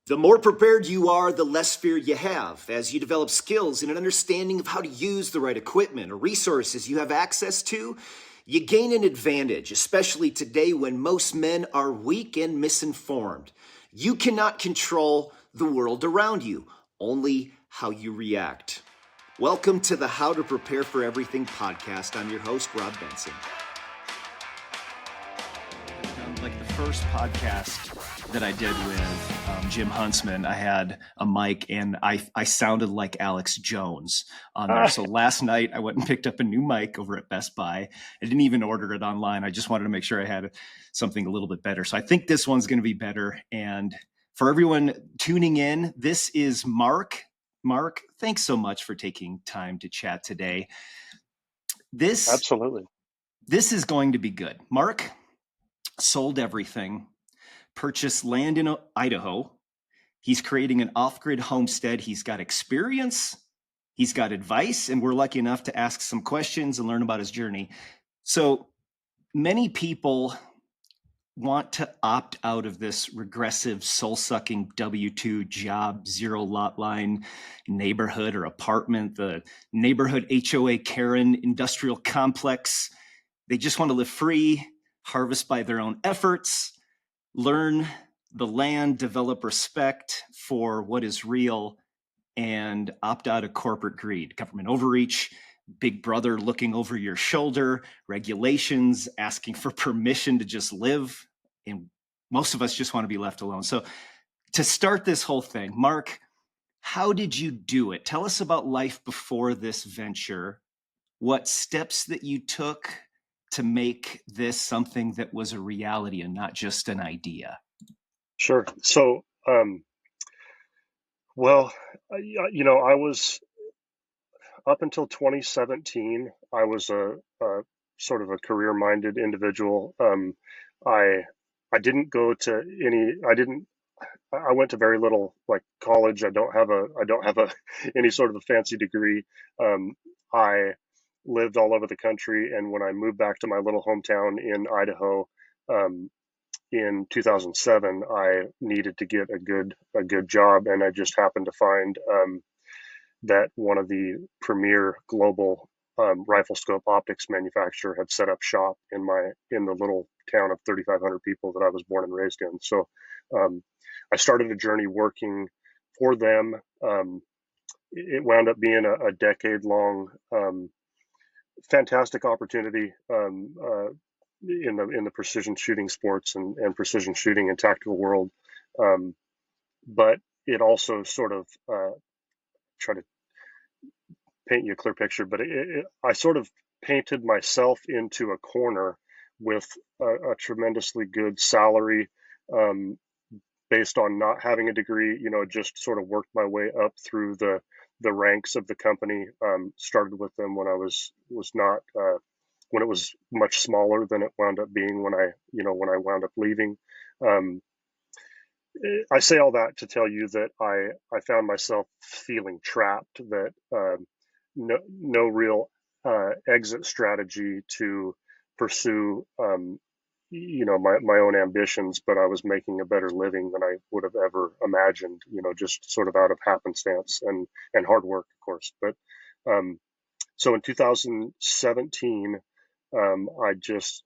The more prepared you are, the less fear you have. As you develop skills and an understanding of how to use the right equipment or resources you have access to, you gain an advantage, especially today when most men are weak and misinformed. You cannot control the world around you, only how you react. Welcome to the How to Prepare for Everything podcast. I'm your host, Rob Benson. Like the first podcast that I did with Jim Huntsman, I had a mic and I sounded like Alex Jones on there. So last night I went and picked up a new mic over at Best Buy. I didn't even order it online. I just wanted to make sure I had something a little bit better. So I think this one's going to be better. And for everyone tuning in, this is Mark. Mark, thanks so much for taking time to chat today. Absolutely. This is going to be good. Mark sold everything, purchased land in Idaho. He's creating an off-grid homestead. He's got experience, he's got advice, and we're lucky enough to ask some questions and learn about his journey. So many people want to opt out of this regressive, soul-sucking W-2 job, zero lot line neighborhood or apartment, the neighborhood HOA Karen industrial complex. They just want to live free, harvest by their own efforts, learn the land, develop respect for what is real, and opt out of corporate greed, government overreach, big brother looking over your shoulder, regulations, asking for permission to just live. And most of us just want to be left alone. So to start this whole thing, Mark, how did you do it? Tell us about life before this venture, what steps that you took to make this something that was a reality and not just an idea. Sure. So, I was up until 2017, I was a sort of a career-minded individual. I didn't go to I went to very little like college. I don't have any sort of a fancy degree. I lived all over the country, and when I moved back to my little hometown in Idaho, in 2007, I needed to get a good job, and I just happened to find that one of the premier global rifle scope optics manufacturer had set up shop in the little town of 3,500 people that I was born and raised in. So I started a journey working for them. It wound up being a decade-long fantastic opportunity in the precision shooting sports and precision shooting and tactical world. But it also sort of try to paint you a clear picture, but I sort of painted myself into a corner with a tremendously good salary based on not having a degree, just sort of worked my way up through the ranks of the company. Started with them when I was not when it was much smaller than it wound up being when I wound up leaving. I say all that to tell you that I found myself feeling trapped, that no real exit strategy to pursue my own ambitions, but I was making a better living than I would have ever imagined, just sort of out of happenstance and hard work, of course. But so in 2017, I just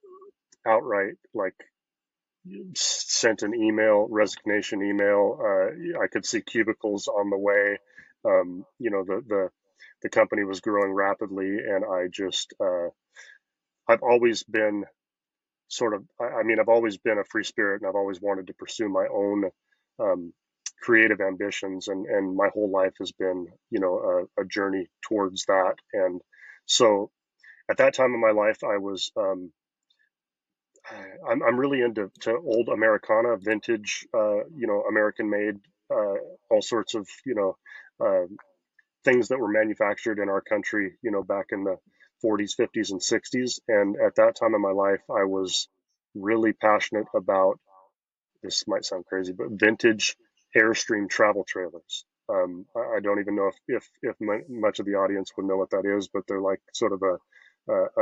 outright sent an resignation email. I could see cubicles on the way. The company was growing rapidly, and I just I've always been I've always been a free spirit, and I've always wanted to pursue my own creative ambitions, and my whole life has been a journey towards that. And so at that time in my life, I was I'm really into old Americana, vintage, American made, all sorts of things that were manufactured in our country, back in the 40s, 50s, and 60s. And at that time in my life, I was really passionate about, this might sound crazy, but vintage Airstream travel trailers. I don't even know if much of the audience would know what that is, but they're like sort of a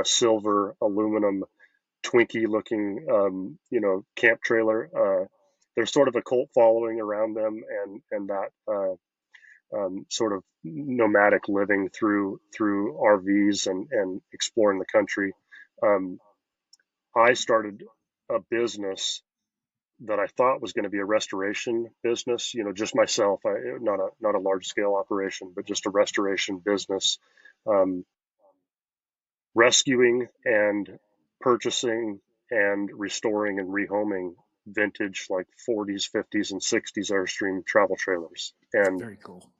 silver aluminum Twinkie looking, camp trailer there's sort of a cult following around them, and that sort of nomadic living through RVs and exploring the country. Um, I started a business that I thought was going to be a restoration business, just myself, not a large scale operation, but just a restoration business, um, rescuing and purchasing and restoring and rehoming vintage like 40s, 50s, and 60s Airstream travel trailers. And Very cool.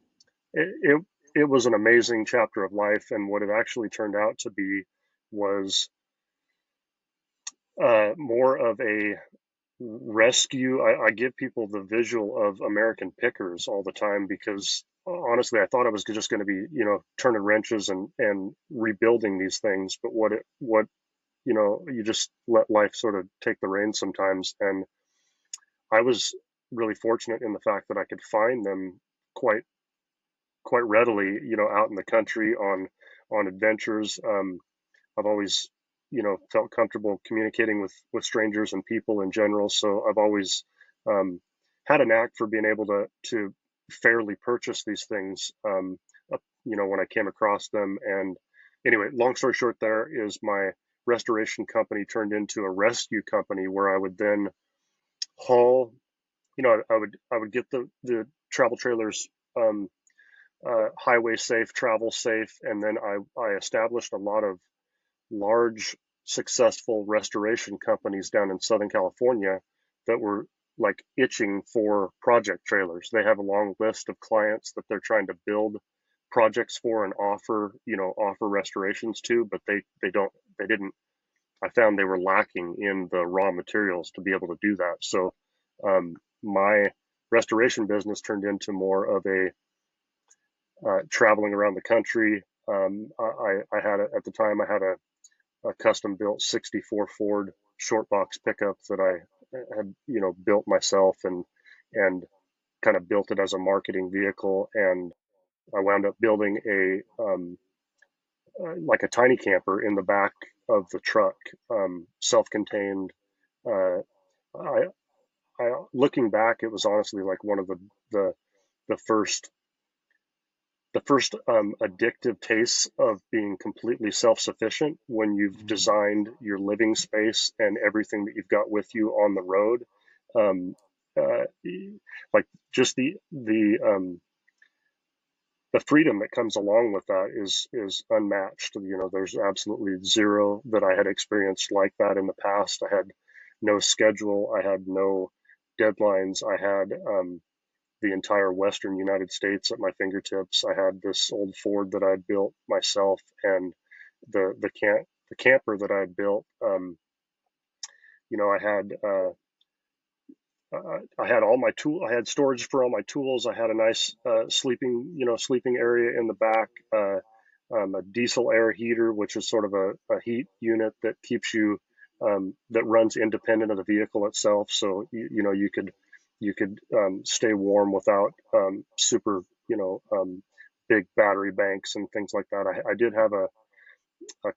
it was an amazing chapter of life. And what it actually turned out to be was more of a rescue. I give people the visual of American pickers all the time because honestly, I thought I was just going to be, turning wrenches and rebuilding these things. But you just let life sort of take the reins sometimes. And I was really fortunate in the fact that I could find them quite readily, out in the country on adventures. I've always, felt comfortable communicating with strangers and people in general. So I've always had a knack for being able to fairly purchase these things, when I came across them. And anyway, long story short, there is my restoration company turned into a rescue company where I would then haul, I would get the travel trailers highway safe, travel safe, and then I established a lot of large, successful restoration companies down in Southern California that were like itching for project trailers. They have a long list of clients that they're trying to build projects for and offer restorations to, but they didn't. I found they were lacking in the raw materials to be able to do that. So my restoration business turned into more of a traveling around the country. I had at the time I had a custom built 64 Ford short box pickup that I had built myself and kind of built it as a marketing vehicle. And I wound up building like a tiny camper in the back of the truck, self-contained. Uh, Looking back, it was honestly like one of the the first addictive tastes of being completely self-sufficient when you've designed your living space and everything that you've got with you on the road. Um, uh, like just the freedom that comes along with that is unmatched. There's absolutely zero that I had experienced like that in the past. I had no schedule. I had no deadlines. I had the entire Western United States at my fingertips. I had this old Ford that I had built myself, and the camper that I had built. I had I had all my tool. I had storage for all my tools. I had a nice sleeping area in the back. A diesel air heater, which is sort of a heat unit that keeps you that runs independent of the vehicle itself. So you could stay warm without super big battery banks and things like that. I did have a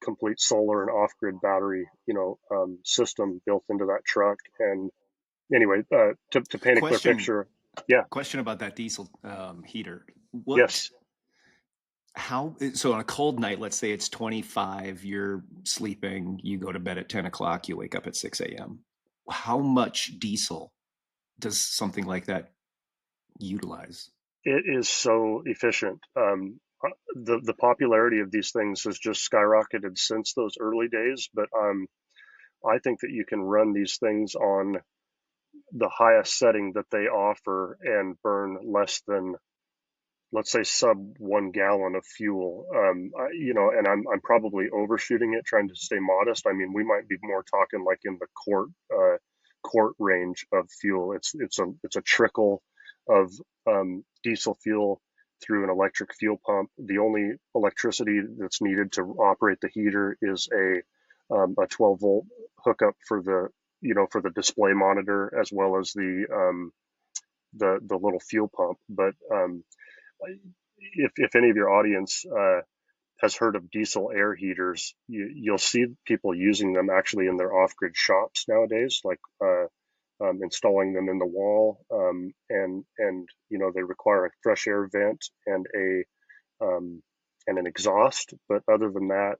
complete solar and off-grid battery system built into that truck. And anyway, to paint a clear Question picture, yeah, question about that diesel heater. What yes, how so on a cold night, let's say it's 25, you're sleeping, you go to bed at 10 o'clock, you wake up at 6 a.m. How much diesel does something like that utilize? it is so efficient. The popularity of these things has just skyrocketed since those early days, but I think that you can run these things on the highest setting that they offer and burn less than, let's say, sub 1 gallon of fuel. And I'm probably overshooting it, trying to stay modest. I mean, we might be more talking like in the quart range of fuel. It's a trickle of diesel fuel through an electric fuel pump. The only electricity that's needed to operate the heater is a 12-volt hookup for the display monitor as well as the little fuel pump. But if any of your audience has heard of diesel air heaters, you'll see people using them actually in their off-grid shops nowadays. Like installing them in the wall, and they require a fresh air vent and an exhaust. But other than that,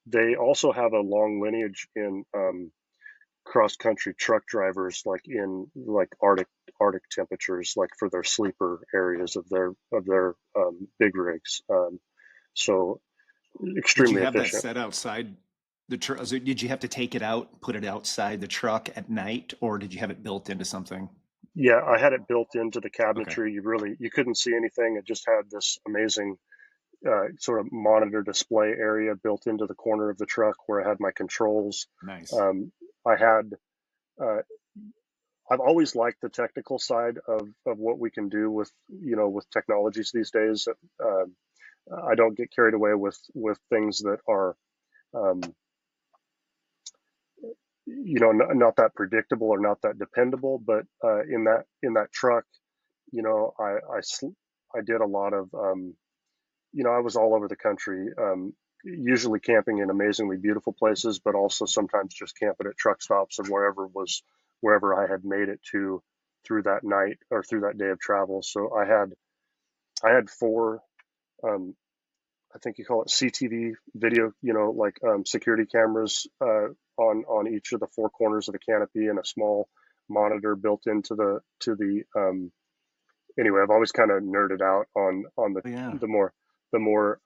they also have a long lineage in cross-country truck drivers, like in Arctic temperatures, like for their sleeper areas of their big rigs. So Did you extremely have that efficient. set outside the truck? Did you have to take it out, put it outside the truck at night, or did you have it built into something? Yeah, I had it built into the Okay, cabinetry. You couldn't see anything. It just had this amazing sort of monitor display area built into the corner of the truck where I had my controls. nice. Um, I had uh, I've always liked the technical side of what we can do with technologies these days. Uh, I don't get carried away with things that are um, not that predictable or not that dependable. But in that truck, I did a lot of I was all over the country, usually camping in amazingly beautiful places, but also sometimes just camping at truck stops and wherever I had made it to through that night or through that day of travel. So I had four, um, I think you call it CTV video, like security cameras on each of the four corners of the canopy, and a small monitor built into the. Anyway, I've always kind of nerded out on the Oh, yeah. the more the more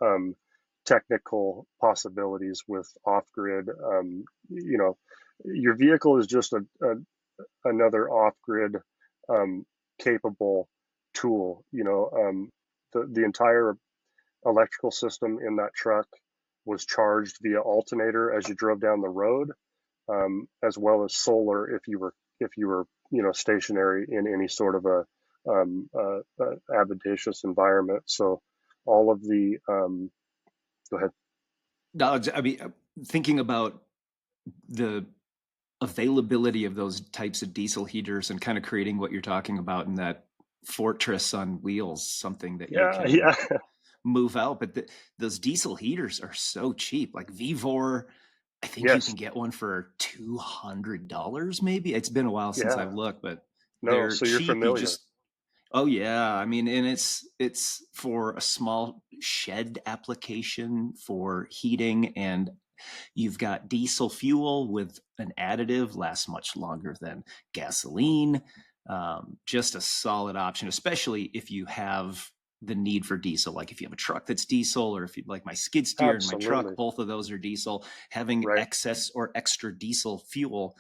technical possibilities with off-grid. Your vehicle is just another off-grid um, capable tool. The entire electrical system in that truck was charged via alternator as you drove down the road, as well as solar if you were stationary in any sort of a advantageous environment. So all of the go ahead. No, I mean, thinking about the availability of those types of diesel heaters and kind of creating what you're talking about in that fortress on wheels, something that you Yeah, can yeah, move out. But those diesel heaters are so cheap. Like Vivor, I think you yes, can get one for $200 maybe. It's been a while since yeah. I've looked, but No, they're so you're cheap. You familiar. just Oh yeah, I mean, and it's for a small shed application for heating, and you've got diesel fuel with an additive, lasts much longer than gasoline. Just a solid option, especially if you have the need for diesel. Like if you have a truck that's diesel, or if you like my skid steer and my truck, Absolutely. both of those are diesel. Having Right. excess or extra diesel fuel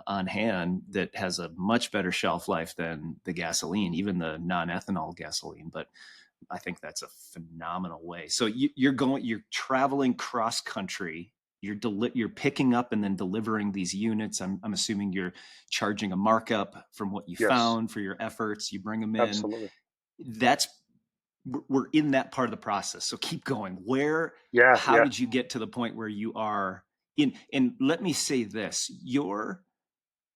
on hand that has a much better shelf life than the gasoline, even the non-ethanol gasoline. But I think that's a phenomenal way. So you're traveling cross country. You're picking up and then delivering these units. I'm assuming you're charging a markup from what you Yes, found for your efforts. You bring them in. absolutely. That's we're in that part of the process. So keep going. Yeah, How yeah. did you get to the point where you are in? And let me say this: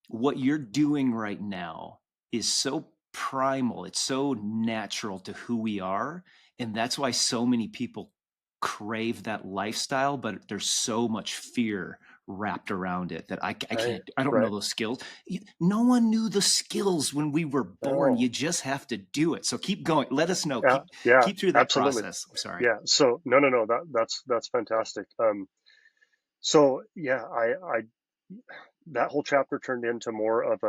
what you're doing right now is so primal, it's so natural to who we are, and that's why so many people crave that lifestyle, but there's so much fear wrapped around it that I Right, can't, I don't know right. those skills. No one knew the skills when we were born. No. You just have to do it. So keep going. Let us know. Yeah, keep yeah, keep through that absolutely. process. I'm sorry. Yeah. So no, no, no. That's fantastic. So yeah, I that whole chapter turned into more of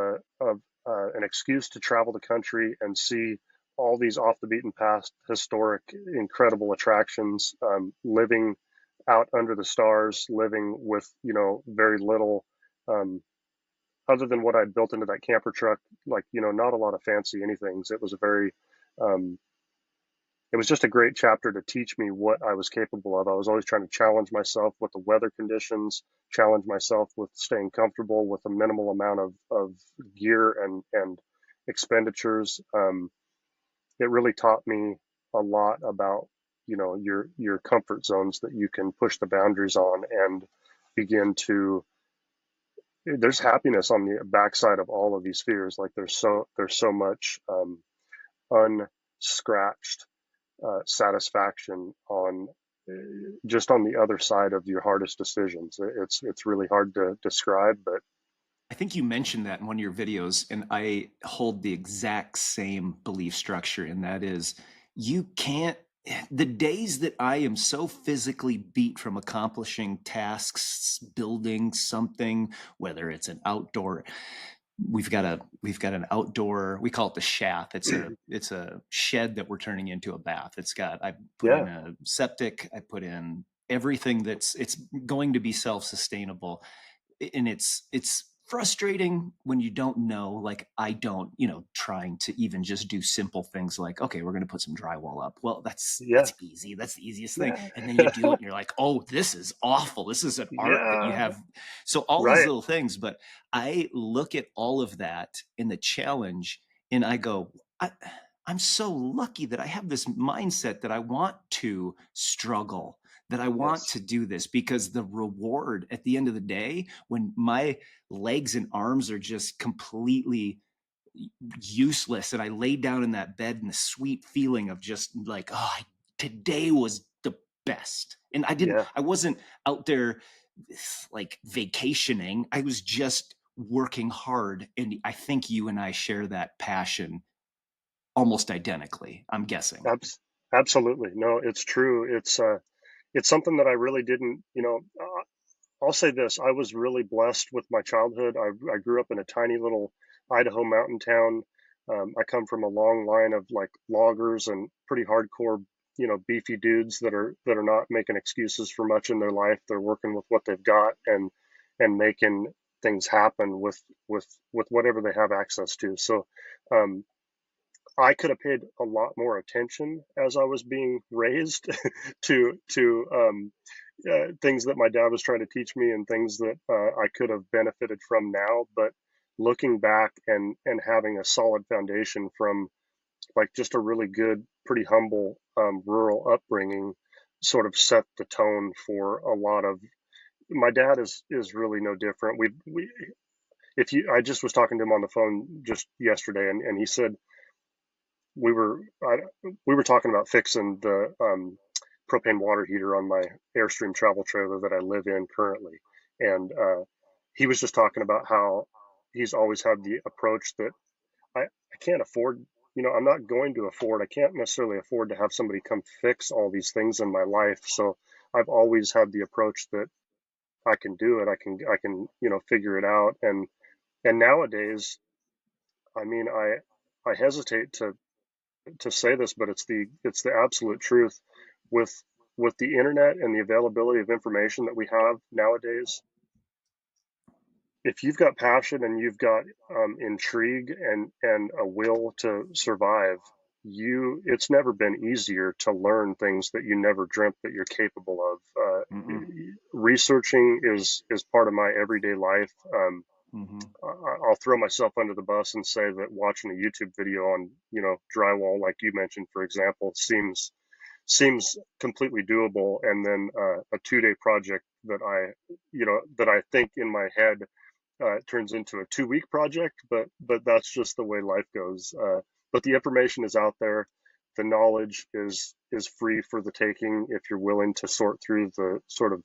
an excuse to travel the country and see all these off the beaten path, historic, incredible attractions. Living out under the stars, living with very little, um, other than what I'd built into that camper truck. Like not a lot of fancy anythings. Um, it was just a great chapter to teach me what I was capable of. I was always trying to challenge myself with the weather conditions, challenge myself with staying comfortable with a minimal amount of gear and expenditures. It really taught me a lot about your comfort zones that you can push the boundaries on and begin to. There's happiness on the backside of all of these fears. Like there's so much unscratched satisfaction on just on the other side of your hardest decisions. It's really hard to describe, but think you mentioned that in one of your videos, and I hold the exact same belief structure, and that is you can't, the days that I am so physically beat from accomplishing tasks, building something, whether it's an outdoor, we've got an outdoor, we call it the shath. It's a shed that we're turning into a bath. I put Yeah, in a septic, I put in everything it's going to be self-sustainable. And it's frustrating when you don't know, like I don't, trying to even just do simple things like, okay, we're going to put some drywall up. Well, that's yeah, easy. That's the easiest thing. yeah, And then you do it and you're like, oh, this is awful. This is an art that you yeah, have. So all these right. little things, but I look at all of that in the challenge and I go, I'm so lucky that I have this mindset that I want to struggle, that I want Yes. to do this, because the reward at the end of the day, when my legs and arms are just completely useless and I lay down in that bed and the sweet feeling of just like, oh, today was the best. And Yeah, I wasn't out there like vacationing. I was just working hard. And I think you and I share that passion almost identically, I'm guessing. absolutely. No, it's true. It's something that I really didn't, I'll say this. I was really blessed with my childhood. I grew up in a tiny little Idaho mountain town. I come from a long line of like loggers and pretty hardcore, beefy dudes that are not making excuses for much in their life. They're working with what they've got and making things happen with whatever they have access to. So, um, I could have paid a lot more attention as I was being raised to things that my dad was trying to teach me and things that I could have benefited from now. But looking back and having a solid foundation from like just a really good, pretty humble rural upbringing sort of set the tone for a lot of. My dad is really no different. We if you I just was talking to him on the phone just yesterday, and he said we were we were talking about fixing the propane water heater on my Airstream travel trailer that I live in currently, and he was just talking about how he's always had the approach that I can't afford. I'm not going to afford. I can't necessarily afford to have somebody come fix all these things in my life. So I've always had the approach that I can do it. I can figure it out. And nowadays, I mean, I hesitate to say this, but it's the absolute truth. With with the internet and the availability of information that we have nowadays, if you've got passion and you've got intrigue and a will to survive, it's never been easier to learn things that you never dreamt that you're capable of. Mm-mm. Researching is part of my everyday life. Mm-hmm. I'll throw myself under the bus and say that watching a YouTube video on, drywall, like you mentioned, for example, seems completely doable. And then a 2-day project that I think in my head turns into a 2-week project, but that's just the way life goes. But the information is out there. The knowledge is free for the taking if you're willing to sort through the sort of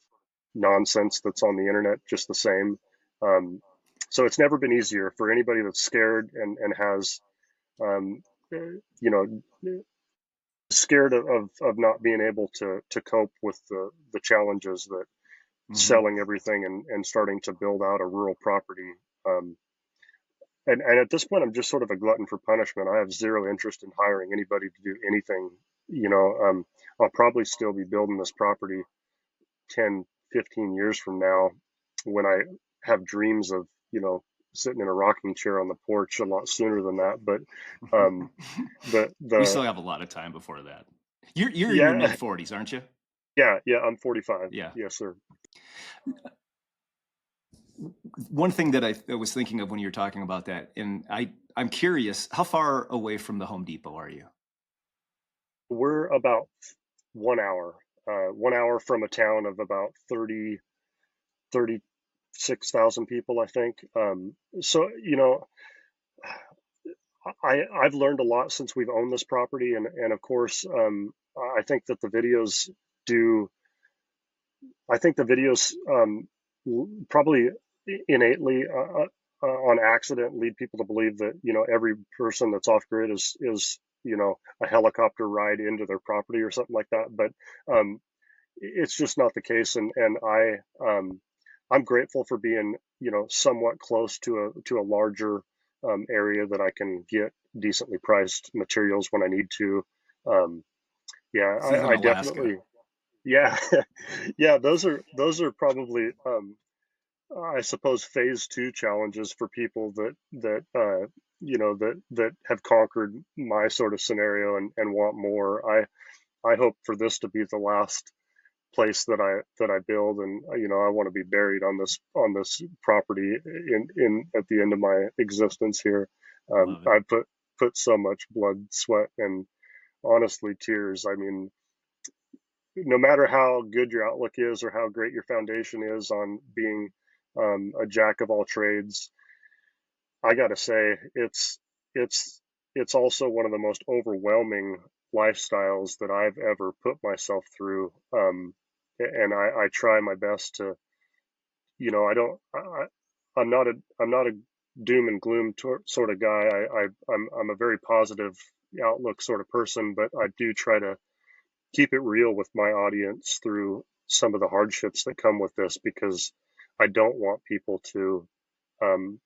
nonsense that's on the internet just the same. Um, so it's never been easier for anybody that's scared and has, um, you know, scared of not being able to cope with the challenges that Mm-hmm. selling everything and starting to build out a rural property. Um, and at this point, I'm just sort of a glutton for punishment. I have zero interest in hiring anybody to do anything. I'll probably still be building this property 10, 15 years from now when I have dreams of, sitting in a rocking chair on the porch a lot sooner than that. But the You the still have a lot of time before that. You're in your mid yeah 40s, aren't you? yeah, I'm 45. Yeah. Yes, sir. One thing that I was thinking of when you were talking about that, and I'm curious, how far away from the Home Depot are you? We're about 1 hour, 1 hour from a town of about 36,000 people, I think. So, I've learned a lot since we've owned this property, and of course, I think that the videos do. I think the videos probably innately on accident lead people to believe that, every person that's off grid is, a helicopter ride into their property or something like that. But it's just not the case. And I'm grateful for being, somewhat close to a larger area that I can get decently priced materials when I need to. Um, yeah, This isn't I Alaska. definitely, yeah, yeah. Those are probably, I suppose, phase two challenges for people that have conquered my sort of scenario and want more. I hope for this to be the last place that I build, and I want to be buried on this property in at the end of my existence here. Love it. I put so much blood, sweat, and honestly tears. I mean, no matter how good your outlook is or how great your foundation is on being a jack of all trades, I gotta say it's it's also one of the most overwhelming lifestyles that I've ever put myself through. And I try my best to, I don't, I'm not a doom and gloom sort of guy. I'm a very positive outlook sort of person, but I do try to keep it real with my audience through some of the hardships that come with this, because I don't want people to, um,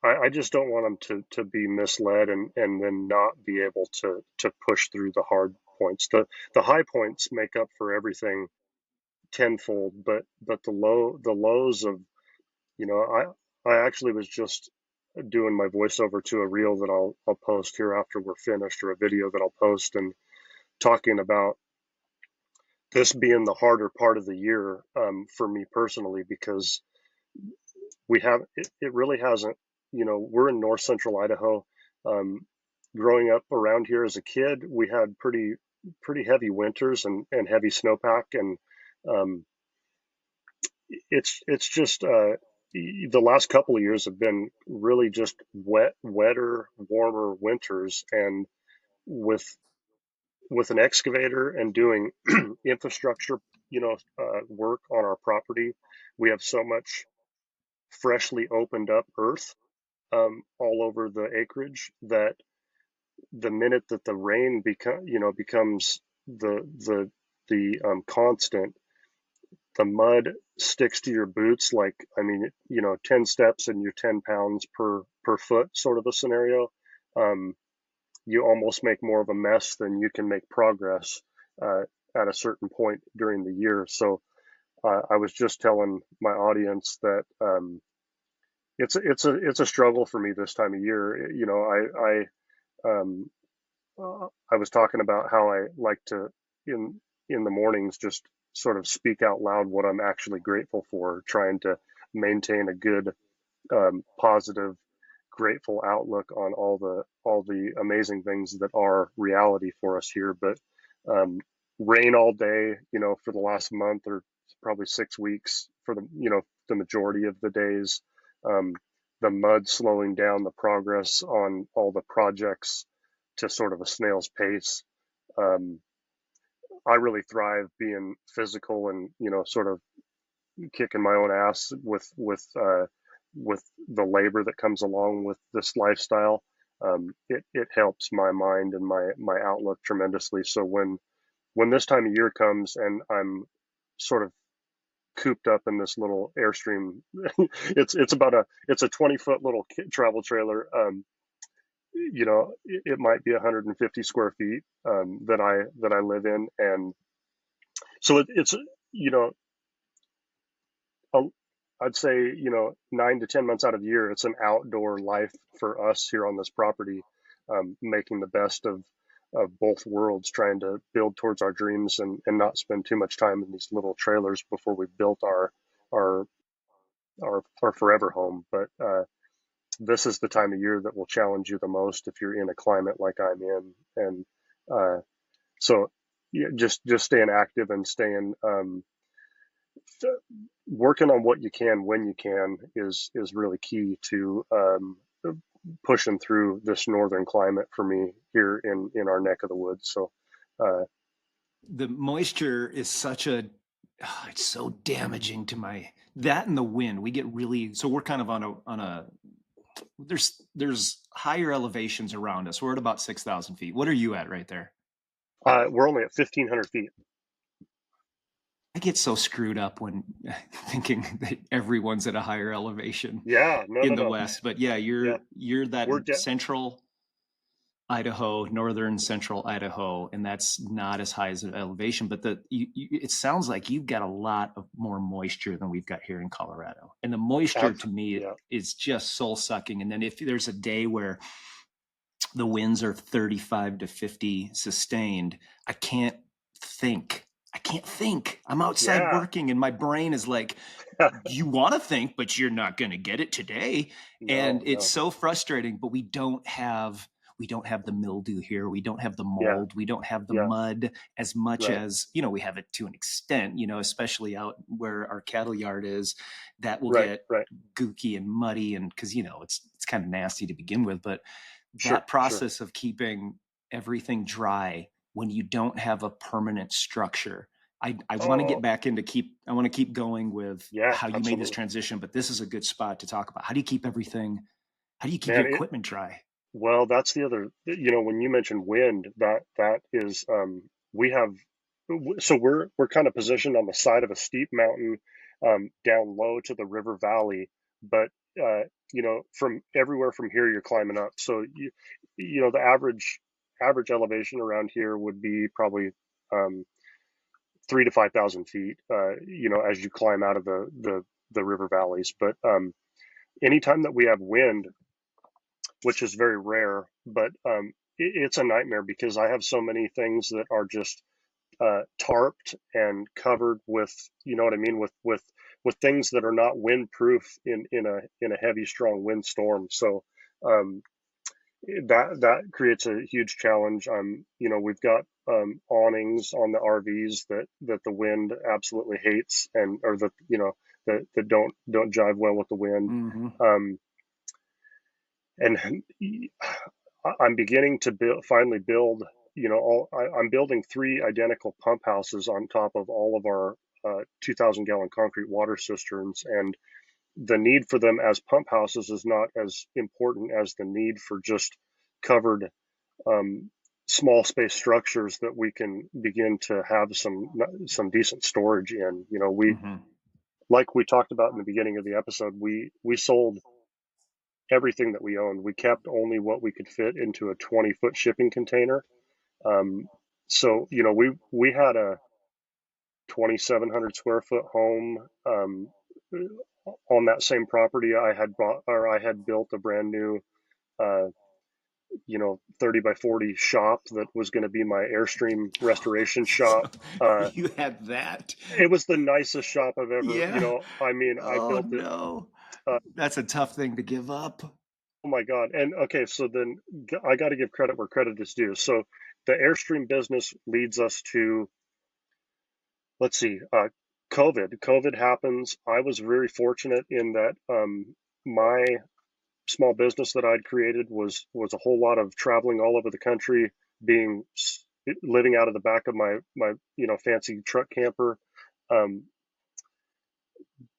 I just don't want them to be misled and then not be able to push through the hard points. The high points make up for everything tenfold, but the lows of, I actually was just doing my voiceover to a reel that I'll post here after we're finished, or a video that I'll post, and talking about this being the harder part of the year, for me personally, because it really hasn't, we're in north central Idaho. Um, Growing up around here as a kid, we had pretty heavy winters and heavy snowpack, and um, it's just the last couple of years have been really just wetter, warmer winters. And with an excavator and doing infrastructure, work on our property, we have so much freshly opened up earth all over the acreage that the minute that the rain becomes the constant, the mud sticks to your boots like, I mean, 10 steps and you're 10 pounds per foot sort of a scenario. Um, you almost make more of a mess than you can make progress at a certain point during the year. So I was just telling my audience that it's a struggle for me this time of year. I was talking about how I like to, in the mornings, just sort of speak out loud what I'm actually grateful for, trying to maintain a good, positive, grateful outlook on all the amazing things that are reality for us here. But um, rain all day, for the last month, or probably 6 weeks, for the majority of the days. Um, the mud slowing down the progress on all the projects to sort of a snail's pace. Um, I really thrive being physical and, sort of kicking my own ass with the labor that comes along with this lifestyle. It helps my mind and my outlook tremendously. So when this time of year comes and I'm sort of cooped up in this little Airstream, it's a 20-foot little travel trailer. It might be 150 square feet that I live in, and so it's you know a, I'd say 9 to 10 months out of the year, it's an outdoor life for us here on this property, making the best of both worlds, trying to build towards our dreams and not spend too much time in these little trailers before we've built our our forever home. But this is the time of year that will challenge you the most if you're in a climate like I'm in, and uh, so yeah, just staying active and staying working on what you can when you can is really key to pushing through this northern climate for me here in our neck of the woods. So uh, The moisture is it's so damaging to That and the wind, we get really, so we're kind of on a, there's higher elevations around us. We're at about 6,000 feet. What are you at right there? We're only at 1,500 feet. I get so screwed up when thinking that everyone's at a higher elevation Yeah, in the no. West. But yeah, Yeah, you're that we're central Idaho, northern central Idaho, and that's not as high as an elevation. But it sounds like you've got a lot of more moisture than we've got here in Colorado. And the moisture to me yeah, is just soul sucking. And then if there's a day where the winds are 35 to 50 sustained, I can't think. I'm outside yeah. working and my brain is like, you want to think, but you're not going to get it today. And it's No. so frustrating, but we don't have the mildew here. We don't have the Yeah, mold. We don't have the yeah, mud as much right. as, you know, we have it to an extent, you know, especially out where our cattle yard is, that will Right, get right. gooky and muddy. And cause you know, it's kind of nasty to begin with, but Sure, that sure. process of keeping everything dry when you don't have a permanent structure. I want to get Oh, back into I want to keep going with yeah, how you made this absolutely. transition, but this is a good spot to talk about. How do you keep your Man, equipment dry? well, that's the other, when you mentioned wind, that is, we have, so we're kind of positioned on the side of a steep mountain, down low to the river valley, but, from everywhere from here, you're climbing up. So the average elevation around here would be probably, 3 to 5,000 feet, as you climb out of the river valleys. But, anytime that we have wind, which is very rare, but it's a nightmare because I have so many things that are just tarped and covered with, you know what I mean, with things that are not windproof in a heavy, strong windstorm. So um, that creates a huge challenge. We've got awnings on the RVs that the wind absolutely hates, and or that that don't jive well with the wind. Mm-hmm. Um, and I'm beginning to finally build. I'm building 3 identical pump houses on top of all of our 2,000-gallon concrete water cisterns, and the need for them as pump houses is not as important as the need for just covered um, small space structures that we can begin to have some decent storage in. We, Mm-hmm. like we talked about in the beginning of the episode, we sold everything that we owned. We kept only what we could fit into a 20-foot shipping container. Um, so we had a 2,700 square foot home. On that same property, I had built a brand new, 30 by 40 shop that was going to be my Airstream restoration So shop. Uh, you had that. it was the nicest shop I've ever, Yeah. I mean, I Oh built it. no. Uh, That's a tough thing to give up. oh my God. And okay, so then I got to give credit where credit is due. So the Airstream business leads us to, let's see, COVID happens. I was very fortunate in that my small business that I'd created was a whole lot of traveling all over the country, being living out of the back of my fancy truck camper. Um,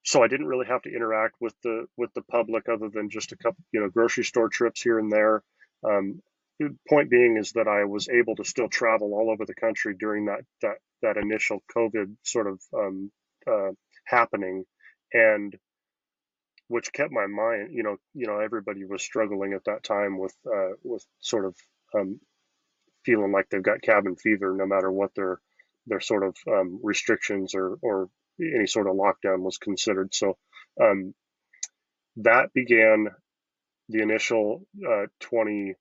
so I didn't really have to interact with the public other than just a couple grocery store trips here and there. Um, Point being is that I was able to still travel all over the country during that initial COVID sort of happening, and which kept my mind. Everybody was struggling at that time with sort of um, feeling like they've got cabin fever, no matter what their sort of restrictions or any sort of lockdown was considered. So um, that began the initial 2020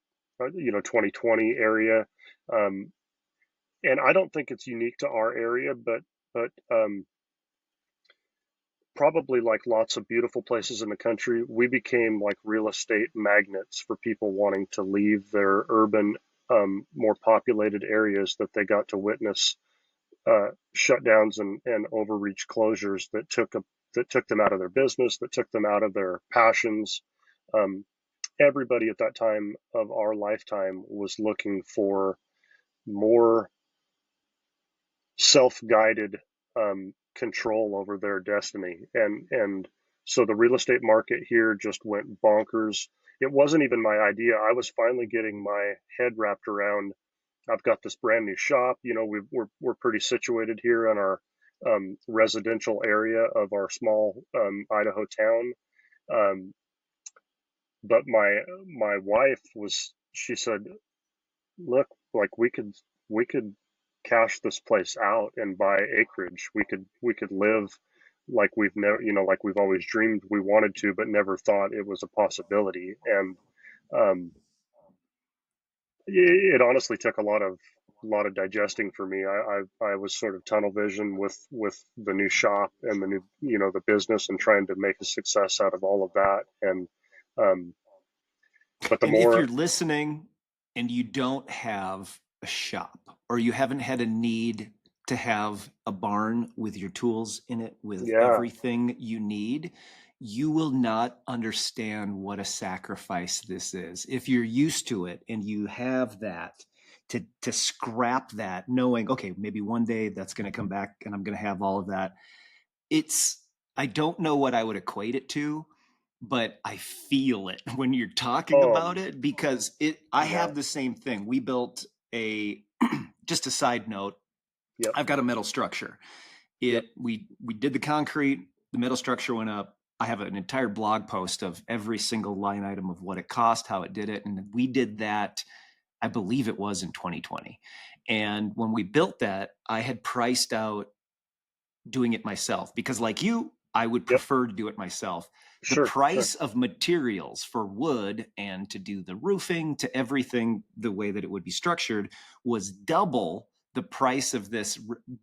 area, um, and I don't think it's unique to our area, but probably like lots of beautiful places in the country, we became like real estate magnets for people wanting to leave their urban, more populated areas that they got to witness shutdowns and overreach closures that took them out of their business, that took them out of their passions. Um, Everybody at that time of our lifetime was looking for more self-guided control over their destiny. And so the real estate market here just went bonkers. It wasn't even my idea. I was finally getting my head wrapped around. I've got this brand new shop. We're pretty situated here in our residential area of our small Idaho town. Um, but my wife she said, look, like we could cash this place out and buy acreage. We could live like we've never, like we've always dreamed we wanted to, but never thought it was a possibility. And um, it honestly took a lot of digesting for me. I was sort of tunnel vision with the new shop and the new, the business, and trying to make a success out of all of that. And um, but the And if more, you're listening and you don't have a shop, or you haven't had a need to have a barn with your tools in it, with yeah, everything you need, you will not understand what a sacrifice this is. If you're used to it and you have that, to scrap that, knowing, okay, maybe one day that's going to come back and I'm going to have all of that. It's, I don't know what I would equate it to, but I feel it when you're talking about um, it, because I yeah, have the same thing. We built a, just a side note, yep, I've got a metal structure. yep, We did the concrete, the metal structure went up. I have an entire blog post of every single line item of what it cost, how it did it. And we did that, I believe it was in 2020. And when we built that, I had priced out doing it myself, because like you, I would yep, prefer to do it myself. The sure, sure, price of materials for wood and to do the roofing, to everything the way that it would be structured, was double the price of this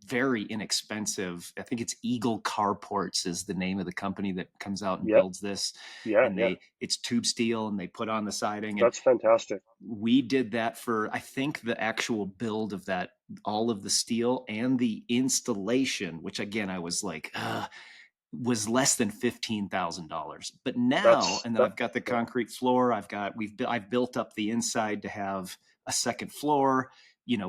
very inexpensive, I think it's Eagle Carports is the name of the company that comes out and yep, builds this. yeah, And yeah, it's tube steel, and they put on the siding. And that's fantastic. we did that for, I think, the actual build of that, all of the steel and the installation, which again, I was like, was less than $15,000. But now, That's and then that, I've got the yeah, concrete floor. I've built up the inside to have a second floor.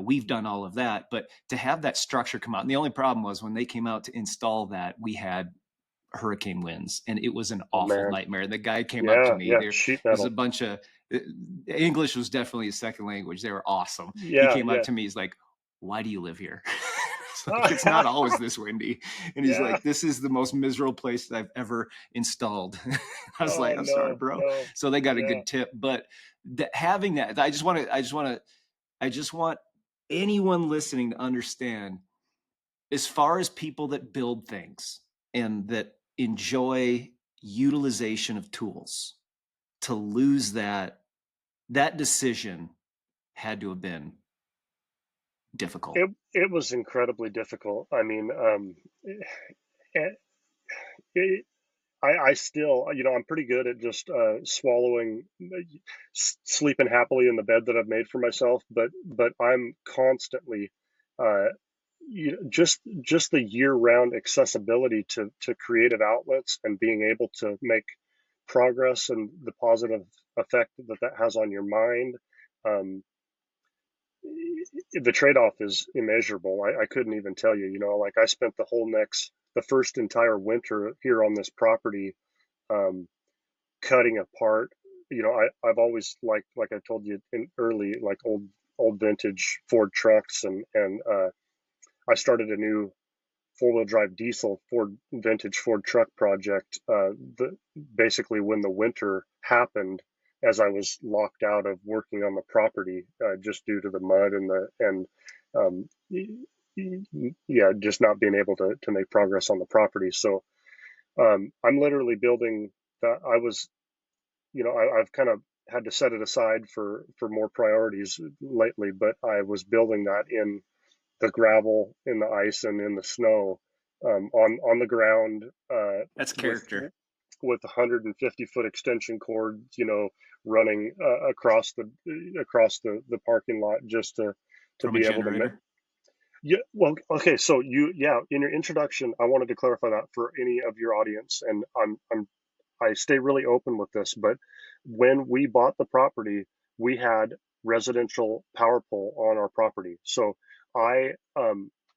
We've done all of that, but to have that structure come out. And the only problem was when they came out to install that, we had hurricane winds, and it was an oh awful man, nightmare. The guy came up to yeah, me, yeah, there sheet was a metal, bunch of English was definitely a second language. They were awesome. He yeah, came up yeah, to me, he's like, why do you live here? It's like, it's not always this windy. And he's yeah. like, this is the most miserable place that I've ever installed. I was Oh like, I'm sorry, no, bro. no, So they got a yeah, good tip. But having that, I just want anyone listening to understand, as far as people that build things and that enjoy utilization of tools, to lose that decision had to have been difficult. it was incredibly difficult. I mean, it, it, I still, I'm pretty good at just swallowing, sleeping happily in the bed that I've made for myself. But I'm constantly, uh, just the year-round accessibility to creative outlets, and being able to make progress and the positive effect that has on your mind. Um, the trade-off is immeasurable. I couldn't even tell you. Like I spent the first entire winter here on this property, um, cutting apart. I've always liked, like I told you in early, like old vintage Ford trucks, and I started a new four-wheel drive diesel vintage Ford truck project. Basically, when the winter happened, as I was locked out of working on the property, just due to the mud and um, yeah, just not being able to make progress on the property. So I'm literally building that. I've kind of had to set it aside for more priorities lately, but I was building that in the gravel, in the ice, and in the snow, on the ground, That's with character. 150-foot extension cord, running across the parking lot, just to From a be able to generator. yeah, well, okay, so yeah, in your introduction, I wanted to clarify that for any of your audience, and I stay really open with this, but when we bought the property, we had residential power pole on our property. So I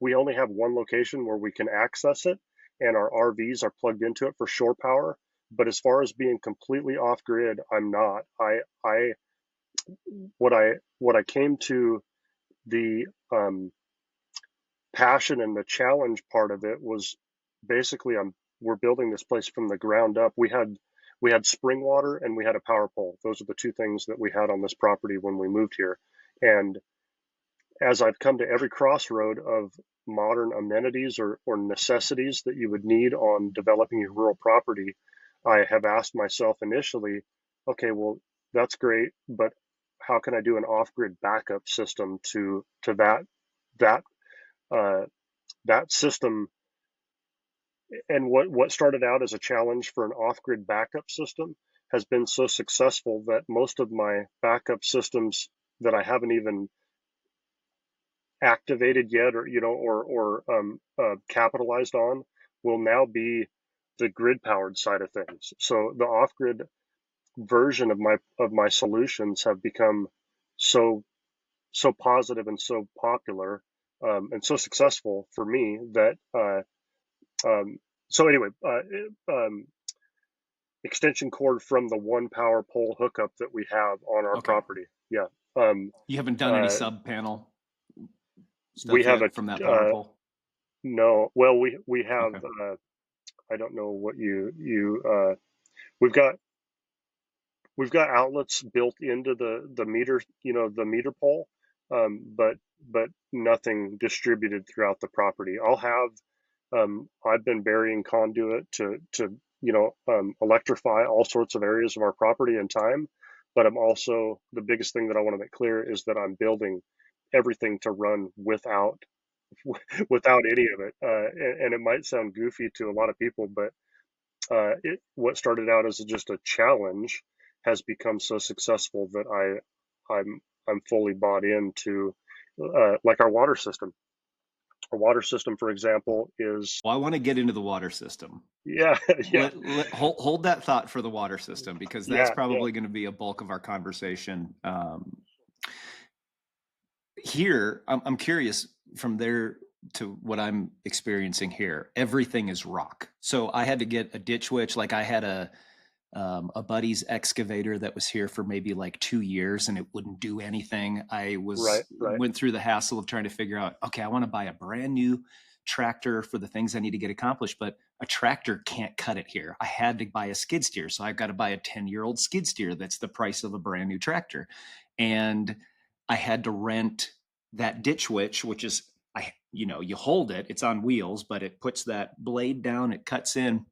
we only have one location where we can access it, and our RVs are plugged into it for shore power. But as far as being completely off grid, I'm not. I what I came to the passion and the challenge part of it was basically we're building this place from the ground up. We had spring water and we had a power pole. Those are the two things that we had on this property when we moved here. And as I've come to every crossroad of modern amenities or necessities that you would need on developing your rural property, I have asked myself initially, okay, well, that's great, but how can I do an off-grid backup system to that uh, that system? And what started out as a challenge for an off-grid backup system has been so successful that most of my backup systems that I haven't even activated yet, or capitalized on, will now be the grid powered side of things. So the off grid version of my solutions have become so positive and so popular, and so successful for me that um, so anyway, extension cord from the one power pole hookup that we have on our Okay. property. Yeah. Um, You haven't done any uh, sub panel we stuff have yet from that power uh, pole? no, well, we have, Okay. I don't know what we've got outlets built into the meter, the meter pole, but nothing distributed throughout the property. I've been burying conduit to electrify all sorts of areas of our property in time, but I'm also, the biggest thing that I want to make clear is that I'm building everything to run without any of it. And it might sound goofy to a lot of people, but what started out as just a challenge has become so successful that I'm fully bought into, like our water system. Our water system, for example, is Well, I want to get into the water system. yeah, yeah, Hold that thought for the water system, because that's yeah, yeah. probably going to be a bulk of our conversation. Here, I'm curious from there to what I'm experiencing here. Everything is rock. So I had to get a ditch witch. Like I had a buddy's excavator that was here for maybe like 2 years and it wouldn't do anything. I Right, was right. went through the hassle of trying to figure out, okay, I want to buy a brand new tractor for the things I need to get accomplished, but a tractor can't cut it here. I had to buy a skid steer. So I've got to buy a 10-year-old skid steer that's the price of a brand new tractor. And I had to rent that ditch witch, which is, you hold it, it's on wheels, but it puts that blade down, it cuts in,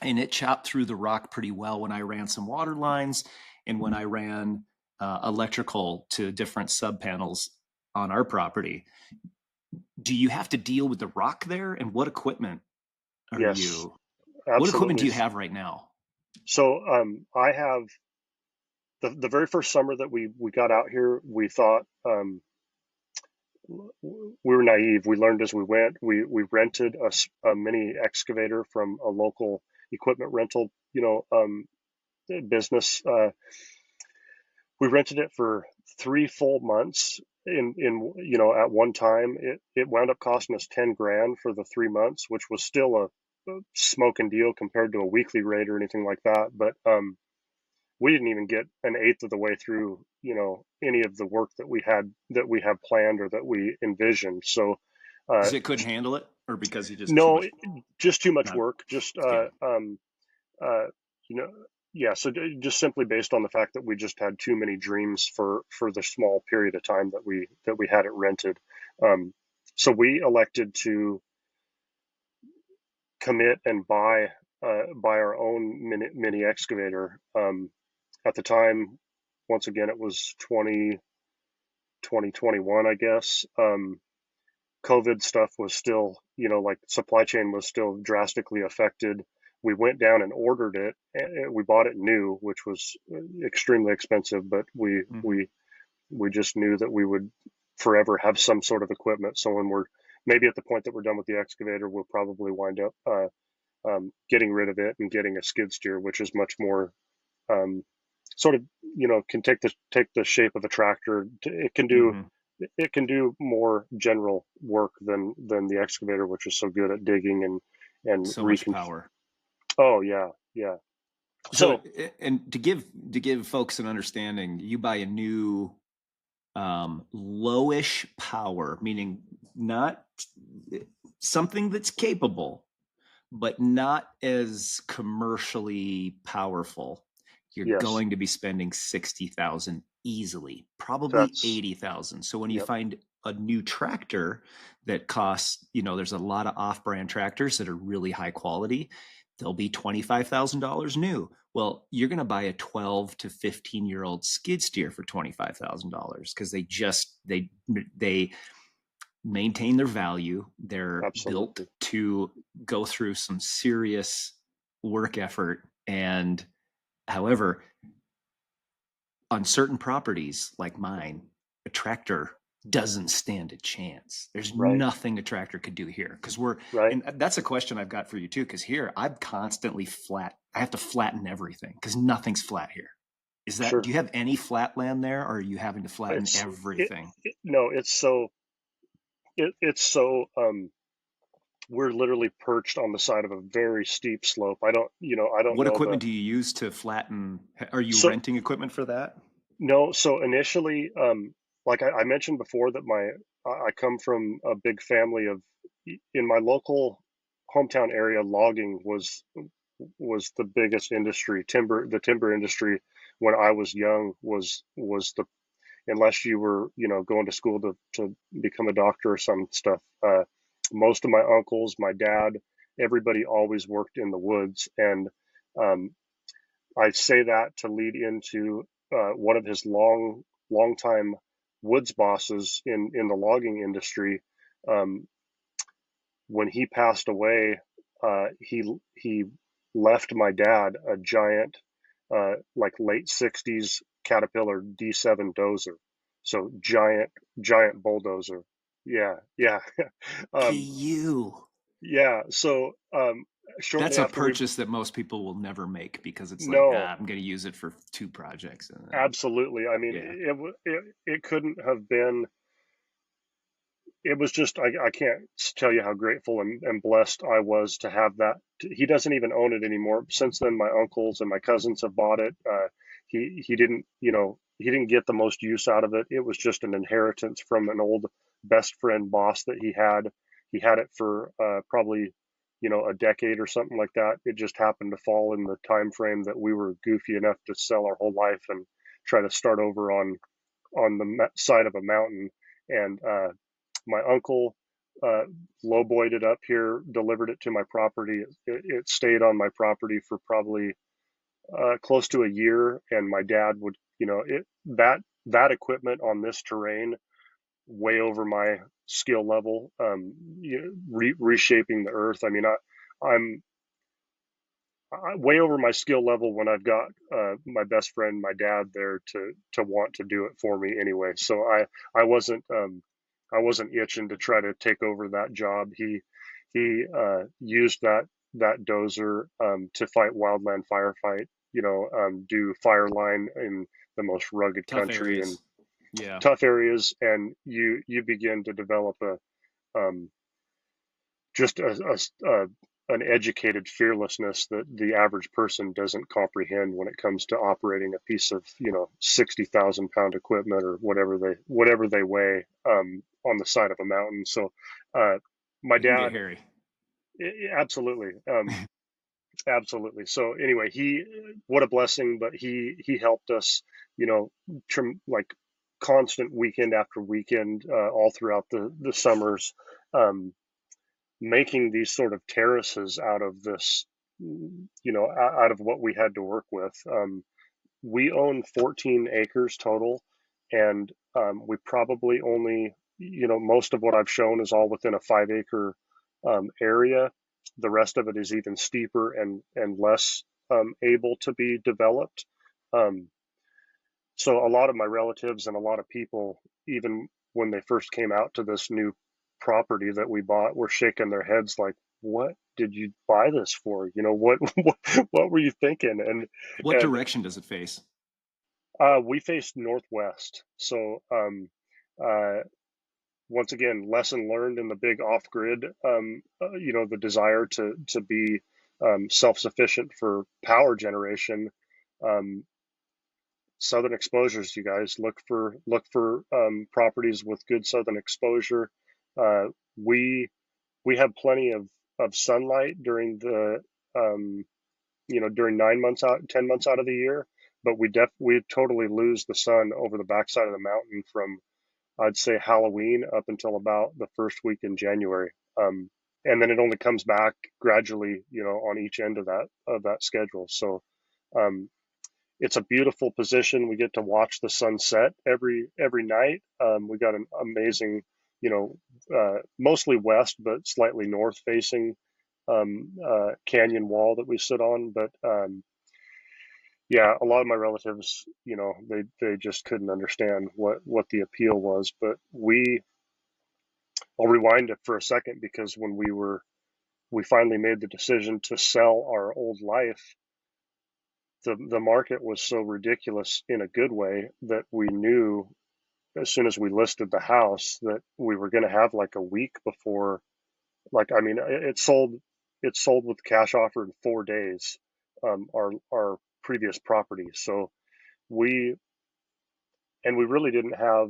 and it chopped through the rock pretty well when I ran some water lines and when I ran electrical to different sub panels on our property. Do you have to deal with the rock there? And what equipment are Yes, you? What equipment do absolutely. you have right now? So I have the very first summer that we got out here, we thought, we were naive. We learned as we went. We rented a mini excavator from a local equipment rental, business. We rented it for 3 full months at one time. It wound up costing us 10 grand for the 3 months, which was still a smoking deal compared to a weekly rate or anything like that. But we didn't even get an eighth of the way through, any of the work that we have planned or that we envisioned. So uh, Because it couldn't handle it, or because you just too no, much? just too much Not work. Just yeah. uh, you know, yeah. So just simply based on the fact that we just had too many dreams for the small period of time that we had it rented. Um, so we elected to commit and buy our own mini excavator. At the time, once again, it was 2021, I guess. COVID stuff was still, like supply chain was still drastically affected. We went down and ordered it. And we bought it new, which was extremely expensive, but Mm-hmm. we just knew that we would forever have some sort of equipment. So when we're maybe at the point that we're done with the excavator, we'll probably wind up getting rid of it and getting a skid steer, which is much more um, sort of, can take the shape of a tractor. It can do Mm-hmm. it can do more general work than the excavator, which is so good at digging and So much recon. power. Oh yeah, yeah. So, So and to give folks an understanding, you buy a new lowish power, meaning not something that's capable, but not as commercially powerful. You're yes, going to be spending 60,000 easily, probably that's 80,000. So when you yep. find a new tractor that costs, there's a lot of off-brand tractors that are really high quality. They'll be $25,000 new. Well, you're going to buy a 12 to 15-year-old skid steer for $25,000 because they maintain their value. They're built Absolutely. to go through some serious work effort. And however, on certain properties like mine, a tractor doesn't stand a chance. There's Right, nothing a tractor could do here because right. and that's a question I've got for you too. Because here I'm constantly flat. I have to flatten everything because nothing's flat here. Do Sure. you have any flat land there, or are you having to flatten It's everything? no, it's so we're literally perched on the side of a very steep slope. I don't What know the equipment do you use to flatten? Are you so renting equipment for that? no, so initially, like I mentioned before that I come from a big family of in my local hometown area, logging was the biggest industry. The timber industry when I was young was the unless you were, going to school to become a doctor or some stuff. Most of my uncles, my dad, everybody always worked in the woods. And um, I say that to lead into one of his long time woods bosses in the logging industry. Um, when he passed away, he left my dad a giant, like late '60s Caterpillar D7 dozer. So giant bulldozer. Yeah, yeah, Look at um, you. yeah. So shortly That's a after we purchase that most people will never make because it's like, no, I'm going to use it for two projects. And then, absolutely. I mean, yeah. it couldn't have been. It was just I can't tell you how grateful and blessed I was to have that. He doesn't even own it anymore. Since then, my uncles and my cousins have bought it. He didn't he didn't get the most use out of it. It was just an inheritance from an old best friend boss that he had. He had it for probably a decade or something like that. It just happened to fall in the time frame that we were goofy enough to sell our whole life and try to start over on the side of a mountain. And my uncle uh, lowboyed it up here, delivered it to my property. It stayed on my property for probably close to a year, and my dad would, that equipment on this terrain, way over my skill level, reshaping the earth. I mean, I'm way over my skill level when I've got my best friend, my dad, there to want to do it for me anyway. So I wasn't I wasn't itching to try to take over that job. He used that dozer to fight wildland firefight. Do fire line in the most rugged Tough country and areas. Yeah. tough areas, and you begin to develop a um, just an educated fearlessness that the average person doesn't comprehend when it comes to operating a piece of 60,000 pound equipment or whatever they weigh on the side of a mountain. So my It can get dad, hairy. absolutely, absolutely. So anyway, he what a blessing, but he helped us, like constant weekend after weekend, all throughout the summers. Um, Making these sort of terraces out of this, out of what we had to work with. We own 14 acres total, and we probably only, most of what I've shown is all within a 5 acre area. The rest of it is even steeper and less able to be developed. Um, so a lot of my relatives and a lot of people, even when they first came out to this new property that we bought, were shaking their heads like, "What did you buy this for? What were you thinking?" What And direction does it face? we faced northwest, so once again, lesson learned in the big off-grid, the desire to be self-sufficient for power generation. Um, Southern exposures, you guys look for properties with good southern exposure. Uh, we we have plenty of sunlight during the during 9 months out, 10 months out of the year, but we totally lose the sun over the backside of the mountain from, I'd say, Halloween up until about the first week in January. And then it only comes back gradually, on each end of that schedule. So um, it's a beautiful position. We get to watch the sunset every night. We got an amazing, mostly west but slightly north facing canyon wall that we sit on. But yeah, a lot of my relatives, they just couldn't understand what the appeal was. But I'll rewind it for a second, because when we finally made the decision to sell our old life, the market was so ridiculous in a good way that we knew as soon as we listed the house that we were going to have like a week before, like, I mean, it sold with cash offer in 4 days, our previous property. So we we really didn't have,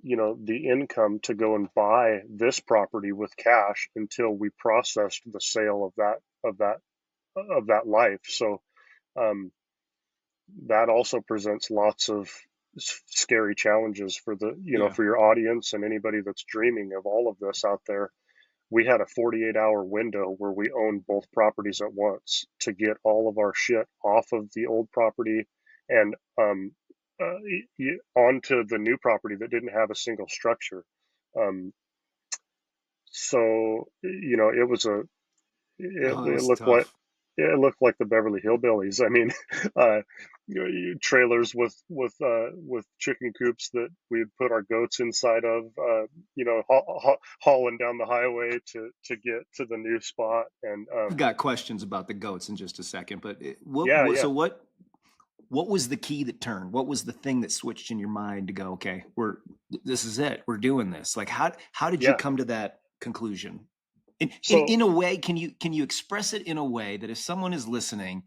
the income to go and buy this property with cash until we processed the sale of that life. So um, that also presents lots of scary challenges for Yeah. for your audience and anybody that's dreaming of all of this out there. We had a 48-hour window where we owned both properties at once to get all of our shit off of the old property and onto the new property that didn't have a single structure. Um, so it was Oh, that it was looked like tough. the Beverly Hillbillies. I mean, uh, trailers with chicken coops that we'd put our goats inside of, hauling down the highway to get to the new spot. And I've got questions about the goats in just a second, but yeah, yeah. what was the key that turned? What was the thing that switched in your mind to go, okay, this is it. We're doing this. Like, how did you Yeah. come to that conclusion? In, in So in a way, can you express it in a way that if someone is listening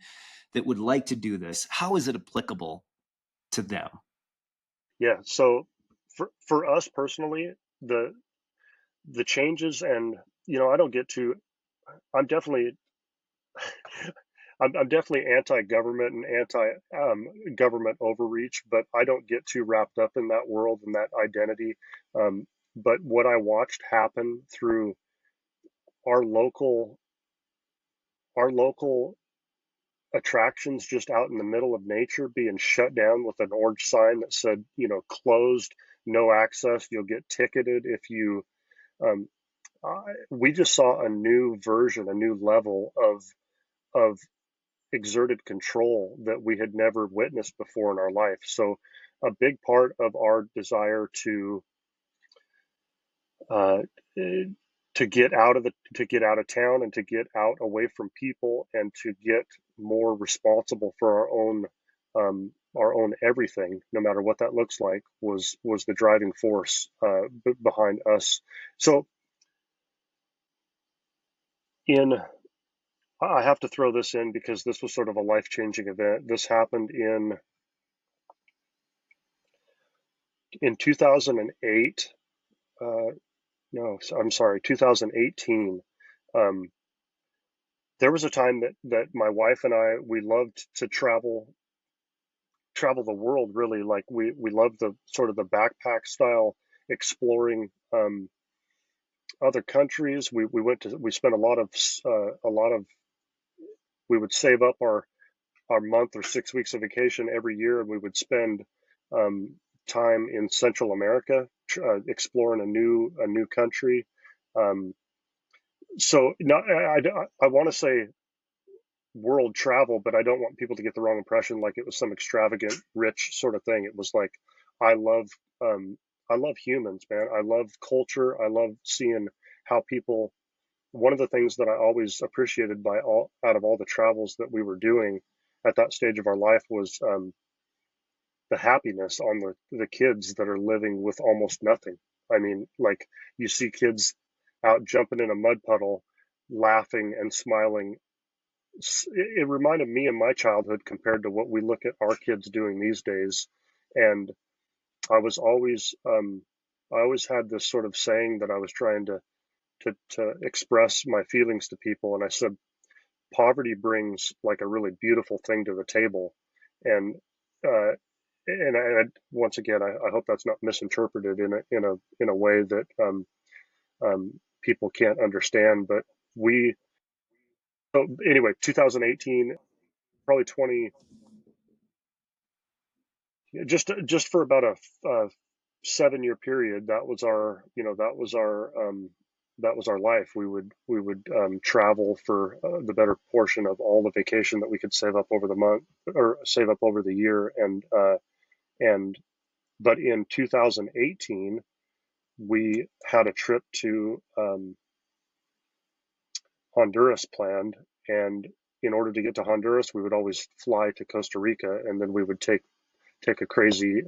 that would like to do this, how is it applicable to them? yeah, so for us personally, the changes, and I don't get to. I'm definitely I'm definitely anti-government and anti-government overreach, but I don't get too wrapped up in that world and that identity. But what I watched happen through our local our local attractions just out in the middle of nature being shut down with an orange sign that said, closed, no access, you'll get ticketed if you. Um, we just saw a new version, a new level of exerted control that we had never witnessed before in our life. So, a big part of our desire uh, to get out of town and to get out away from people and to get more responsible for our own everything, no matter what that looks like, was the driving force behind us. So, in I have to throw this in because this was sort of a life-changing event. This happened in 2008. No, I'm sorry, 2018. Um, there was a time that my wife and we loved to travel the world, really. Like, we loved the sort of the backpack style exploring, other countries. We spent a lot of we would save up our month or 6 weeks of vacation every year, and we would spend um, time in Central America, exploring a new country. Um, so, not, I want to say world travel, but I don't want people to get the wrong impression like it was some extravagant, rich sort of thing. It was like, I love um, I love humans, man. I love culture. I love seeing how people. One of the things that I always appreciated by out of all the travels that we were doing at that stage of our life was the happiness on the kids that are living with almost nothing. I mean, like, you see kids out jumping in a mud puddle, laughing and smiling. It reminded me of my childhood compared to what we look at our kids doing these days. And I was always, I always had this sort of saying that I was trying to express my feelings to people. And I said, poverty brings like a really beautiful thing to the table. And, uh, once again, I hope that's not misinterpreted in a way that people can't understand. But we, so anyway, 2018, probably 20, just for about a 7 year period, that was our, that was our life. We would travel for the better portion of all the vacation that we could save up over the month or save up over the year. And but in 2018, we had a trip to Honduras planned, and in order to get to Honduras, we would always fly to Costa Rica, and then we would take a crazy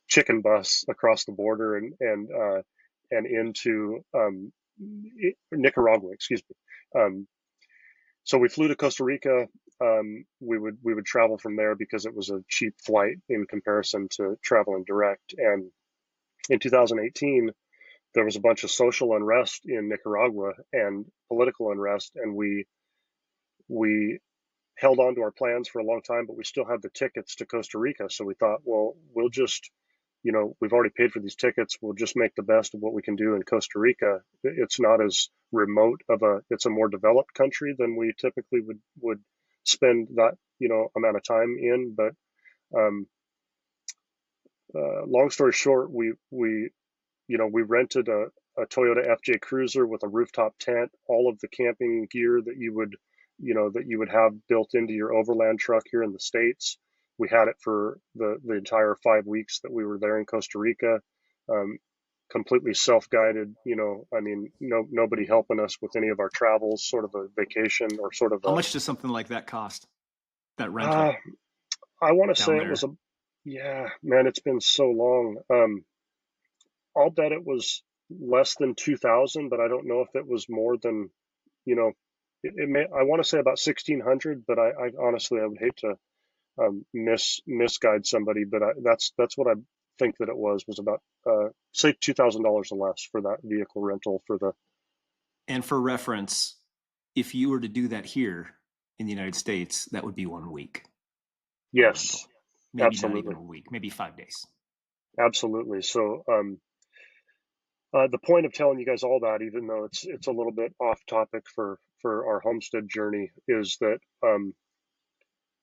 chicken bus across the border and into Nicaragua, excuse me. So we flew to Costa Rica. We would travel from there because it was a cheap flight in comparison to traveling direct. And in 2018, there was a bunch of social unrest in Nicaragua and political unrest, and we held on to our plans for a long time, but we still had the tickets to Costa Rica. So we thought, well, we'll just, we've already paid for these tickets. We'll just make the best of what we can do in Costa Rica. It's not as remote it's a more developed country than we typically would spend that, amount of time in. But long story short, we rented a Toyota FJ Cruiser with a rooftop tent, all of the camping gear that you would have built into your overland truck here in the States. We had it for the entire 5 weeks that we were there in Costa Rica, completely self-guided. I mean, nobody helping us with any of our travels, sort of a vacation or sort of How a. much does something like that cost? That rental I want to down say there? it was yeah, man, it's been so long. I'll bet it was less than 2,000, but I don't know if it was more than, it may, I want to say about 1,600, but I honestly, I would hate to misguide somebody, but that's what I think that it was about, say $2,000 or less for that vehicle rental for the. And for reference, if you were to do that here in the United States, that would be 1 week. Yes, Maybe absolutely. not even a week, maybe 5 days. Absolutely. So, the point of telling you guys all that, even though it's a little bit off topic for our homestead journey, is that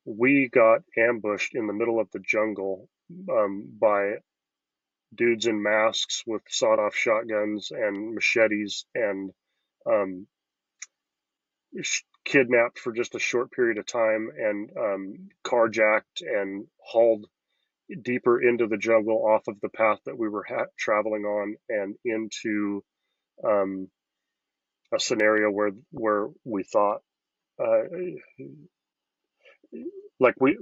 we got ambushed in the middle of the jungle by dudes in masks with sawed-off shotguns and machetes, and kidnapped for just a short period of time, and carjacked and hauled deeper into the jungle off of the path that we were traveling on, and into a scenario where we thought, like, we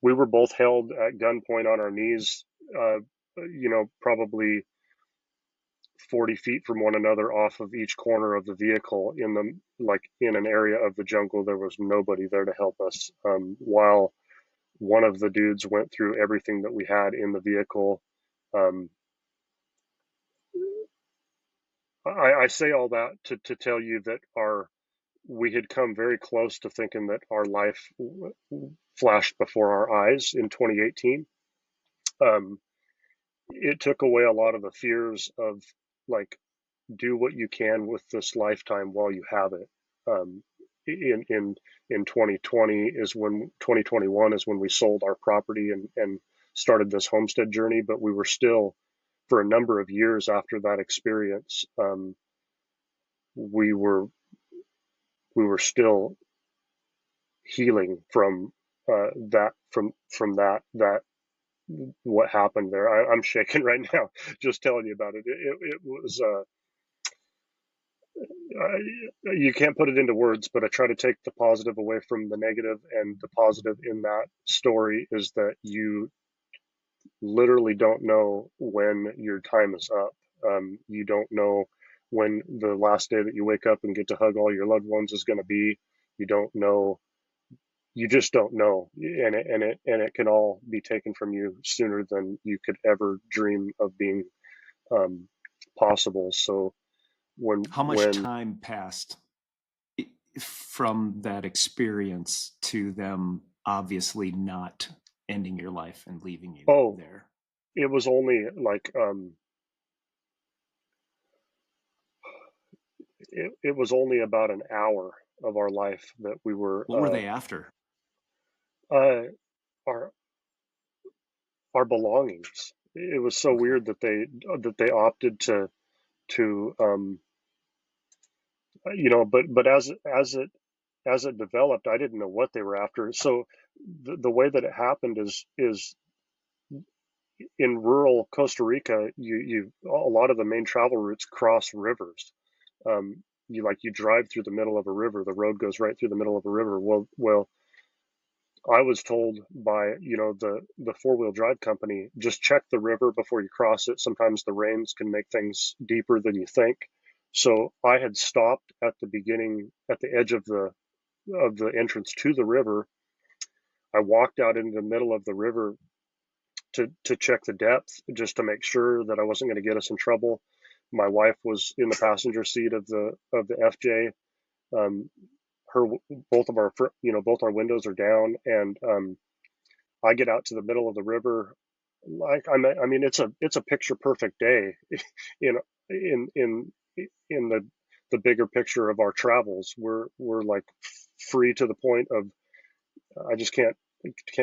were both held at gunpoint on our knees, probably 40 feet from one another off of each corner of the vehicle, in an area of the jungle. There was nobody there to help us, while one of the dudes went through everything that we had in the vehicle. I say all that to tell you that we had come very close to thinking that our life flashed before our eyes in 2018. It took away a lot of the fears of, like, do what you can with this lifetime while you have it. In 2021 is when we sold our property and started this homestead journey, but we were still, for a number of years after that experience, we were still healing from that what happened there. I'm shaking right now just telling you about it. It was you can't put it into words, but I try to take the positive away from the negative, and the positive in that story is that literally don't know when your time is up. You don't know when the last day that you wake up and get to hug all your loved ones is going to be. You don't know. You just don't know, and it can all be taken from you sooner than you could ever dream of being um, possible. So How much when time passed from that experience to them obviously not ending your life and leaving you oh, there? it was only like it was only about an hour of our life that we were What were they after? uh, our our belongings. It was so Okay. weird that they opted to but as it developed, I didn't know what they were after. So the way that it happened is in rural Costa Rica, you a lot of the main travel routes cross rivers. You drive through the middle of a river. The road goes right through the middle of a river. Well, I was told by the four-wheel drive company, just check the river before you cross it. Sometimes the rains can make things deeper than you think. So I had stopped at the beginning, at the edge of the entrance to the river. I walked out into the middle of the river to check the depth, just to make sure that I wasn't going to get us in trouble. My wife was in the passenger seat of the FJ. Um, her both our windows are down, and I get out to the middle of the river. I mean, it's a picture perfect day in in in in the bigger picture of our travels. We're like free to the point of I just can't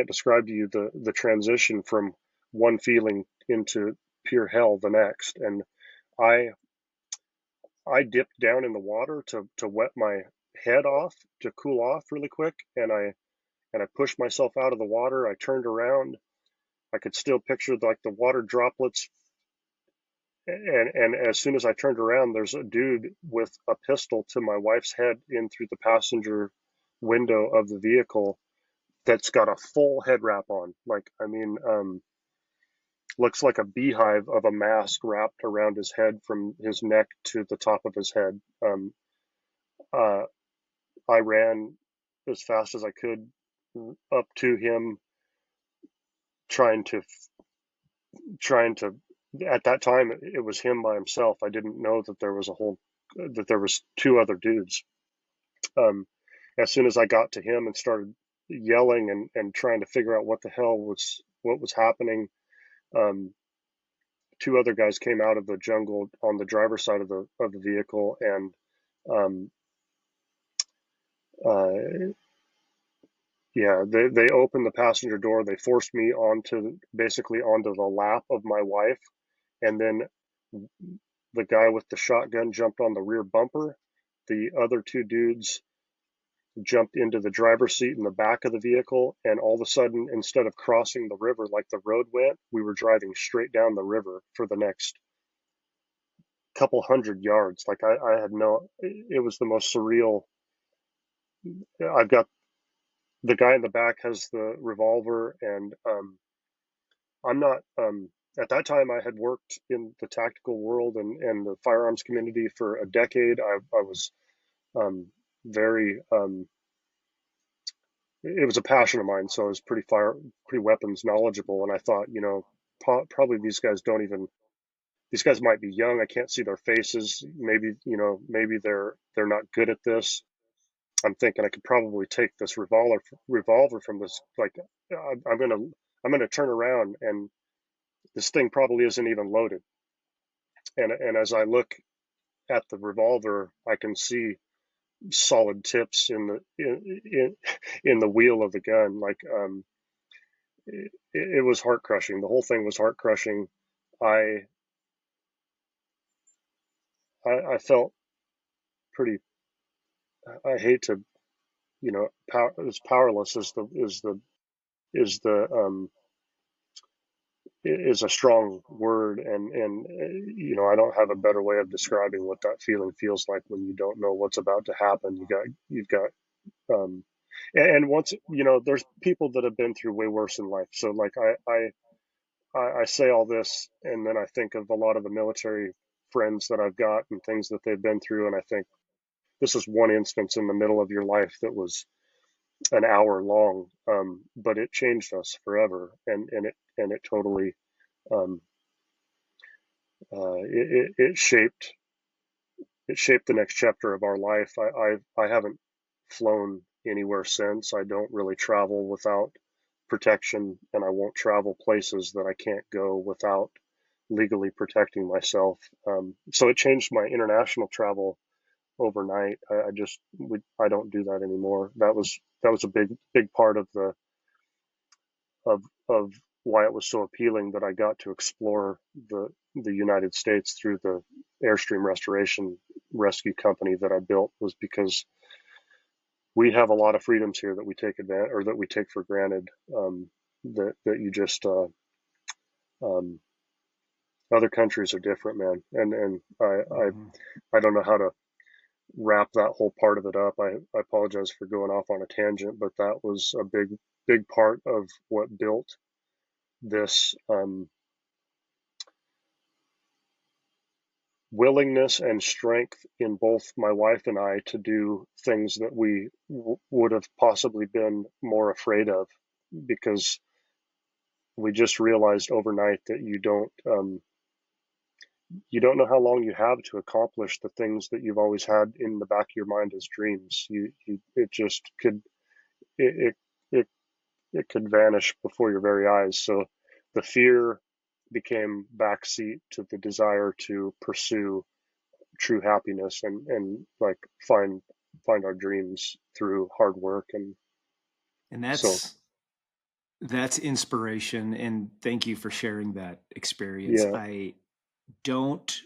describe to you the transition from one feeling into pure hell the next. And I I dipped down in the water to wet my head off to cool off really quick, and I pushed myself out of the water. I turned around. I could still picture like the water droplets, and as soon as I turned around, there's a dude with a pistol to my wife's head in through the passenger window of the vehicle that's got a full head wrap on. Like, I mean, looks like a beehive of a mask wrapped around his head from his neck to the top of his head. Uh, I ran as fast as I could up to him, trying to trying to. At that time, it was him by himself. I didn't know that there was two other dudes. Um, as soon as I got to him and started yelling and trying to figure out what was happening, um, two other guys came out of the jungle on the driver's side of the vehicle, and um, uh, yeah, they opened the passenger door. They forced me basically onto the lap of my wife, and then the guy with the shotgun jumped on the rear bumper. The other two dudes jumped into the driver's seat in the back of the vehicle, and all of a sudden, instead of crossing the river like the road went, we were driving straight down the river for the next couple hundred yards. Like I had no, it was the most surreal. I've got the guy in the back has the revolver, and I'm not. At that time, I had worked in the tactical world and the firearms community for a decade. I was very. It was a passion of mine, so I was pretty weapons knowledgeable. And I thought, probably these guys don't even. These guys might be young. I can't see their faces. Maybe they're not good at this. I'm thinking I could probably take this revolver from this. Like, I'm gonna turn around, and this thing probably isn't even loaded. And as I look at the revolver, I can see solid tips in the wheel of the gun. Like, it was heart crushing. The whole thing was heart crushing. I I felt pretty. I hate to as powerless is the is a strong word, and I don't have a better way of describing what that feeling feels like when you don't know what's about to happen. You've got um and once there's people that have been through way worse in life. So like, I say all this, and then I think of a lot of the military friends that I've got and things that they've been through, and I think this is one instance in the middle of your life that was an hour long, but it changed us forever, and it totally um, it shaped the next chapter of our life. I haven't flown anywhere since. I don't really travel without protection, and I won't travel places that I can't go without legally protecting myself. So it changed my international travel overnight. I don't do that anymore. That was a big part of the of why it was so appealing that I got to explore the United States through the Airstream Restoration Rescue Company that I built, was because we have a lot of freedoms here that we take advantage or that we take for granted. That you just um, other countries are different, man, and Mhm. I don't know how to wrap that whole part of it up. I apologize for going off on a tangent, but that was a big part of what built this willingness and strength in both my wife and I to do things that we would have possibly been more afraid of, because we just realized overnight that you don't know how long you have to accomplish the things that you've always had in the back of your mind as dreams. It just could it, it it could vanish before your very eyes. So the fear became backseat to the desire to pursue true happiness and like find our dreams through hard work. And And so that's inspiration. And thank you for sharing that experience. yeah, Don't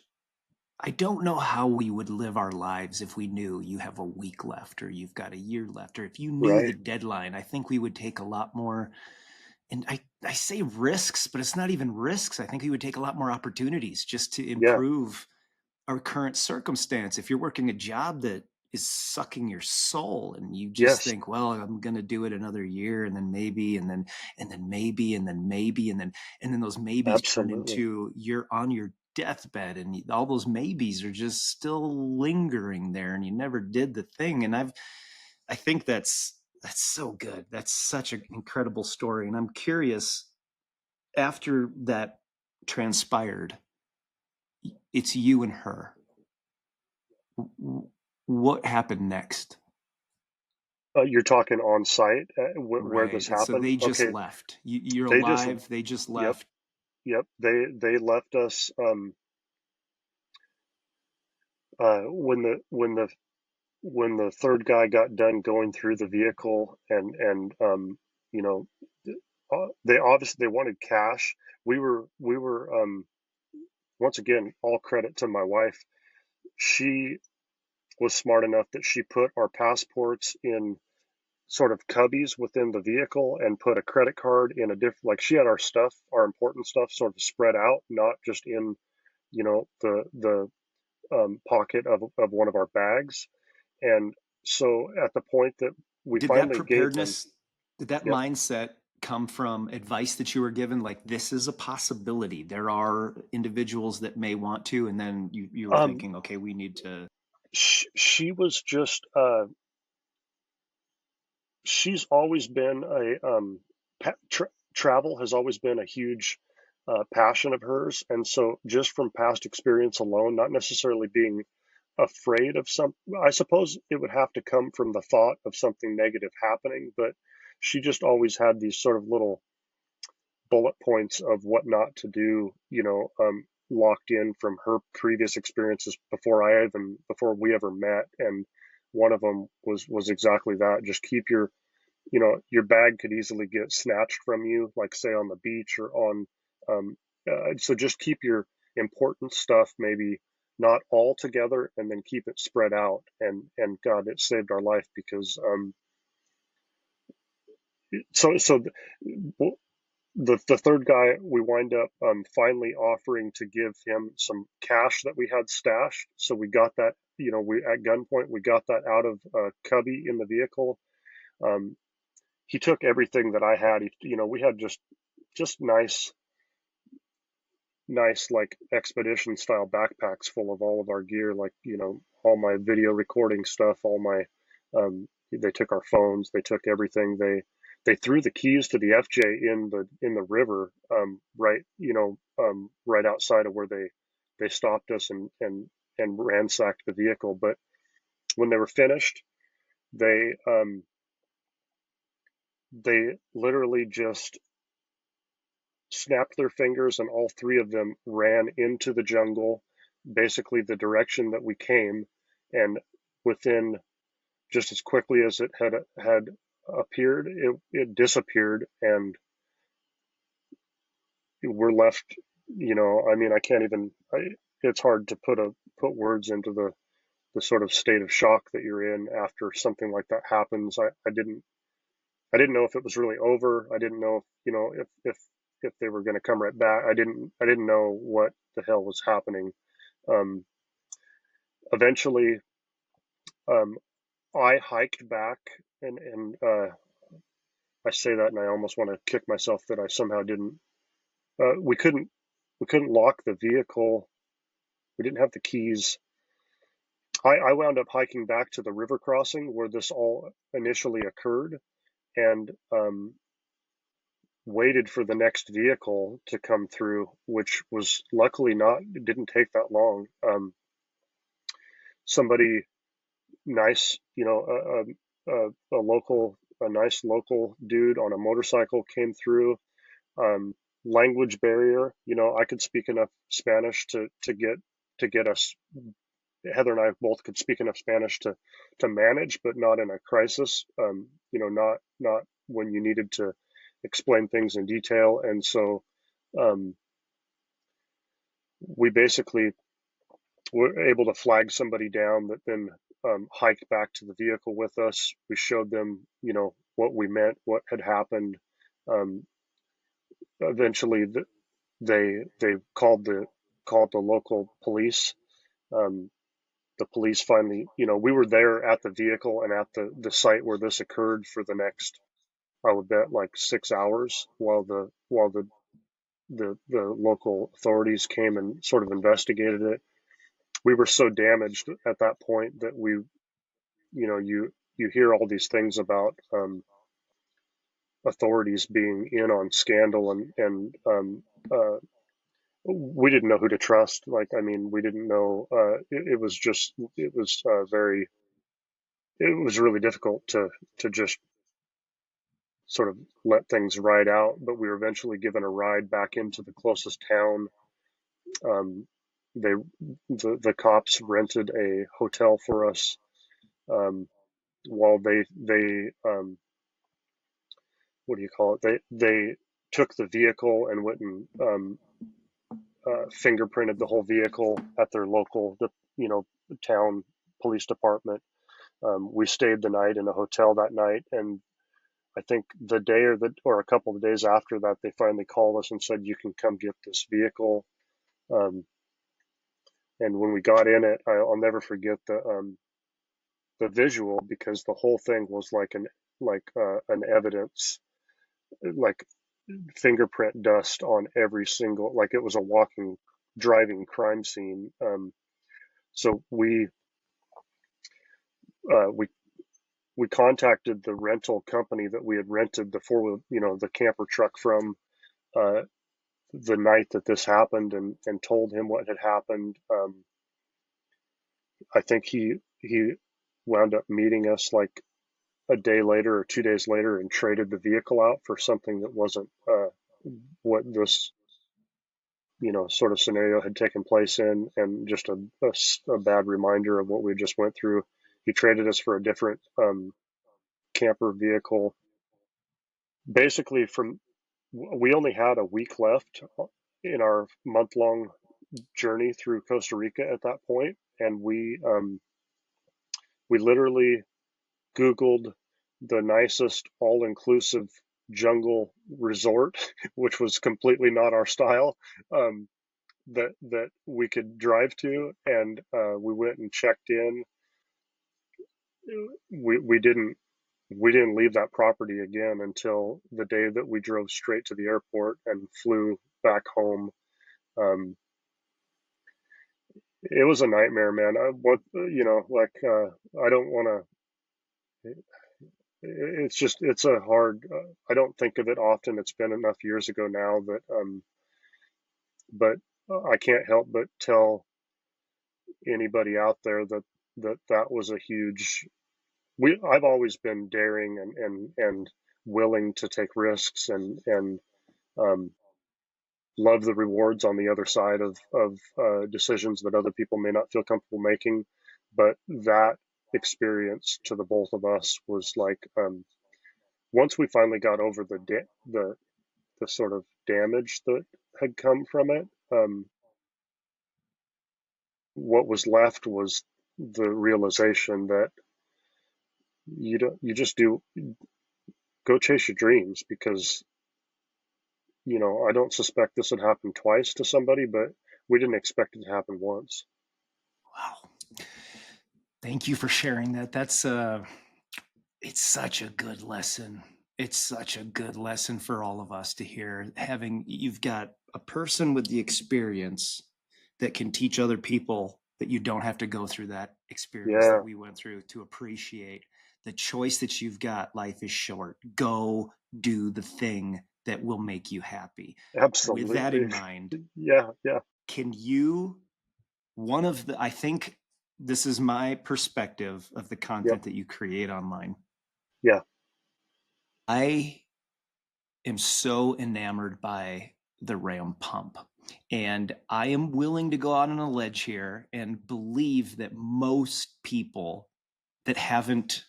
I don't know how we would live our lives if we knew you have a week left or you've got a year left, or if you knew the right, deadline. I think we would take a lot more, and I say risks, but it's not even risks. I think we would take a lot more opportunities just to yeah, improve our current circumstance. If you're working a job that is sucking your soul and you just yes, think, well, I'm going to do it another year and then maybe, and then maybe, and then maybe, and then those maybes turn absolutely, into you're on your deathbed and all those maybes are just still lingering there and you never did the thing. And I think that's so good. That's such an incredible story. And I'm curious, after that transpired, it's you and her. What happened next? you're talking on site, where this Right. So happened. they just Okay, left. You're they just alive. They just yep, left. they left us when the third guy got done going through the vehicle, and you know they obviously they wanted cash. We were once again, all credit to my wife. She was smart enough that she put our passports in sort of cubbies within the vehicle and put a credit card in a different, like she had our stuff, our important stuff sort of spread out, not just in, the pocket of one of our bags. And so at the point that we Did that finally gave them, preparedness, did that yep, mindset come from advice that you were given? Like, this is a possibility. There are individuals that may want to, and then you were um, thinking, okay, we need to. she was just, she's always been travel has always been a huge passion of hers. And so just from past experience alone, not necessarily being afraid of some, I suppose it would have to come from the thought of something negative happening, but she just always had these sort of little bullet points of what not to do, locked in from her previous experiences before we ever met. And one of them was exactly that. Just keep your bag could easily get snatched from you, like say on the beach or on, so just keep your important stuff maybe not all together, and then keep it spread out. And God, it saved our life, because so the third guy, we wind up finally offering to give him some cash that we had stashed. So we got that, we at gunpoint we got that out of a cubby in the vehicle. Um, he took everything that I had. We had just nice nice like expedition style backpacks full of all of our gear, like, you know, all my video recording stuff, all my, they took our phones, they took everything. They threw the keys to the FJ in the river, right, you know, right outside of where they stopped us and ransacked the vehicle. But when they were finished, they they literally just snapped their fingers, and all three of them ran into the jungle, basically the direction that we came. And within, just as quickly as it had appeared, it disappeared, and we're left. You know, I mean, I can't even. It's hard to put words into the sort of state of shock that you're in after something like that happens. I didn't know if it was really over. I didn't know, you know, if they were going to come right back. I didn't know what the hell was happening. Um, Eventually, um, I hiked back, and I say that, and I almost want to kick myself that I somehow didn't. We couldn't lock the vehicle. We didn't have the keys. I wound up hiking back to the river crossing where this all initially occurred, and waited for the next vehicle to come through, which was luckily not, it didn't take that long. Somebody nice, you know, a nice local dude on a motorcycle came through. Language barrier, you know, I could speak enough Spanish to get us. Heather and I both could speak enough Spanish to manage, but not in a crisis. You know, not when you needed to explain things in detail. And so um, we basically were able to flag somebody down that then hiked back to the vehicle with us. We showed them, you know, what we meant, what had happened. Um, Eventually, they called the local police. Um, the police finally, you know, we were there at the vehicle and at the site where this occurred for the next, I would bet, like 6 hours, while the local authorities came and sort of investigated it. We were so damaged at that point that we, you know, you hear all these things about authorities being in on scandal, and we didn't know who to trust. Like, I mean, we didn't know. It was just, it was very, it was really difficult to just sort of let things ride out. But we were eventually given a ride back into the closest town. Um, they the cops rented a hotel for us, while they what do you call it? They took the vehicle and went and fingerprinted the whole vehicle at their local, you know, town police department. We stayed the night in a hotel that night, and I think the day or a couple of days after that, they finally called us and said, "You can come get this vehicle." Um, and when we got in it, I'll never forget the visual, because the whole thing was like an evidence, like fingerprint dust on every single, like it was a walking, driving crime scene. So uh, we we contacted the rental company that we had rented the you know, the camper truck from, uh, the night that this happened, and told him what had happened. I think he wound up meeting us like a day later or 2 days later and traded the vehicle out for something that wasn't what this, you know, sort of scenario had taken place in, and just a bad reminder of what we just went through. He traded us for a different camper vehicle. Basically, from we only had a week left in our month-long journey through Costa Rica at that point, and we literally Googled the nicest all-inclusive jungle resort, which was completely not our style, that we could drive to, and we went and checked in. We didn't leave that property again until the day that we drove straight to the airport and flew back home. it was a nightmare, man. I don't want to. It's just it's a hard. I don't think of it often. It's been enough years ago now that but I can't help but tell anybody out there that that was a huge. I've always been daring and willing to take risks and um, love the rewards on the other side of decisions that other people may not feel comfortable making. But that experience to the both of us was like once we finally got over the sort of damage that had come from it, what was left was the realization that you just do go chase your dreams because I don't suspect this would happen twice to somebody, but we didn't expect it to happen once. Wow. Thank you for sharing that. That's it's such a good lesson. It's such a good lesson for all of us to hear. You've got a person with the experience that can teach other people that you don't have to go through that experience Yeah, that we went through to appreciate the choice that you've got. Life is short. Go do the thing that will make you happy. With that absolutely. in mind, Yeah, yeah, can you, I think this is my perspective of the yep, content that you create online. yeah. I am so enamored by the ram pump. And I am willing to go out on a ledge here and believe that most people that haven't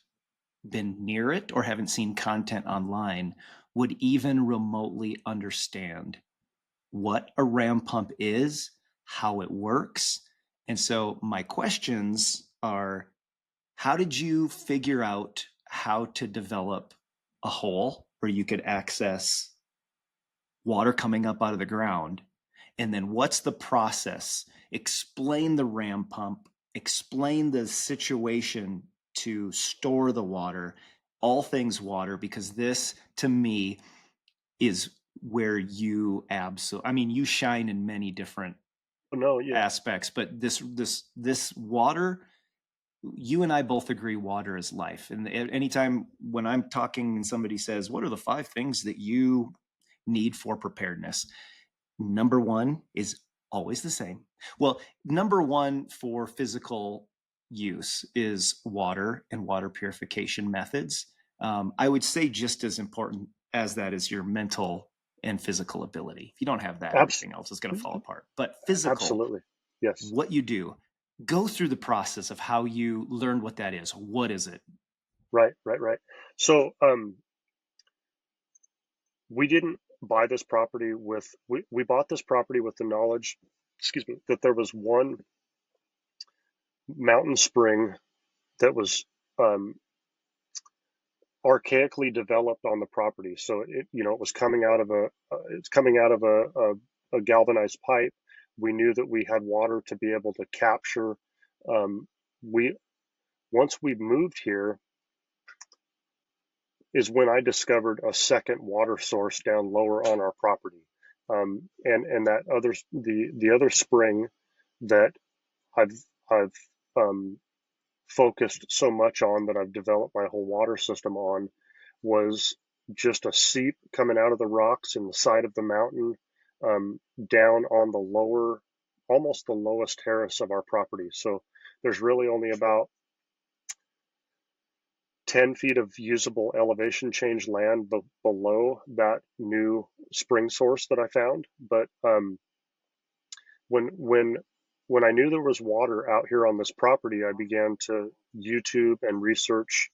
been near it or haven't seen content online would even remotely understand what a ram pump is, how it works. And so my questions are, how did you figure out how to develop a hole where you could access water coming up out of the ground? And then what's the process? Explain the ram pump, explain the situation to store the water, all things water, because this to me is where you absolutely, I mean, you shine in many different No, yeah, aspects, but this water, you and I both agree water is life. And anytime when I'm talking and somebody says, what are the 5 things that you need for preparedness? Number one is always the same. Well, number one for physical use is water and water purification methods. I would say just as important as that is your mental and physical ability. If you don't have that, abs- everything else is going to fall apart. But physical, absolutely. Yes. what you do, go through the process of how you learned what that is. What is it? Right, right, right. So, we didn't buy this property we bought this property with the knowledge, excuse me, that there was one mountain spring that was um, archaically developed on the property. So it was coming out of it's coming out of a galvanized pipe. We knew that we had water to be able to capture. We Once we moved here is when I discovered a second water source down lower on our property. And that the other spring that I've I've focused so much on, that I've developed my whole water system on, was just a seep coming out of the rocks in the side of the mountain, down on the lower, almost the lowest terrace of our property. So there's really only about 10 feet of usable elevation change land below that new spring source that I found. But when when when I knew there was water out here on this property, I began to YouTube and research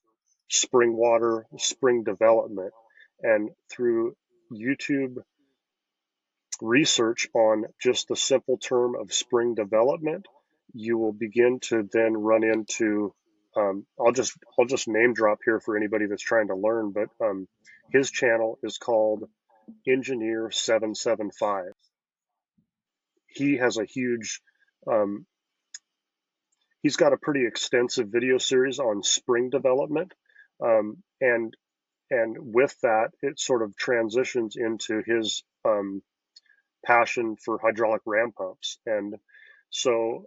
spring water, spring development. And through YouTube research on just the simple term of spring development, you will begin to then run into I'll just name drop here for anybody that's trying to learn, but his channel is called Engineer 775. He has a huge um, he's got a pretty extensive video series on spring development, and with that, it sort of transitions into his passion for hydraulic ram pumps. And so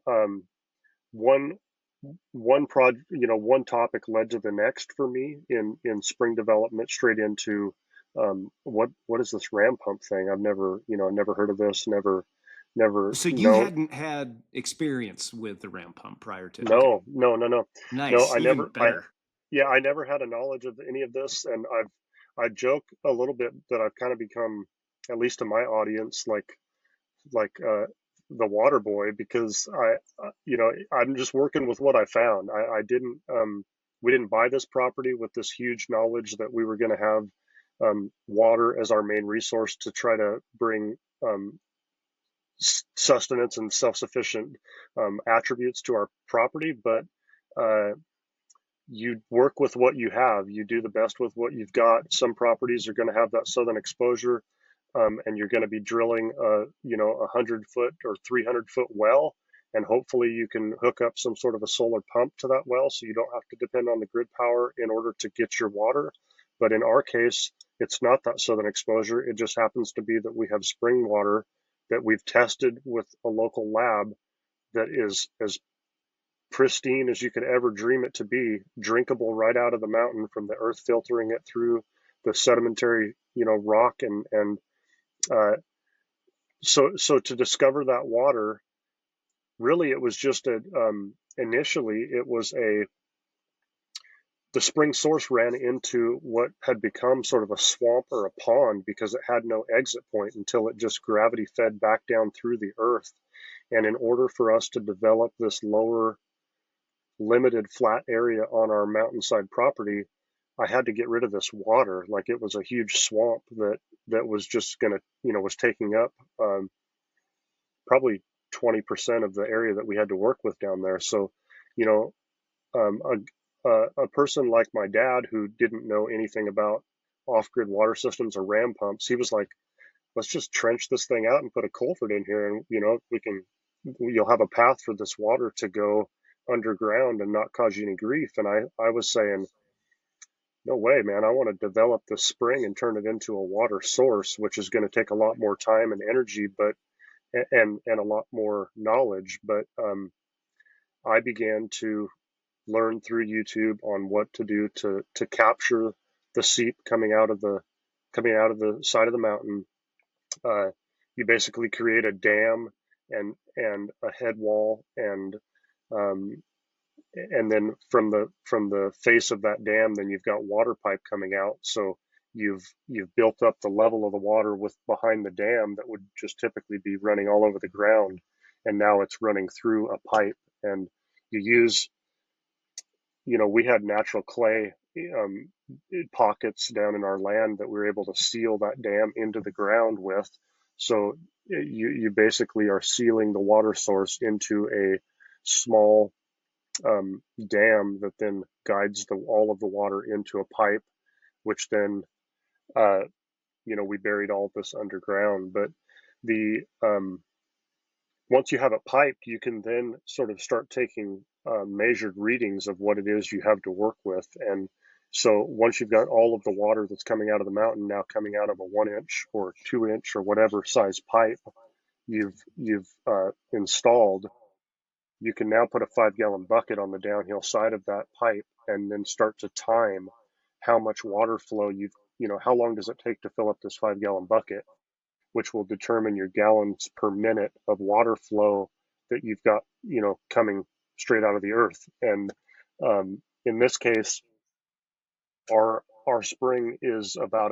one one topic led to the next for me in spring development, straight into what is this ram pump thing? I've never heard of this, never So you known. hadn't had experience with the ram pump prior to, okay. No, Nice, I even never, better. yeah, I never had a knowledge of any of this. And I joke a little bit that I've kind of become, at least to my audience, like the water boy, because I'm just working with what I found. I didn't we didn't buy this property with this huge knowledge that we were going to have water as our main resource to try to bring sustenance and self-sufficient attributes to our property. But uh, you work with what you have. You do the best with what you've got. Some properties are going to have that southern exposure, and you're going to be drilling a 100-foot or 300-foot well, and hopefully you can hook up some sort of a solar pump to that well, so you don't have to depend on the grid power in order to get your water. But in our case, it's not that southern exposure. It just happens to be that we have spring water that we've tested with a local lab that is as pristine as you could ever dream it to be, drinkable right out of the mountain from the earth filtering it through the sedimentary, rock. And uh, so to discover that water, really, it was just initially it was the spring source ran into what had become sort of a swamp or a pond because it had no exit point until it just gravity fed back down through the earth. And in order for us to develop this lower limited flat area on our mountainside property, I had to get rid of this water. Like, it was a huge swamp that was just gonna, was taking up probably 20% of the area that we had to work with down there. So, you know, um, a person like my dad who didn't know anything about off-grid water systems or ram pumps, he was like, let's just trench this thing out and put a culvert in here, and you'll have a path for this water to go underground and not cause you any grief. And I was saying, no way, man. I want to develop the spring and turn it into a water source, which is going to take a lot more time and energy, but and a lot more knowledge. But I began to learn through YouTube on what to do to capture the seep coming out of the side of the mountain. You basically create a dam and a head wall, um, and then from the face of that dam, then you've got water pipe coming out. So you've built up the level of the water with behind the dam that would just typically be running all over the ground, and now it's running through a pipe. And you use, we had natural clay pockets down in our land that we were able to seal that dam into the ground with. So you basically are sealing the water source into a small dam that then guides all of the water into a pipe, which then, uh, we buried all of this underground. But the once you have it piped, you can then sort of start taking measured readings of what it is you have to work with. And so once you've got all of the water that's coming out of the mountain now coming out of a 1-inch or 2-inch or whatever size pipe you've installed, you can now put a 5-gallon bucket on the downhill side of that pipe and then start to time how much water flow how long does it take to fill up this 5-gallon bucket, which will determine your gallons per minute of water flow that you've got, coming straight out of the earth. And in this case, our spring is about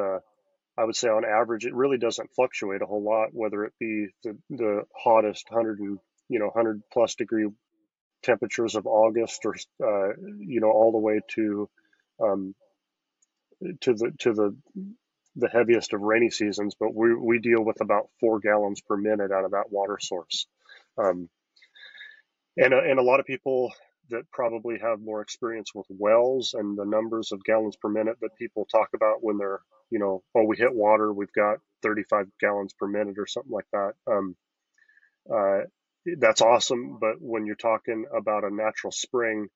I would say on average, it really doesn't fluctuate a whole lot, whether it be the hottest 100 plus degree temperatures of August, or all the way um, to the heaviest of rainy seasons. But we deal with about 4 gallons per minute out of that water source, um, and a lot of people that probably have more experience with wells and the numbers of gallons per minute that people talk about when they're, oh, we hit water, we've got 35 gallons per minute or something like that. Uh, that's awesome, but when you're talking about a natural spring,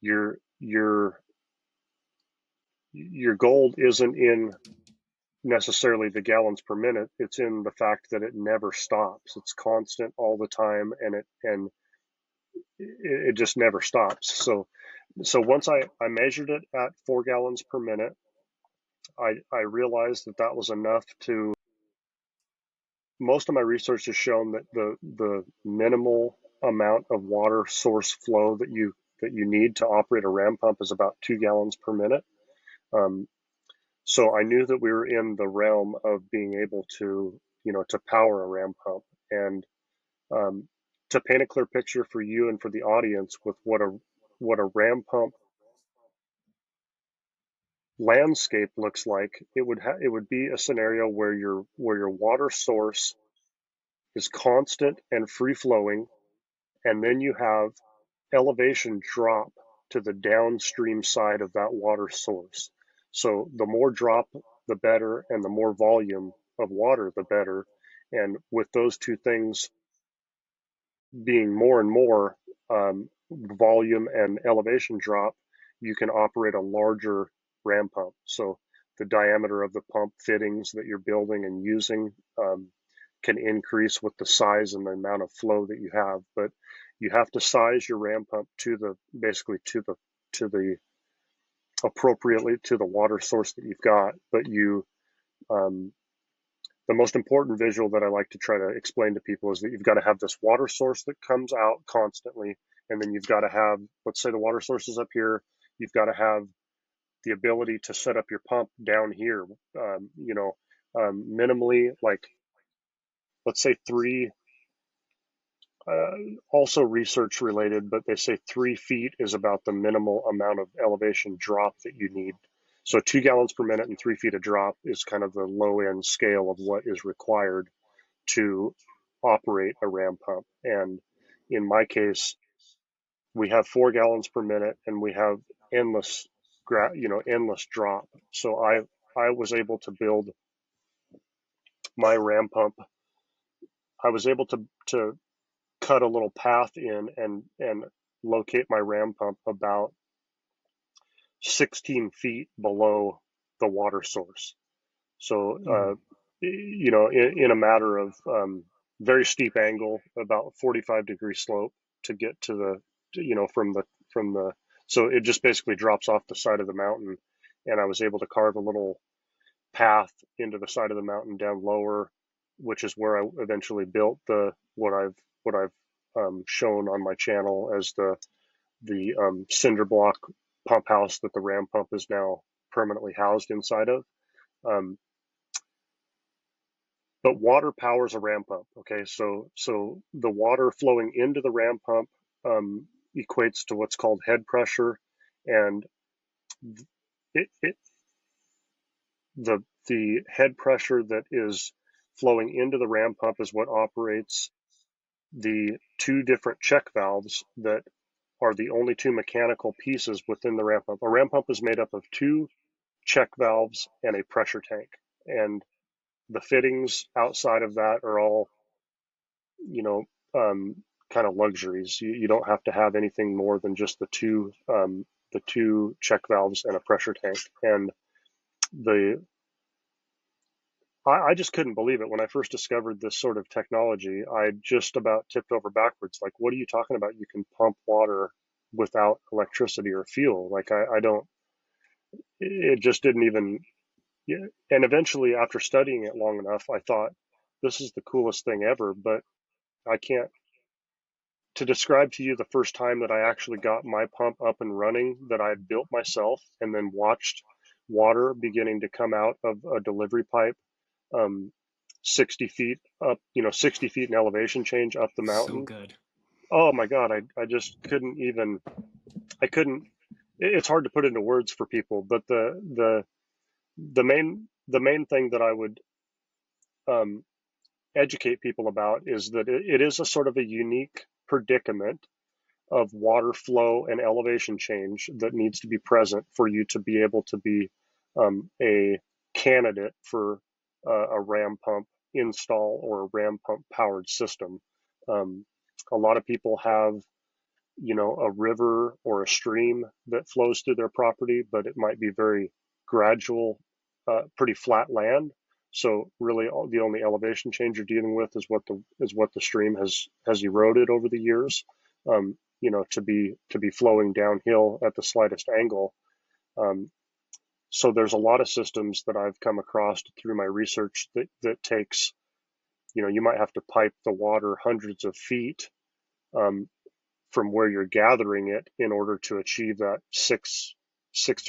your your gold isn't in necessarily the gallons per minute. It's in the fact that it never stops. It's constant all the time, and it just never stops. So once I measured it at 4 gallons per minute, I realized that that was enough to. Most of my research has shown that the minimal amount of water source flow that you need to operate a ram pump is about 2 gallons per minute. So I knew that we were in the realm of being able to, to power a ram pump. And to paint a clear picture for you and for the audience with what a ram pump landscape looks like, it would be a scenario where your water source is constant and free flowing, and then you have elevation drop to the downstream side of that water source. So the more drop, the better, and the more volume of water, the better. And with those two things being more and more volume and elevation drop, you can operate a larger ram pump. So the diameter of the pump fittings that you're building and using can increase with the size and the amount of flow that you have. But you have to size your ram pump to the appropriately to the water source that you've got. But the most important visual that I like to try to explain to people is that you've got to have this water source that comes out constantly, and then you've got to have, let's say the water source is up here, you've got to have the ability to set up your pump down here, minimally, like, let's say three, also research related, but they say 3 feet is about the minimal amount of elevation drop that you need. So 2 gallons per minute and 3 feet of drop is kind of the low end scale of what is required to operate a ram pump. And in my case, we have 4 gallons per minute and we have endless, endless drop. So I was able to build my ram pump. I was able to cut a little path in and locate my ram pump about 16 feet below the water source. So, in a matter of very steep angle, about 45-degree slope to get to from the, so it just basically drops off the side of the mountain. And I was able to carve a little path into the side of the mountain down lower, which is where I eventually built what I've shown on my channel as the cinder block pump house that the ram pump is now permanently housed inside of. But water powers a ram pump. Okay, so the water flowing into the ram pump equates to what's called head pressure, and the head pressure that is flowing into the ram pump is what operates the 2 different check valves that are the only 2 mechanical pieces within the ram pump. A ram pump is made up of 2 check valves and a pressure tank, and the fittings outside of that are all, kind of luxuries. You don't have to have anything more than just the two check valves and a pressure tank. And I just couldn't believe it when I first discovered this sort of technology. I just about tipped over backwards. Like, what are you talking about? You can pump water without electricity or fuel. Like, I don't. It just didn't even. Yeah. And eventually, after studying it long enough, I thought, this is the coolest thing ever. But I can't. To describe to you the first time that I actually got my pump up and running, that I had built myself and then watched water beginning to come out of a delivery pipe, 60 feet up, 60 feet in elevation change up the So mountain. good. Oh my God, I just couldn't even, I couldn't, it's hard to put into words for people, but the main thing that I would educate people about is that it is a sort of a unique predicament of water flow and elevation change that needs to be present for you to be able to be a candidate for a ram pump install or a ram pump powered system. A lot of people have, a river or a stream that flows through their property, but it might be very gradual pretty flat land. So really, the only elevation change you're dealing with is what the stream has eroded over the years. To be flowing downhill at the slightest angle. So there's a lot of systems that I've come across through my research that takes, you might have to pipe the water hundreds of feet from where you're gathering it in order to achieve that six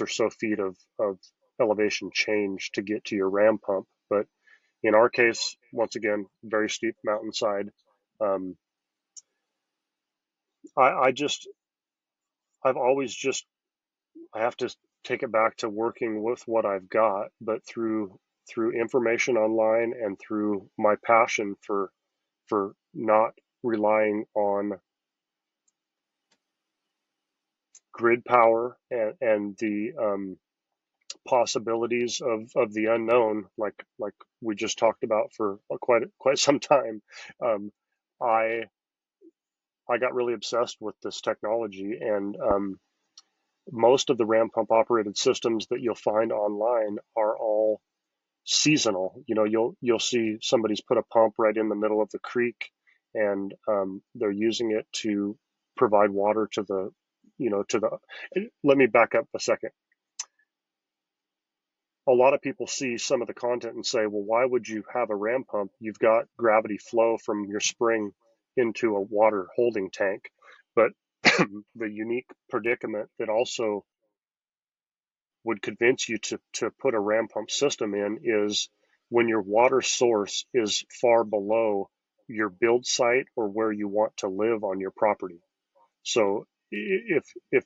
or so feet of elevation change to get to your ram pump. But in our case, once again, very steep mountainside. I just, I've always just, I have to take it back to working with what I've got, but through information online and through my passion for not relying on grid power and the possibilities of the unknown, like we just talked about for quite some time. I I got really obsessed with this technology, and most of the ram pump operated systems that you'll find online are all seasonal. You'll see somebody's put a pump right in the middle of the creek, and they're using it to provide water to the to the. Let me back up a second. A lot of people see some of the content and say, well, why would you have a ram pump? You've got gravity flow from your spring into a water holding tank. But the unique predicament that also would convince you to put a ram pump system in is when your water source is far below your build site or where you want to live on your property. So if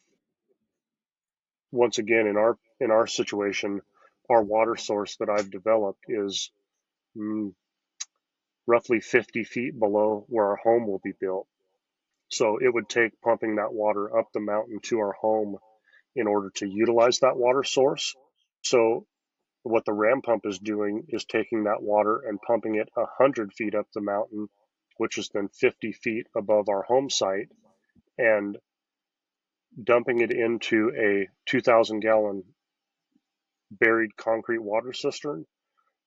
once again in our situation, our water source that I've developed is roughly 50 feet below where our home will be built. So it would take pumping that water up the mountain to our home in order to utilize that water source. So what the ram pump is doing is taking that water and pumping it 100 feet up the mountain, which is then 50 feet above our home site, and dumping it into a 2,000 gallon buried concrete water cistern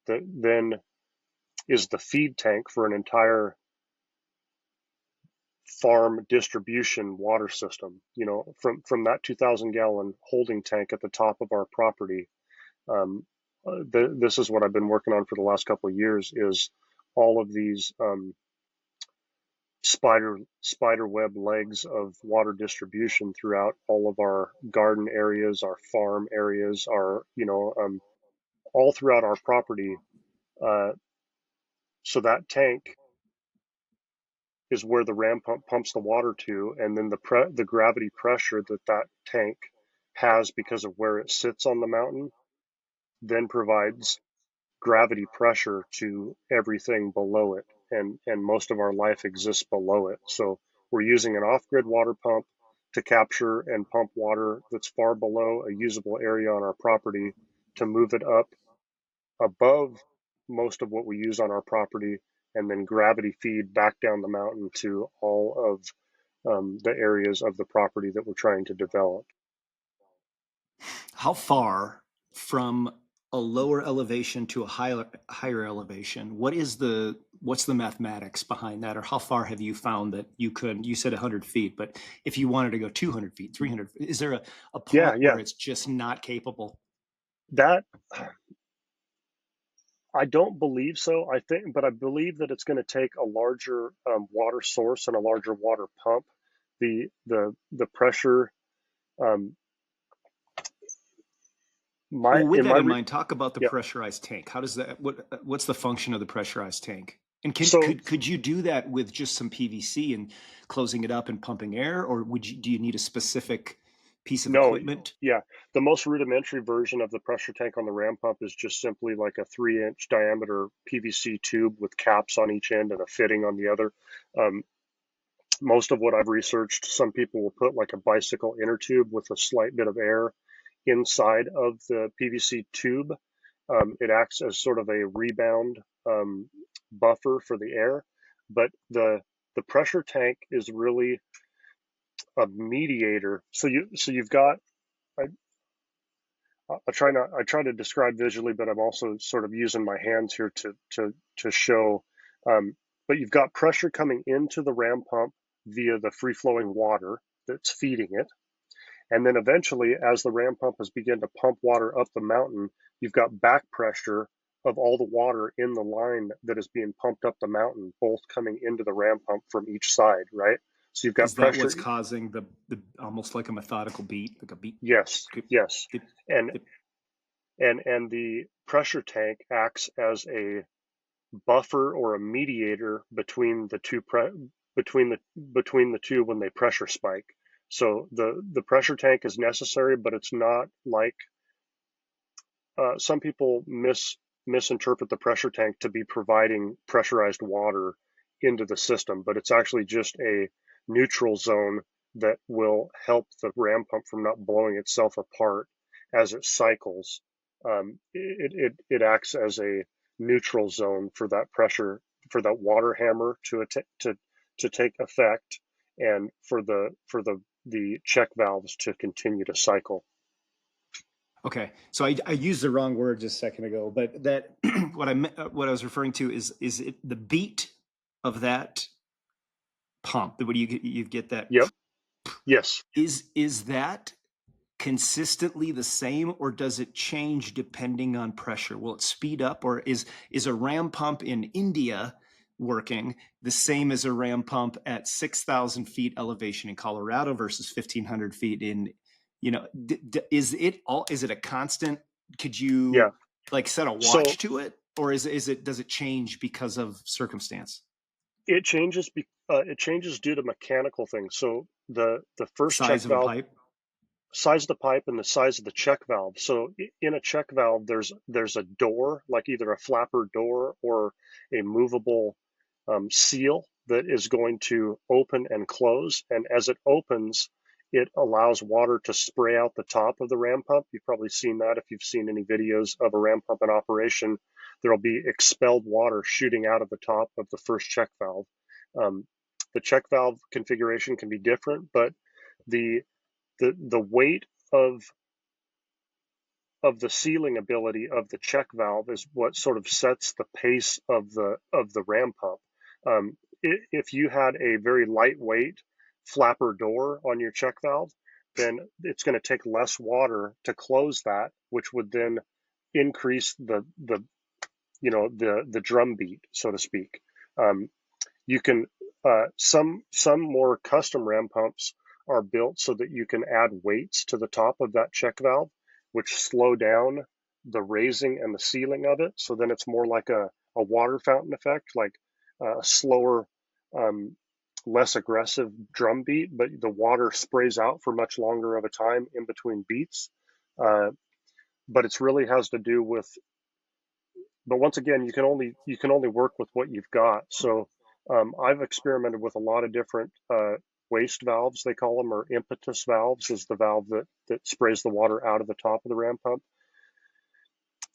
that then is the feed tank for an entire farm distribution water system. From that 2,000 gallon holding tank at the top of our property. This is what I've been working on for the last couple of years, is all of these spider web legs of water distribution throughout all of our garden areas, our farm areas, all throughout our property. So that tank is where the ram pump pumps the water to, and then the gravity pressure that tank has because of where it sits on the mountain then provides gravity pressure to everything below it, and most of our life exists below it. So we're using an off-grid water pump to capture and pump water that's far below a usable area on our property to move it up above most of what we use on our property, and then gravity feed back down the mountain to all of the areas of the property that we're trying to develop. How far from a lower elevation to a higher elevation, what's the mathematics behind that? Or how far have you found that you said 100 feet, but if you wanted to go 200 feet, 300, is there a point Yeah. where it's just not capable? That I don't believe so. But I believe that it's going to take a larger water source and a larger water pump. The pressure. Um, Well, with in that my in mind, talk about the Yeah. pressurized tank. How does that, what's the function of the pressurized tank? And So could you do that with just some PVC and closing it up and pumping air, or do you need a specific piece of no, equipment? yeah, the most rudimentary version of the pressure tank on the ram pump is just simply like a 3-inch diameter PVC tube with caps on each end and a fitting on the other. Most of what I've researched, some people will put like a bicycle inner tube with a slight bit of air inside of the PVC tube. It acts as sort of a rebound buffer for the air, but the pressure tank is really a mediator. So you've got, I try to describe visually, but I'm also sort of using my hands here to show. Um, but you've got pressure coming into the ram pump via the free flowing water that's feeding it. And then eventually, as the ram pump has begun to pump water up the mountain, you've got back pressure of all the water in the line that is being pumped up the mountain, both coming into the ram pump from each side, right? So you've got Is that pressure. what's causing the almost like a methodical beat, like a beat? Yes, Dip, yes. dip, And dip. and the pressure tank acts as a buffer or a mediator between the between the two when they pressure spike. So the pressure tank is necessary, but it's not like some people misinterpret the pressure tank to be providing pressurized water into the system, but it's actually just a neutral zone that will help the ram pump from not blowing itself apart as it cycles. It acts as a neutral zone for that pressure, for that water hammer to take effect, and for the check valves to continue to cycle. Okay, so I used the wrong word just a second ago, but that what I was referring to is it the beat of that pump? What do you get that? Yep. Yes. Is that consistently the same, or does it change depending on pressure? Will it speed up, or is a ram pump in India working the same as a ram pump at 6,000 feet elevation in Colorado versus 1,500 feet in, is it a constant? Could Yeah. you like set a So watch to it, or does it change because of circumstance? it changes. It changes due to mechanical things. So the first check Size of a valve, pipe? size of the pipe, and the size of the check valve. So in a check valve, there's a door, like either a flapper door or a movable seal that is going to open and close. And as it opens, it allows water to spray out the top of the ram pump. You've probably seen that if you've seen any videos of a ram pump in operation. There'll be expelled water shooting out of the top of the first check valve. Um, the check valve configuration can be different, but the the weight of the sealing ability of the check valve is what sort of sets the pace of the ram pump. If you had a very lightweight flapper door on your check valve, then it's going to take less water to close that, which would then increase the drum beat, so to speak. Um, you can some more custom ram pumps are built so that you can add weights to the top of that check valve, which slow down the raising and the sealing of it. So then it's more like a water fountain effect, like a slower, um, less aggressive drum beat, but the water sprays out for much longer of a time in between beats. Uh, but it's really has to do with, but once again, you can only work with what you've got. So I've experimented with a lot of different waste valves, they call them, or impetus valves is the valve that sprays the water out of the top of the ram pump,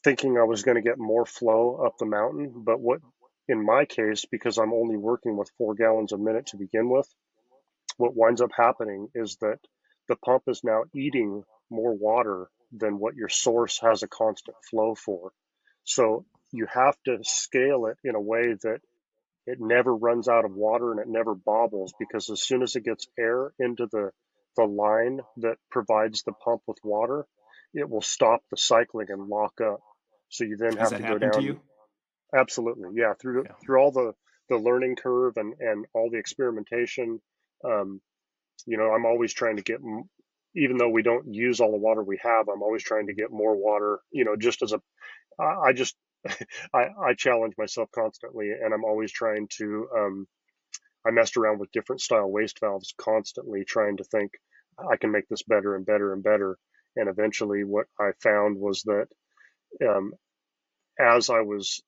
thinking I was going to get more flow up the mountain. But what, in my case, because I'm only working with 4 gallons a minute to begin with, what winds up happening is that the pump is now eating more water than what your source has a constant flow for. So you have to scale it in a way that it never runs out of water and it never bobbles, because as soon as it gets air into the line that provides the pump with water, it will stop the cycling and lock up. So you then Has have that to go happened to down. you? Absolutely, yeah, Yeah. through all the learning curve and all the experimentation. Um, I'm always trying to get, even though we don't use all the water we have, I'm always trying to get more water. Just as a, I just, I challenge myself constantly, and I'm always trying to. I messed around with different style waste valves constantly, trying to think I can make this better and better and better. And eventually, what I found was that um, as I was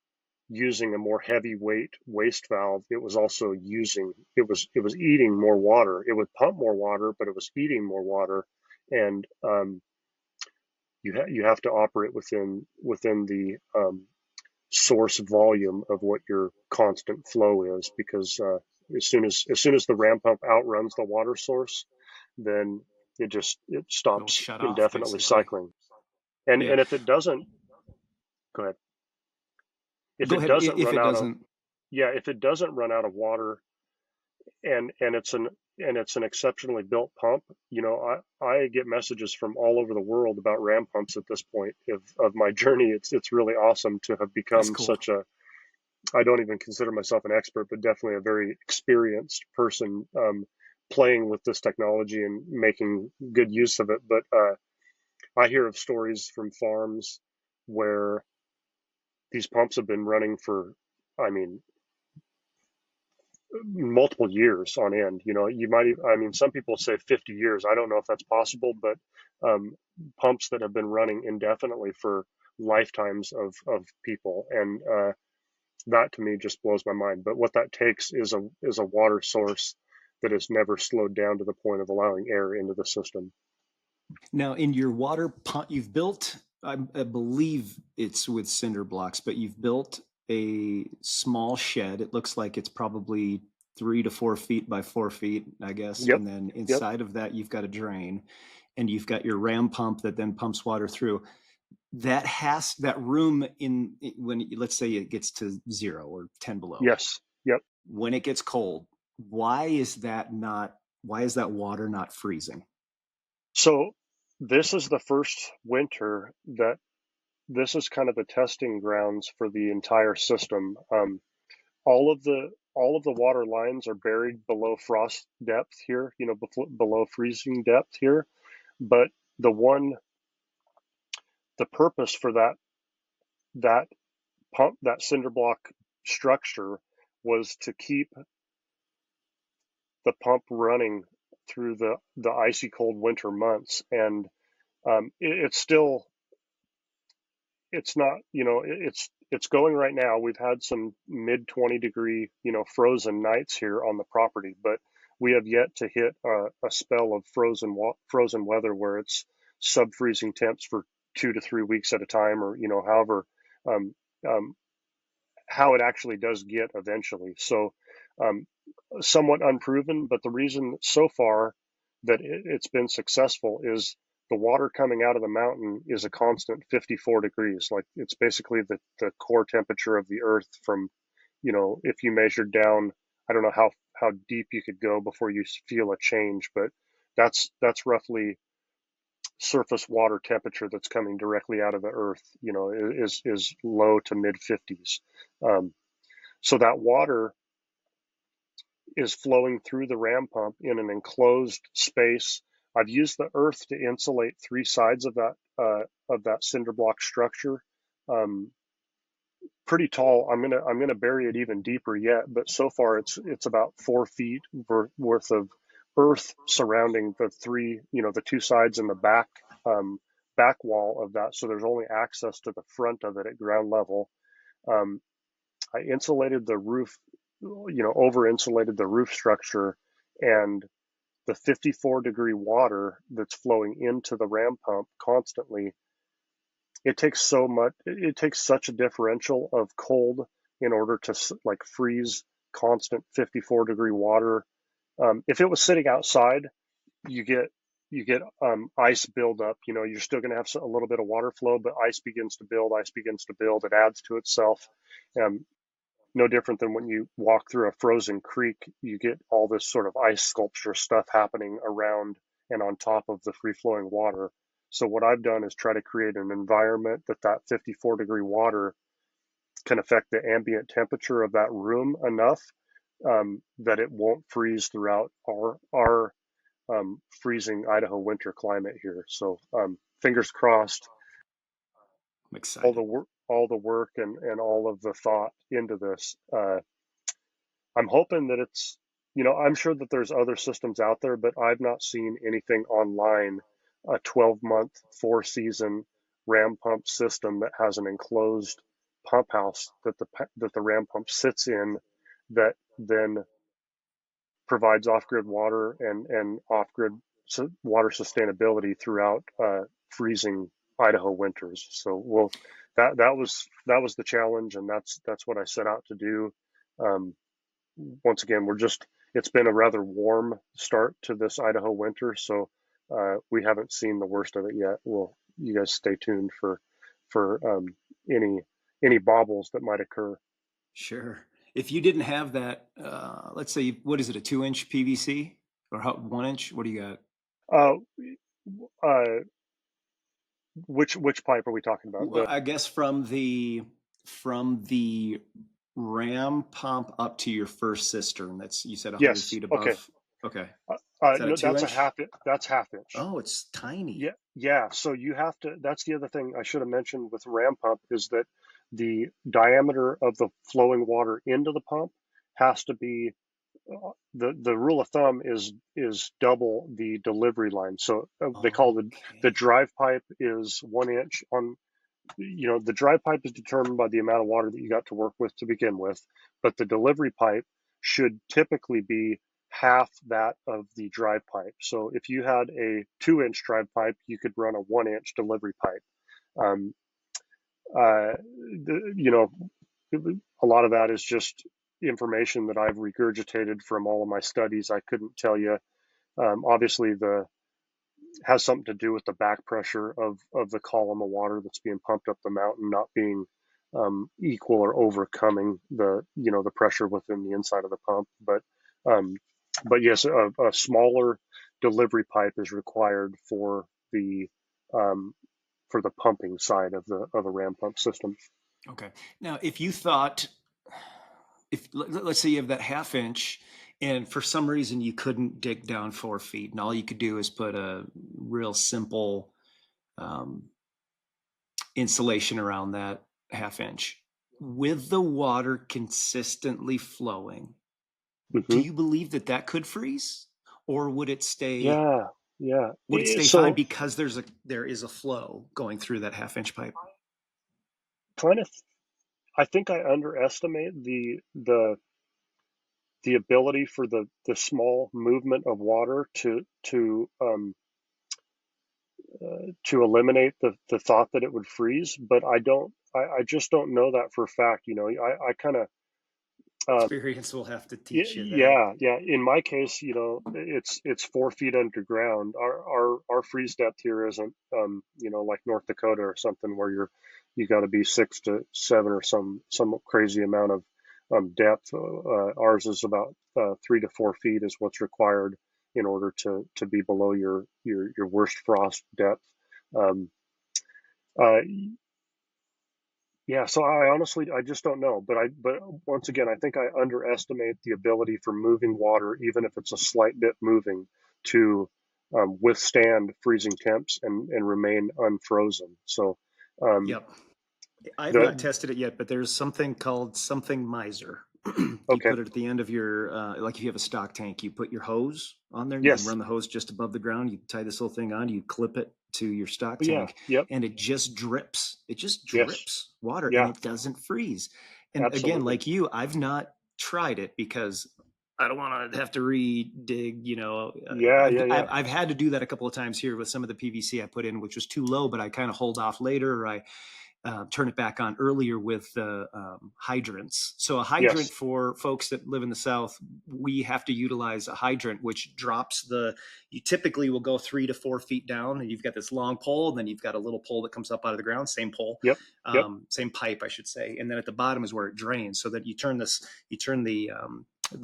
using a more heavyweight waste valve, it was also it was eating more water. It would pump more water, but it was eating more water, and you have to operate within the source volume of what your constant flow is, because as soon as the ram pump outruns the water source, then it It'll stops shut off indefinitely basically. cycling. And Yeah. and if it doesn't, go ahead. If Go it ahead. doesn't If run it out of, doesn't, yeah, if it doesn't run out of water, and it's an exceptionally built pump, I get messages from all over the world about ram pumps at this point of my journey. It's really awesome to have that's become cool. such a, I don't even consider myself an expert, but definitely a very experienced person, playing with this technology and making good use of it. But I hear of stories from farms where these pumps have been running for, I mean, multiple years on end. You might, I mean, some people say 50 years. I don't know if that's possible, but pumps that have been running indefinitely for lifetimes of people. And that to me just blows my mind. But what that takes is a water source that is never slowed down to the point of allowing air into the system. Now, in your water pump, you've built, I believe it's with cinder blocks, but you've built a small shed. It looks like it's probably 3 to 4 feet by 4 feet, I guess. Yep, And then yep, inside of that, you've got a drain, and you've got your ram pump that then pumps water through. That room when, let's say it gets to 0 or 10 below, yes, yep. when it gets cold, why is that water not freezing? So this is the first winter that this is kind of the testing grounds for the entire system. All of the water lines are buried below frost depth here, below freezing depth here. But the one, the purpose for that pump, that cinder block structure, was to keep the pump running through the icy cold winter months. And it's still, it's not, it's going right now. We've had some mid 20 degree, frozen nights here on the property, but we have yet to hit a spell of frozen weather where it's sub freezing temps for 2 to 3 weeks at a time, or however, um, um, how it actually does get eventually. So um, somewhat unproven, but the reason so far that it's been successful is the water coming out of the mountain is a constant 54 degrees. Like, it's basically the core temperature of the earth from, if you measured down, I don't know how deep you could go before you feel a change, but that's roughly surface water temperature that's coming directly out of the earth, is low to mid 50s. So that water is flowing through the ram pump in an enclosed space. I've used the earth to insulate three sides of that cinder block structure. Um, Pretty tall. I'm gonna bury it even deeper yet, but so far it's about 4 feet worth of earth surrounding the two sides and the back wall of that. So there's only access to the front of it at ground level. Um, I insulated the roof, over insulated the roof structure, and the 54-degree water that's flowing into the ram pump constantly, it takes such a differential of cold in order to like freeze constant 54-degree water. If it was sitting outside, you get ice buildup. You're still going to have a little bit of water flow, but ice begins to build. It adds to itself. No different than when you walk through a frozen creek, you get all this sort of ice sculpture stuff happening around and on top of the free flowing water. So what I've done is try to create an environment that 54-degree water can affect the ambient temperature of that room enough, that it won't freeze throughout our freezing Idaho winter climate here. So fingers crossed. I'm all excited. the work all the work and all of the thought into this, I'm hoping that I'm sure that there's other systems out there, but I've not seen anything online, a 12-month, 4-season ram pump system that has an enclosed pump house that the ram pump sits in, that then provides off-grid water and off-grid water sustainability throughout freezing Idaho winters. So that was the challenge, and that's what I set out to do. Um, Once again, it's been a rather warm start to this Idaho winter, so we haven't seen the worst of it yet. you guys stay tuned for any any bobbles that might occur. Sure. If you didn't have that, let's say, what is it, a 2 inch PVC or 1 inch? What do you got? Uh, uh, which pipe are we talking about? Well, I guess from the ram pump up to your first cistern. That's, you said 100 Yes. feet Okay. above. Okay. Is that a No, two that's a inch? half. That's half inch. Oh, it's tiny. Yeah, yeah. So you have to. That's the other thing I should have mentioned with ram pump is that the diameter of the flowing water into the pump has to be the rule of thumb is double the delivery line. So they call the Okay. drive pipe is 1 inch on. The drive pipe is determined by the amount of water that you got to work with to begin with, but the delivery pipe should typically be half that of the drive pipe. So if you had a 2 inch drive pipe, you could run a 1 inch delivery pipe. Um, you know, a lot of that is just information that I've regurgitated from all of my studies. I couldn't tell you. Obviously, the has something to do with the back pressure of the column of water that's being pumped up the mountain not being equal or overcoming the pressure within the inside of the pump. Um, but yes, a smaller delivery pipe is required the um, for the pumping side of a ram pump system. Okay. Now, if you thought, if let's say you have that 1/2 inch and for some reason you couldn't dig down 4 feet and all you could do is put a real simple um, insulation around that 1/2 inch with the water consistently flowing, do Hmm. you believe that that could freeze, or Yeah, yeah. would it stay fine So because there is a flow going through that 1/2 inch pipe? kind of, I think I underestimate the ability for the small movement of water to eliminate the thought that it would freeze, but I just don't know that for a fact. I kind of Experience will have to teach you that. yeah, yeah. In my case, it's 4 feet underground. Our freeze depth here isn't like North Dakota or something where you got to be 6 to 7 or some crazy amount of depth. Ours is about 3 to 4 feet is what's required in order to be below your worst frost depth. Um, uh, yeah, so I honestly I just don't know, but once again I think I underestimate the ability for moving water, even if it's a slight bit moving, to withstand freezing temps and remain unfrozen. So um, Yep. I've not the tested it yet, but there's something called something miser. You okay, put it at the end of your, like if you have a stock tank, you put your hose on there and you can yes, run the hose just above the ground. You tie this little thing on, you clip it to your stock yeah, tank, yep, and it just drips. It just yes, drips water and yeah, it doesn't freeze. And again, absolutely, like you, I've not tried it because I don't want to have to re-dig. yeah, I've, yeah, I've yeah, I've had to do that a couple of times here with some of the PVC I put in, which was too low, but I kind of hold off later, or I turn it back on earlier with the hydrants. So a hydrant, yes, for folks that live in the South, we have to utilize a hydrant, which drops you typically will go 3 to 4 feet down and you've got this long pole, and then you've got a little pole that comes up out of the ground, same pole, yep, yep, same pipe, I should say. And then at the bottom is where it drains, so that you turn the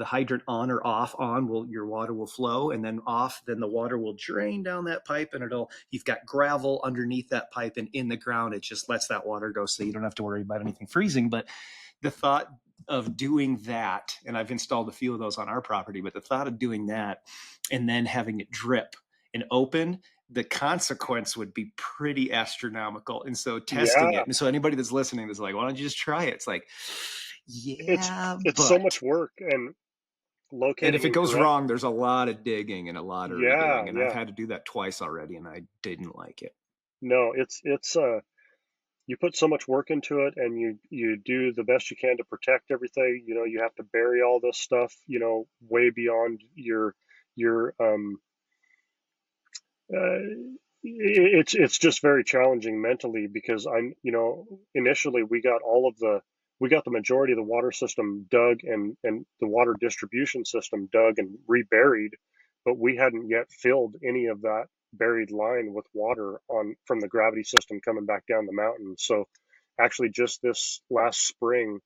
hydrant on or off. On will your water will flow, and then off, then the water will drain down that pipe, and you've got gravel underneath that pipe, and in the ground it just lets that water go, so you don't have to worry about anything freezing. But the thought of doing that, and I've installed a few of those on our property, but the thought of doing that and then having it drip and open, the consequence would be pretty astronomical. And so testing yeah. it, and so anybody that's listening is like, why don't you just try it? It's like, It's yeah, it's so but much work and and if locating it goes incorrect. wrong, there's a lot of digging and a lot of Yeah, redoing. And I've yeah. had to do that twice already, and I didn't like it. No, it's you put so much work into it and you do the best you can to protect everything. You have to bury all this stuff, way beyond your uh, it's just very challenging mentally because initially we got the majority of the water system dug and the water distribution system dug and reburied, but we hadn't yet filled any of that buried line with water on from the gravity system coming back down the mountain. So actually just this last spring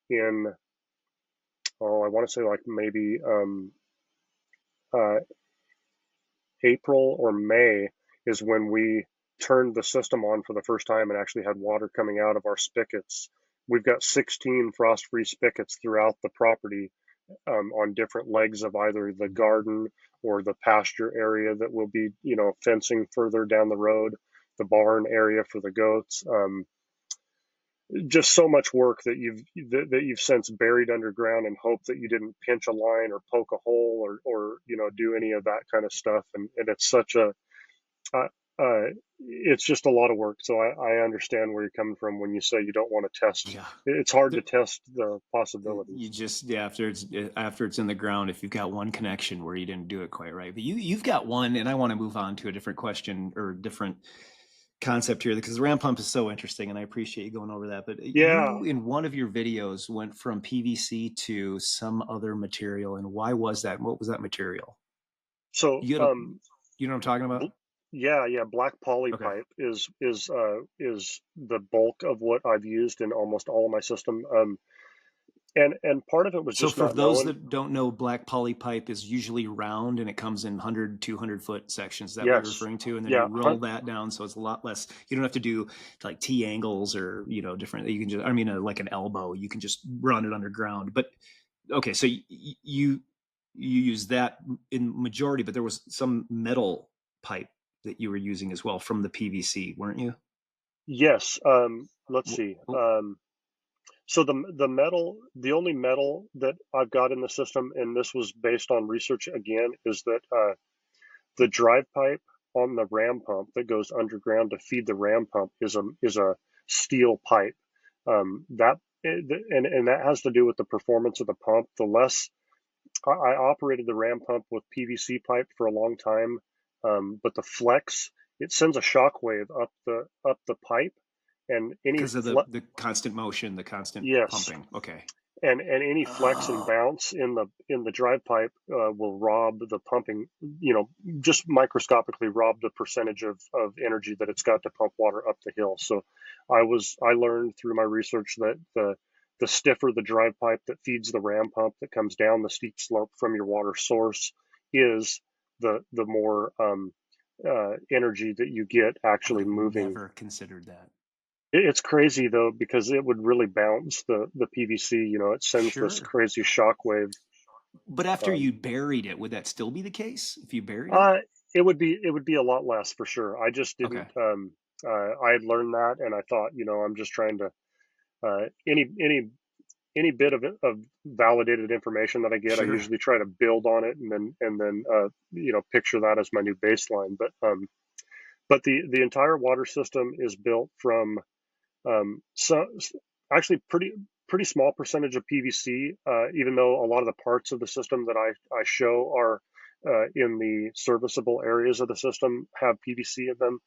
in, I want to say like maybe uh, April or May is when we turned the system on for the first time and actually had water coming out of our spigots. We've got 16 frost-free spigots throughout the property, on different legs of either the garden or the pasture area that will be, fencing further down the road, the barn area for the goats. Just so much work that you've since buried underground and hope that you didn't pinch a line or poke a hole or do any of that kind of stuff. And it's such a uh, it's just a lot of work. So I understand where you're coming from when you say you don't want to test. Yeah. It's hard to test the You possibilities. just, yeah, after it's in the ground, if you've got one connection where you didn't do it quite right, but you've got one, and I want to move on to a different question or different concept here because the ram pump is so interesting, and I appreciate you going over that. But Yeah. you, in one of your videos, went from PVC to some other material, and why was that? What was that material? So You had a, you know what I'm talking about? yeah, black poly Okay. pipe is the bulk of what I've used in almost all of my system. And part of it was So just for not those knowing. that don't know, black poly pipe is usually round and it comes in 100, 200-foot sections. Is that what you're Yes. referring to? And then Yeah. you roll that down. So it's a lot less, you don't have to do like T angles or, different, you can just, I mean, like an elbow, you can just run it underground. But okay. So you use that in majority, but there was some metal pipe that you were using as well from the PVC, weren't you? Yes. Let's see. So the only metal that I've got in the system, and this was based on research again, is that the drive pipe on the ram pump that goes underground to feed the ram pump is a steel pipe. That and that has to do with the performance of the pump. The less I operated the ram pump with PVC pipe for a long time, but the flex, it sends a shock wave up the pipe, and any Because of the constant motion, the constant yes, pumping. Okay. and any flex and Oh, bounce in the drive pipe will rob the pumping, just microscopically rob the percentage of energy that it's got to pump water up the hill. So I learned through my research that the stiffer the drive pipe that feeds the ram pump that comes down the steep slope from your water source is, the more energy that you get I would actually have moving. never considered that. It's crazy though, because it would really bounce the PVC. It sends this Sure. crazy shock wave. But after Um, you buried it, would that still be the case if you buried it? uh, it would be a lot less for sure. I just Okay. didn't. I had learned that, and I thought, I'm just trying to, any bit of validated information that I get, I Sure. usually try to build on it, and then picture that as my new baseline. But the entire water system is built from, so actually pretty small percentage of PVC, even though a lot of the parts of the system that I show are in the serviceable areas of the system have PVC in them.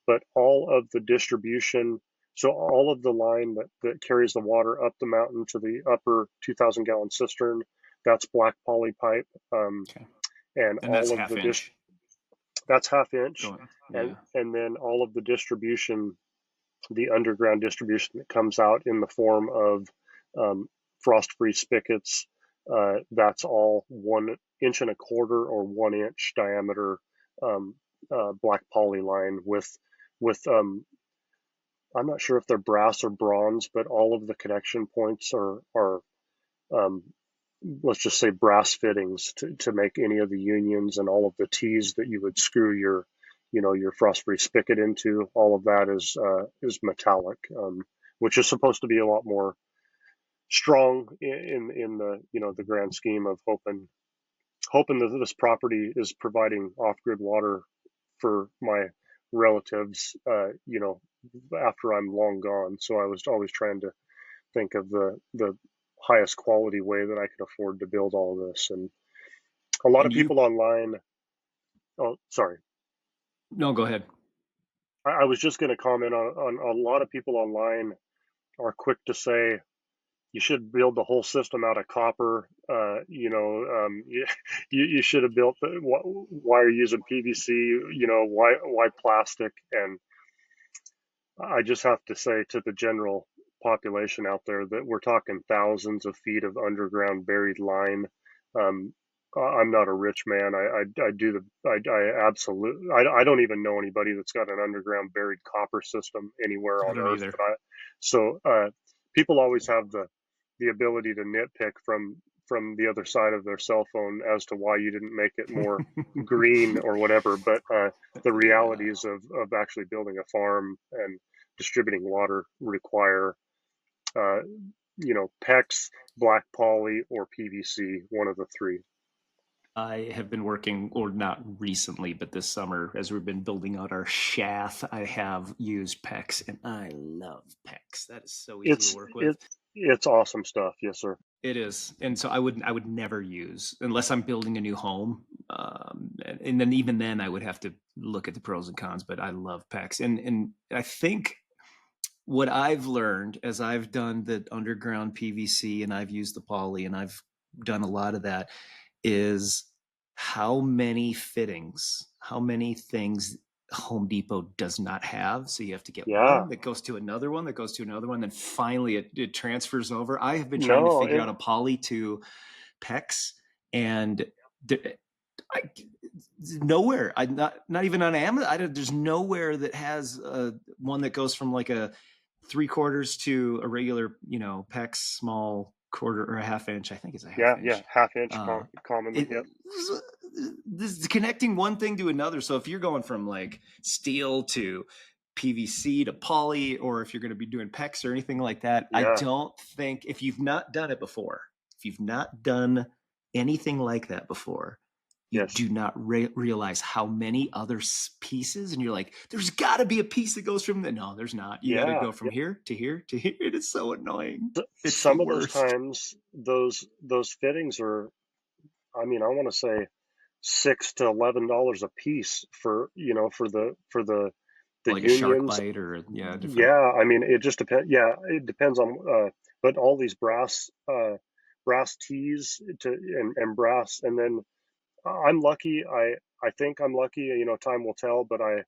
But all of the distribution, so all of the line that carries the water up the mountain to the upper 2,000 gallon cistern, that's black poly pipe. Okay. And And that's all of half inch. that's half inch. Going. and Yeah. and then all of the distribution, the underground distribution that comes out in the form of frost-free spigots. That's all 1 inch and a quarter or 1 inch diameter, um, black poly line with I'm not sure if they're brass or bronze, but all of the connection points are um, let's just say brass fittings to make any of the unions, and all of the T's that you would screw your frost-free spigot into. All of that is metallic, which is supposed to be a lot more strong in the grand scheme of hoping that this property is providing off-grid water for my relatives, after I'm long gone. So I was always trying to think of the highest quality way that I could afford to build all of this. And a lot of And you, people online, oh, sorry, no, go ahead. I was just going to comment on a lot of people online are quick to say, you should build the whole system out of copper. You should have built why are you using PVC? Why plastic? And I just have to say to the general population out there that we're talking thousands of feet of underground buried line. Um, I'm not a rich man. I do I absolutely, I don't even know anybody that's got an underground buried copper system anywhere I on don't earth. either. So people always have the ability to nitpick from the other side of their cell phone as to why you didn't make it more green or whatever. But the Yeah. realities of actually building a farm and distributing water require, uh, PEX, black poly, or PVC, one of the three. I have been working, or not recently, but this summer, as we've been building out our shath, I have used PEX, and I love PEX. That is so easy to It's work with. it it's awesome stuff. Yes, sir. It is, and so I would never use unless I'm building a new home, and then even then I would have to look at the pros and cons. But I love PEX, and I think what I've learned as I've done the underground PVC and I've used the poly and I've done a lot of that is how many fittings, how many things Home Depot does not have. So you have to get Yeah. one that goes to another one that goes to another one. Then finally it transfers over. I have been trying to No. figure out a poly to PEX and I, nowhere. I not even on Amazon. There's nowhere that has one that goes from like a 3/4 to a regular, PEX small quarter or a half inch. I think it's a half Yeah. inch. Half inch Uh, commonly. it, Yep. this is connecting one thing to another. So if you're going from like steel to PVC to poly, or if you're going to be doing PEX or anything like that, I Yeah. don't think if you've not done it before, if you've not done anything like that before, you Yes. do not realize how many other pieces, and you're like, there's got to be a piece that goes from the. No, there's not. You got to Yeah. go from here to here to here. It is so annoying. It's the Some of those worst. times, those fittings are. I mean, I want to say $6 to $11 a piece for the Like a shark unions. bite or different. Yeah, I mean, it just depends. Yeah, it depends on. But all these brass tees and brass, and then I'm lucky. I think I'm lucky. Time will tell. But I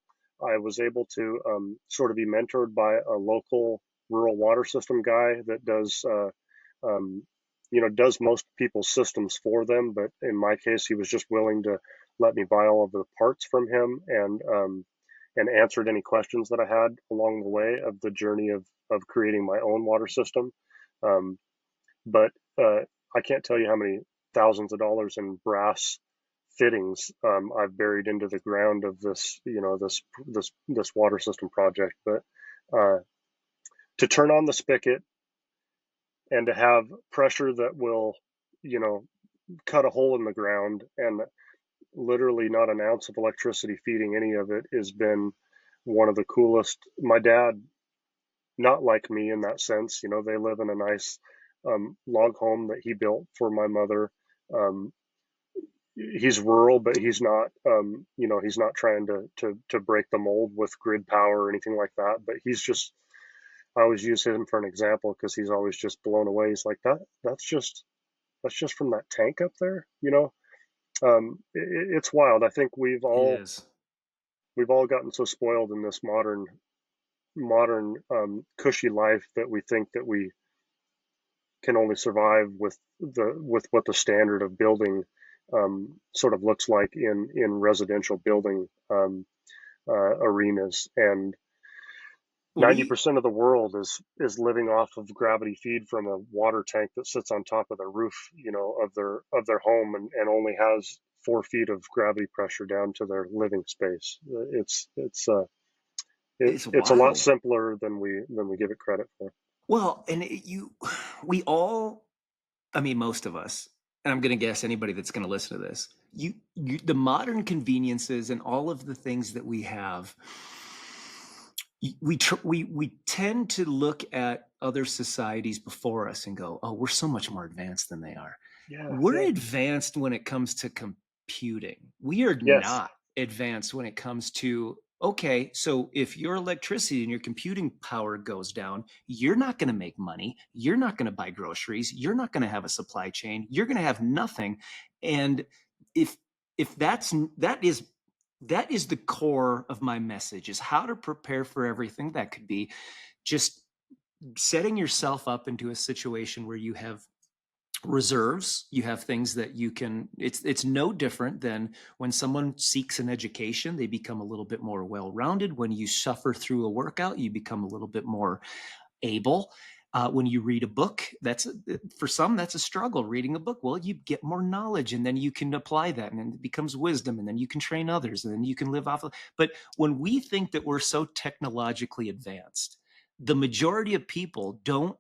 was able to sort of be mentored by a local rural water system guy that um, does most people's systems for them. But in my case, he was just willing to let me buy all of the parts from him and answered any questions that I had along the way of the journey of creating my own water system. Um, but I can't tell you how many thousands of dollars in brass fittings I've buried into the ground of this water system project. But uh, to turn on the spigot and to have pressure that will, you know, cut a hole in the ground and literally not an ounce of electricity feeding any of it has been one of the coolest. My dad, not like me in that sense, they live in a nice log home that he built for my mother. Um, he's rural, but he's not trying to break the mold with grid power or anything like that. But he's just, I always use him for an example because he's always just blown away. He's like that. That's just from that tank up there. It's wild. I think It is. we've all gotten so spoiled in this modern cushy life that we think that we can only survive with what the standard of building sort of looks like in residential building arenas. And Well, ninety we percent of the world is living off of gravity feed from a water tank that sits on top of the roof, of their home, and only has 4 feet of gravity pressure down to their living space. it's It's a lot wild. simpler than we give it credit for. Well, and we all, I mean, most of us, and I'm going to guess anybody that's going to listen to this, the modern conveniences and all of the things that we have, we tend to look at other societies before us and go, oh, we're so much more advanced than they are. Yeah, We're yeah. advanced when it comes to computing. We are Yes. not advanced when it comes to okay, so if your electricity and your computing power goes down, you're not going to make money. You're not going to buy groceries. You're not going to have a supply chain. You're going to have nothing. And if if that is the core of my message, is how to prepare for everything that could be, just setting yourself up into a situation where you have reserves, you have things that you can, it's no different than when someone seeks an education, they become a little bit more well-rounded. When you suffer through a workout, you become a little bit more able. When you read a book, that's for some, that's a struggle reading a book. Well, you get more knowledge and then you can apply that and it becomes wisdom, and then you can train others and then you can live off of. But when we think that we're so technologically advanced, the majority of people don't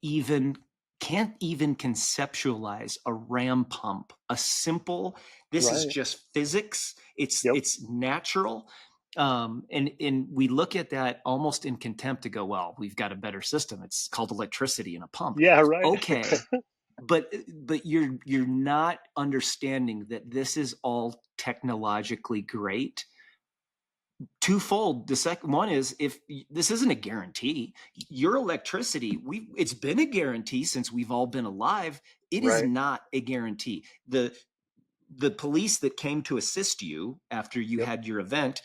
even can't even conceptualize a ram pump, a simple, this is Right. just physics, Yep. it's natural. And we look at that almost in contempt to go, well, we've got a better system, it's called electricity and a pump. Yeah. Right. Okay, but you're not understanding that this is all technologically great. Twofold. The second one is, if this isn't a guarantee, your electricity, it's been a guarantee since we've all been alive. It is Right. not a guarantee. The police that came to assist you after you Yep. had your event,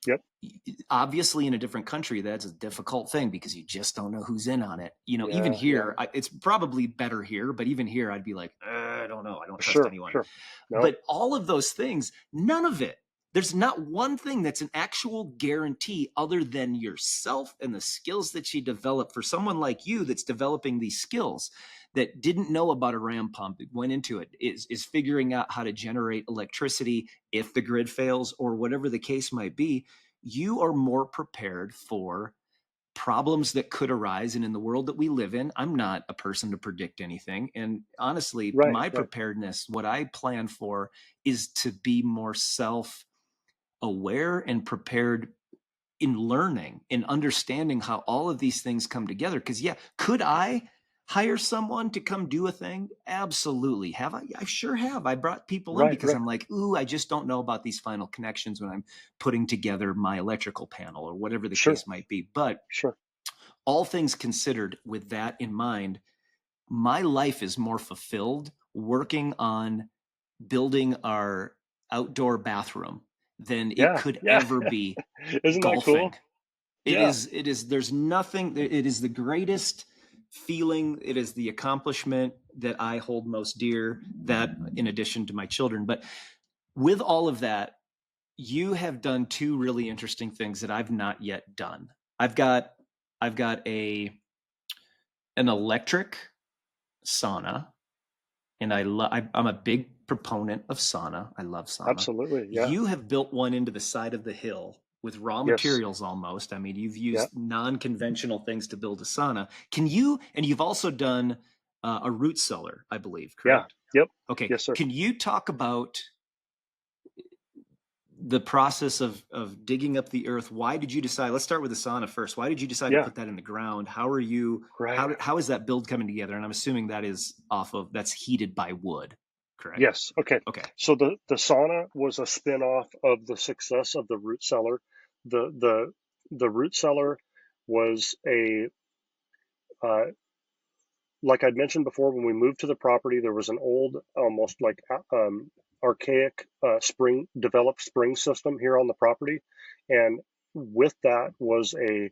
Yep. obviously in a different country, that's a difficult thing because you just don't know who's in on it. Even Yeah. Yeah. here, it's probably better here, but even here I'd be like, I don't know, I don't trust Sure. anyone. Sure. No. But all of those things, none of it, there's not one thing that's an actual guarantee other than yourself and the skills that you develop. For someone like you that's developing these skills, that didn't know about a ram pump, went into it, is figuring out how to generate electricity if the grid fails or whatever the case might be. You are more prepared for problems that could arise. And in the world that we live in, I'm not a person to predict anything. And honestly, Right. my Right. preparedness, what I plan for, is to be more self aware and prepared in learning and understanding how all of these things come together. Because, yeah, could I hire someone to come do a thing? Absolutely. Have I? I sure have. I brought people in Right. because Right. I'm like, ooh, I just don't know about these final connections when I'm putting together my electrical panel or whatever the Sure. case might be. But Sure. all things considered, with that in mind, my life is more fulfilled working on building our outdoor bathroom than it Yeah. could Yeah. ever be Isn't that golfing. cool? Yeah. There's nothing, it is the greatest feeling. It is the accomplishment that I hold most dear, that in addition to my children. But with all of that, you have done two really interesting things that I've not yet done. I've got I've got an electric sauna, and I'm a big proponent of sauna. I love sauna. Absolutely. Yeah. You have built one into the side of the hill with raw Yes. materials almost. I mean, you've Yeah. used non-conventional things to build a sauna. And you've also done a root cellar, I believe, Yeah. correct? Yep. Okay. Yes, sir. Can you talk about the process of digging up the earth? Why did you decide, let's start with the sauna first, why did you decide to Yeah. put that in the ground? How are you, Right. how is that build coming together? And I'm assuming that is that's heated by wood, correct? Yes. Okay. Okay. So the sauna was a spin-off of the success of the root cellar. The root cellar was a uh, like I'd mentioned before, when we moved to the property, there was an old, almost like archaic developed spring system here on the property, and with that was a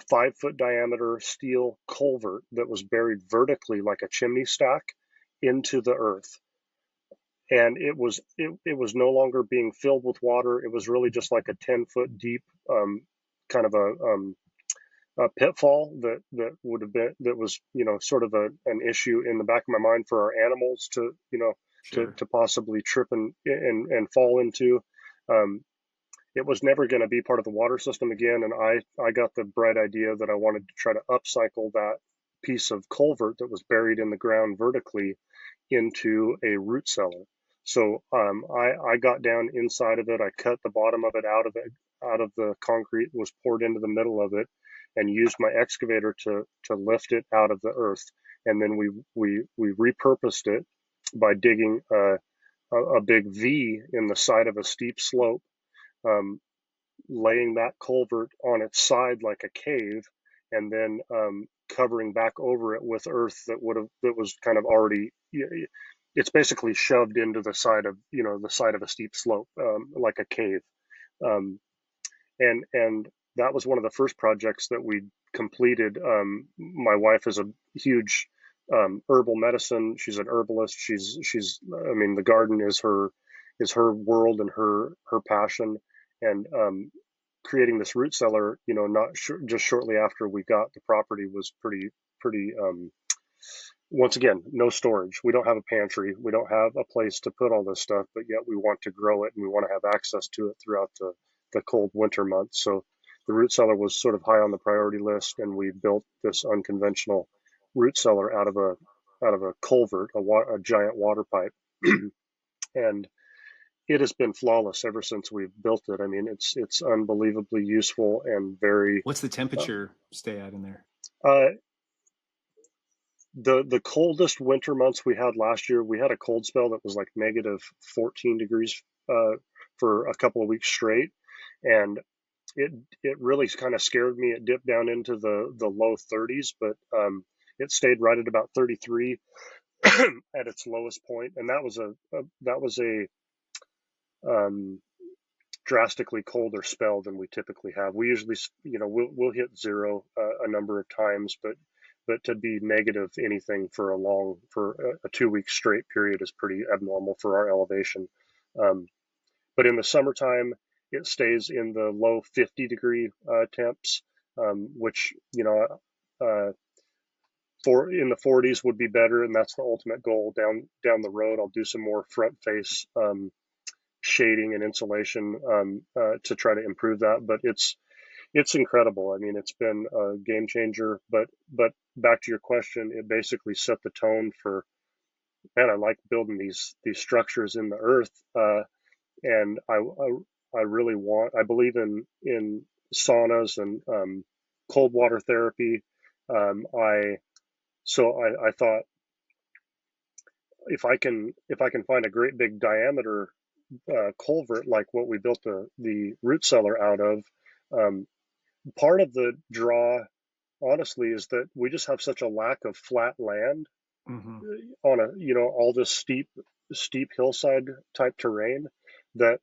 5 foot diameter steel culvert that was buried vertically like a chimney stack into the earth. And it was no longer being filled with water. It was really just like a 10 foot deep kind of a pitfall that would have been, that was, sort of an issue in the back of my mind for our animals to, Sure. to possibly trip and fall into. Um, it was never going to be part of the water system again, and I got the bright idea that I wanted to try to upcycle that piece of culvert that was buried in the ground vertically into a root cellar. So I got down inside of it. I cut the bottom of it out of the concrete, was poured into the middle of it, and used my excavator to lift it out of the earth. And then we repurposed it by digging a big V in the side of a steep slope, um, laying that culvert on its side like a cave, and then covering back over it with earth that was kind of already, it's basically shoved into the side of, the side of a steep slope, like a cave. Um, and that was one of the first projects that we completed. My wife is a huge herbal medicine. She's an herbalist. I mean, the garden is her world and her passion. And creating this root cellar, not just shortly after we got the property, was pretty. Once again, no storage. We don't have a pantry. We don't have a place to put all this stuff, but yet we want to grow it and we want to have access to it throughout the cold winter months. So the root cellar was sort of high on the priority list, and we built this unconventional root cellar out of a culvert, a giant water pipe, and it has been flawless ever since we've built it. I mean, it's unbelievably useful and very. What's the temperature stay at in there? The coldest winter months we had last year, we had a cold spell that was like negative 14 degrees for a couple of weeks straight, and it really kind of scared me. It dipped down into the low 30s, but it stayed right at about 33 at its lowest point, and that was a drastically colder spell than we typically have. We usually, we'll hit zero a number of times, but to be negative anything for a 2 week straight period is pretty abnormal for our elevation. But in the summertime, it stays in the low 50-degree temps, which, for in the 40s would be better, and that's the ultimate goal down the road. I'll do some more front face shading and insulation to try to improve that, but it's incredible. I mean, it's been a game changer. But back to your question, it basically set the tone for, man, I like building these structures in the earth, and I really I believe in saunas and cold water therapy. I thought, if I can find a great big diameter culvert like what we built the root cellar out of. Part of the draw, honestly, is that we just have such a lack of flat land on all this steep hillside type terrain, that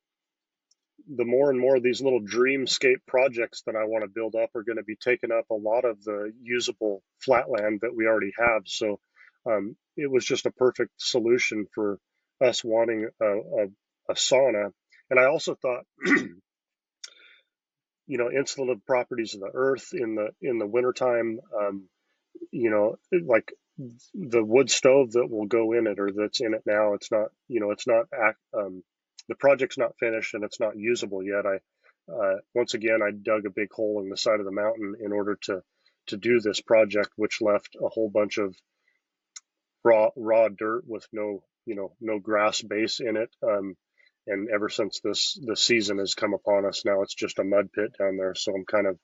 the more and more of these little dreamscape projects that I want to build up are going to be taking up a lot of the usable flat land that we already have. So it was just a perfect solution for us wanting a sauna. And I also thought, insulative properties of the earth in the wintertime, like the wood stove that will go in it, or that's in it now, the project's not finished and it's not usable yet. Once again, I dug a big hole in the side of the mountain in order to do this project, which left a whole bunch of raw dirt with no grass base in it. And ever since the season has come upon us, now it's just a mud pit down there. So I'm kind of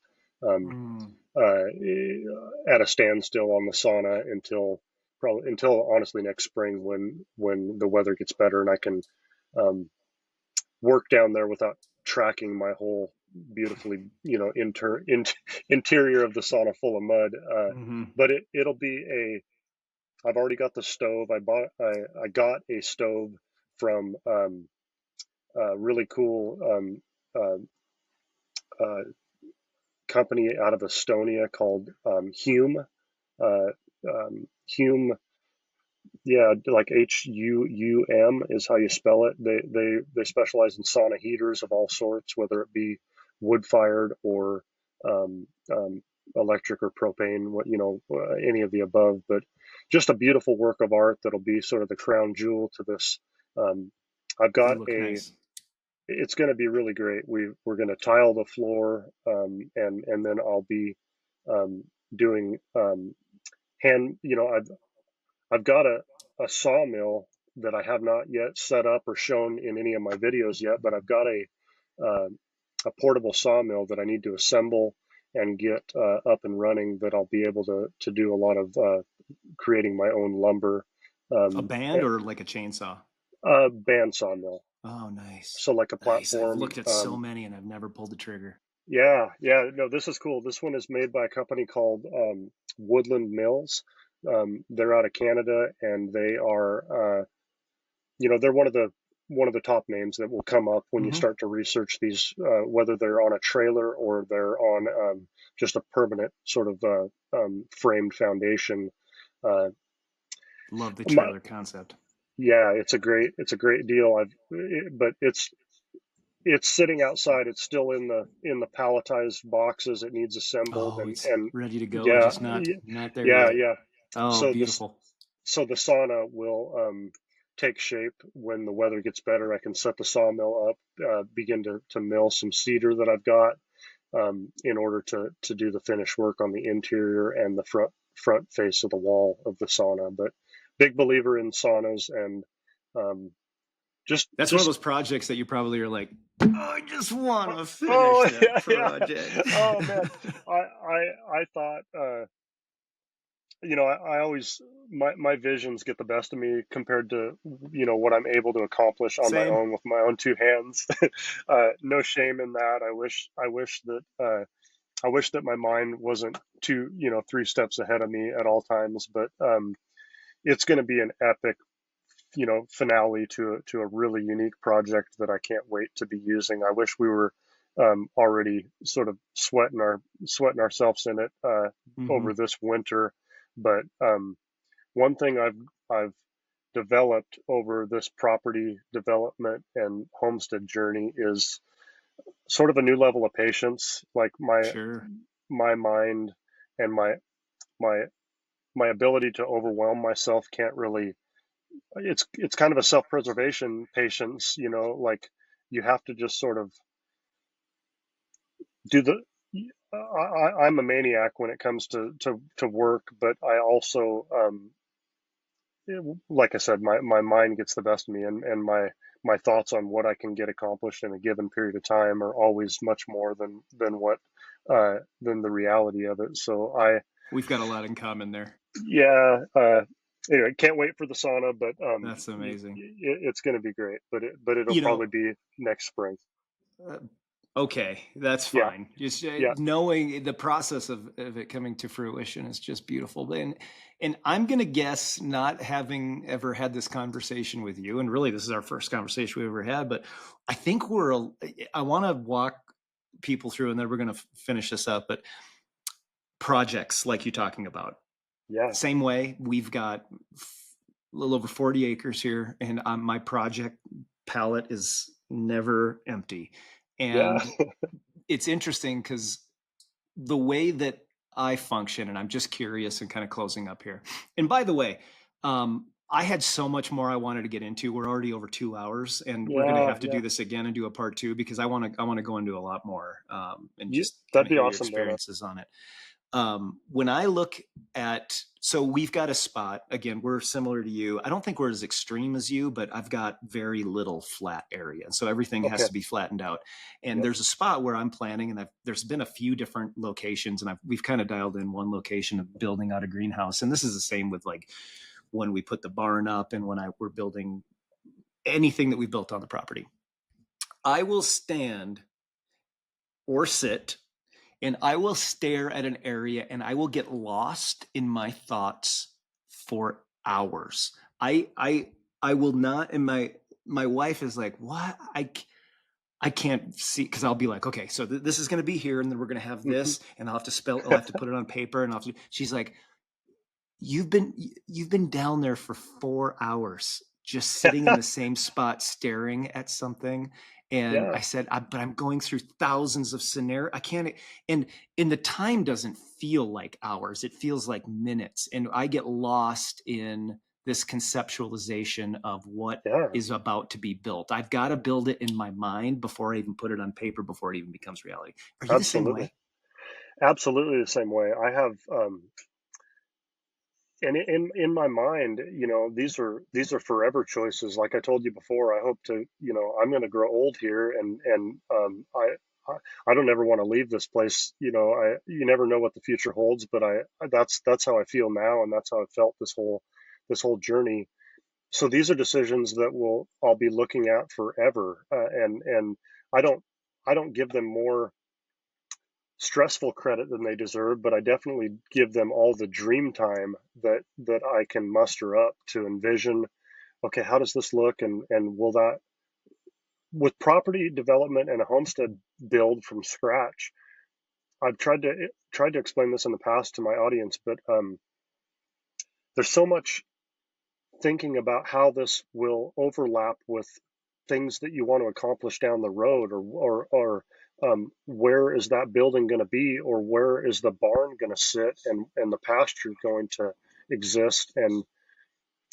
at a standstill on the sauna until honestly next spring, when the weather gets better and I can work down there without tracking my whole beautifully interior of the sauna full of mud. But it'll be I've already got the stove. I got a stove from really cool company out of Estonia called Hume. Hume, yeah, like HUUM is how you spell it. They specialize in sauna heaters of all sorts, whether it be wood fired or electric or propane, any of the above. But just a beautiful work of art that'll be sort of the crown jewel to this. I've got nice. It's going to be really great. We're going to tile the floor, and then I'll be doing hand. I've got a sawmill that I have not yet set up or shown in any of my videos yet, but I've got a portable sawmill that I need to assemble and get up and running, that I'll be able to do a lot of creating my own lumber. A band or like a chainsaw? A band sawmill. Oh, nice. So like a Nice. I've platform. looked at so many and I've never pulled the trigger. Yeah, yeah, no, this is cool. This one is made by a company called Woodland Mills. They're out of Canada, and they are, they're one of the top names that will come up when you Hmm. start to research these, whether they're on a trailer or they're on just a permanent sort of framed foundation. Uh, Love the my, trailer concept. yeah, it's a great deal. But it's sitting outside. It's still in the palletized boxes. It needs assembled, Oh, and it's ready to go, yeah, just not there yeah, yet. yeah. Oh, So this beautiful. so the sauna will take shape when the weather gets better. I can set the sawmill up, begin to mill some cedar that I've got in order to do the finish work on the interior and the front face of the wall of the sauna. But big believer in saunas, and um, just That's one of just those projects that you probably are like, oh, I just want to finish oh that yeah, yeah. project. Oh man, I thought I always my visions get the best of me compared to what I'm able to accomplish on my Same. own with my own two hands. No shame in that. I wish that my mind wasn't three steps ahead of me at all times. But it's going to be an epic finale to a really unique project that I can't wait to be using. I wish we were already sort of sweating ourselves in it over Hmm. this winter. But one thing I've developed over this property development and homestead journey is sort of a new level of patience. Like Sure. my mind and my my ability to overwhelm myself can't really. It's kind of a self-preservation patience, like you have to just sort of do the. I'm a maniac when it comes to work, but I also like I said, my mind gets the best of me, and my thoughts on what I can get accomplished in a given period of time are always much more than the reality of it. So We've got a lot in common there. yeah. Anyway, can't wait for the sauna, but That's amazing. it's going to be great. But it'll You know, probably be next spring. uh, okay, that's Yeah, fine. Just yeah. knowing the process of it coming to fruition is just beautiful. And I'm gonna guess, not having ever had this conversation with you, and really this is our first conversation we've ever had, but I think I want to walk people through, and then we're gonna finish this up. But projects like you're talking about, Yeah, same way, we've got a little over 40 acres here, and my project palette is never empty. yeah. And it's interesting because the way that I function, and I'm just curious and kind of closing up here. And by the way, I had so much more I wanted to get into. We're already over 2 hours, and we're going to Yeah, have to yeah. do this again and do a part two, because I want to go into a lot more and just kind That'd of be hear your awesome, Dana. experiences on it. When I look at, so we've got a spot, again, we're similar to you. I don't think we're as extreme as you, but I've got very little flat area. And so everything has Okay. to be flattened out. And Yep. there's a spot where I'm planning, and there's been a few different locations, and we've kind of dialed in one location of building out a greenhouse. And this is the same with like when we put the barn up and when we're building anything that we built on the property. I will stand or sit, and I will stare at an area, and I will get lost in my thoughts for hours. I will not. And my wife is like, "What? I can't see," because I'll be like, "Okay, so this is going to be here, and then we're going to have Hmm. this, and I'll have to put it on paper, and she's like, you've been down there for 4 hours just sitting in the same spot staring at something." And Yeah, I said, but I'm going through thousands of scenarios. I can't. And the time doesn't feel like hours, it feels like minutes, and I get lost in this conceptualization of what yeah. is about to be built. I've got to build it in my mind before I even put it on paper, before it even becomes reality. Are you the same Absolutely. way? Absolutely the same way. I have and in my mind, these are forever choices. Like I told you before, I hope to, I'm going to grow old here, and I don't ever want to leave this place. You never know what the future holds, but that's how I feel now, and that's how I felt this whole journey. So these are decisions that I'll be looking at forever, and I don't give them more stressful credit than they deserve, but I definitely give them all the dream time that I can muster up to envision. Okay, how does this look, and will that, with property development and a homestead build from scratch. I've tried to explain this in the past to my audience, but there's so much thinking about how this will overlap with things that you want to accomplish down the road, or where is that building going to be, or where is the barn going to sit, and the pasture going to exist. And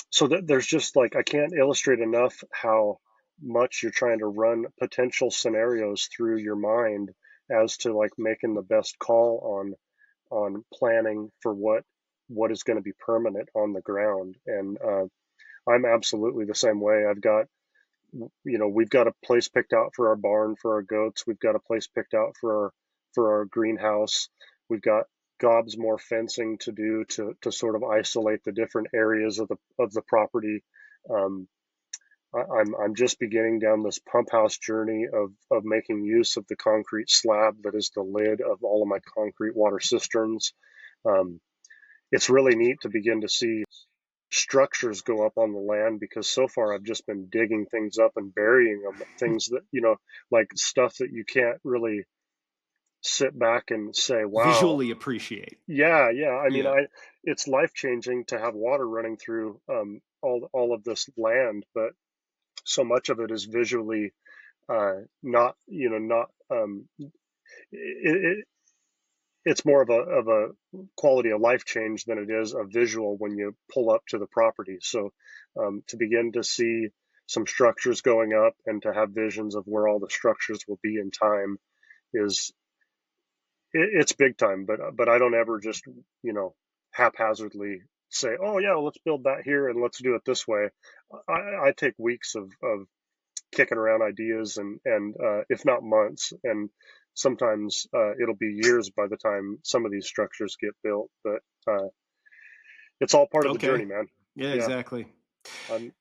so that there's just like, I can't illustrate enough how much you're trying to run potential scenarios through your mind as to like making the best call on planning for what is going to be permanent on the ground. And I'm absolutely the same way. We've got a place picked out for our barn for our goats. We've got a place picked out for our greenhouse. We've got gobs more fencing to do to sort of isolate the different areas of the property. I'm just beginning down this pump house journey of making use of the concrete slab that is the lid of all of my concrete water cisterns. It's really neat to begin to see structures go up on the land, because so far I've just been digging things up and burying them, things that, like stuff that you can't really sit back and say, wow. Visually appreciate. Yeah. I mean, Yeah. it's life changing to have water running through all of this land, but so much of it is visually not, it, it's more of a quality of life change than it is a visual when you pull up to the property. So to begin to see some structures going up and to have visions of where all the structures will be in time is it's big time. But I don't ever just haphazardly say, oh yeah, well, let's build that here and let's do it this way. I take weeks of kicking around ideas, and if not months, and sometimes it'll be years by the time some of these structures get built. But it's all part of the journey, man. Yeah, Yeah. exactly. Um,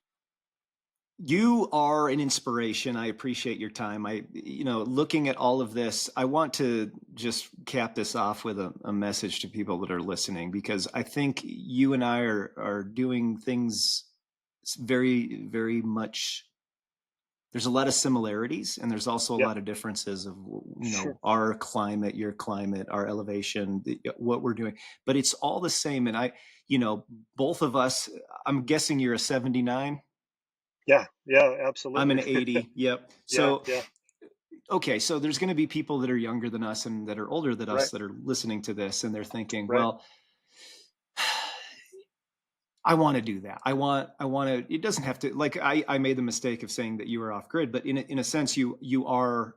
You are an inspiration. I appreciate your time. Looking at all of this, I want to just cap this off with a message to people that are listening, because I think you and I are doing things very, very much. There's a lot of similarities, and there's also a yeah, lot of differences of, sure. our climate, your climate, our elevation, what we're doing, but it's all the same. And both of us, I'm guessing you're a 79. Yeah, I'm an absolutely. 80. Yep. Yeah, So, okay. So there's going to be people that are younger than us and that are older than us right, that are listening to this, and they're thinking, right. well, I want to do that. I want to, it doesn't have to, like, I made the mistake of saying that you were off grid, but in a sense, you are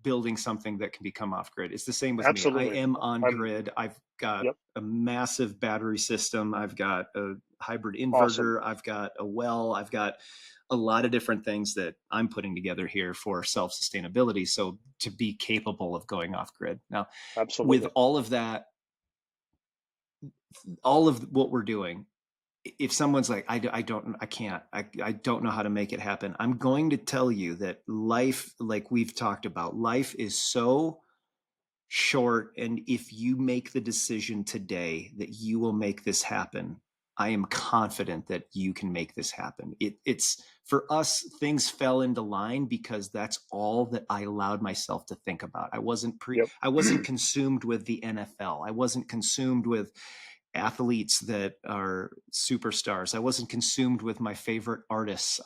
building something that can become off grid. It's the same with me. I Absolutely. am on I'm, grid. I've got yep, a massive battery system. I've got a hybrid awesome. inverter. I've got a well. I've got a lot of different things that I'm putting together here for self-sustainability. So to be capable of going off grid. Now, with Absolutely. all of that, all of what we're doing, if someone's like, I can't, I don't know how to make it happen, I'm going to tell you that life, like we've talked about, life is so short. And if you make the decision today that you will make this happen, I am confident that you can make this happen. It's for us, things fell into line because that's all that I allowed myself to think about. Yep. I wasn't consumed with the NFL. I wasn't consumed with athletes that are superstars. I wasn't consumed with my favorite artists.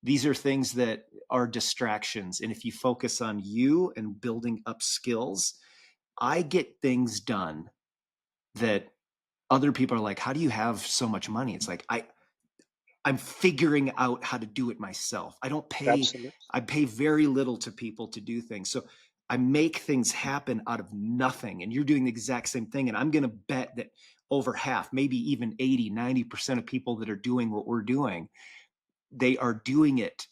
These are things that are distractions. And if you focus on you and building up skills, I get things done that other people are like, how do you have so much money? It's like, I'm figuring out how to do it myself. Absolutely. I pay very little to people to do things. So I make things happen out of nothing. And you're doing the exact same thing. And I'm going to bet that over half, maybe even 80, 90% of people that are doing what we're doing, they are doing it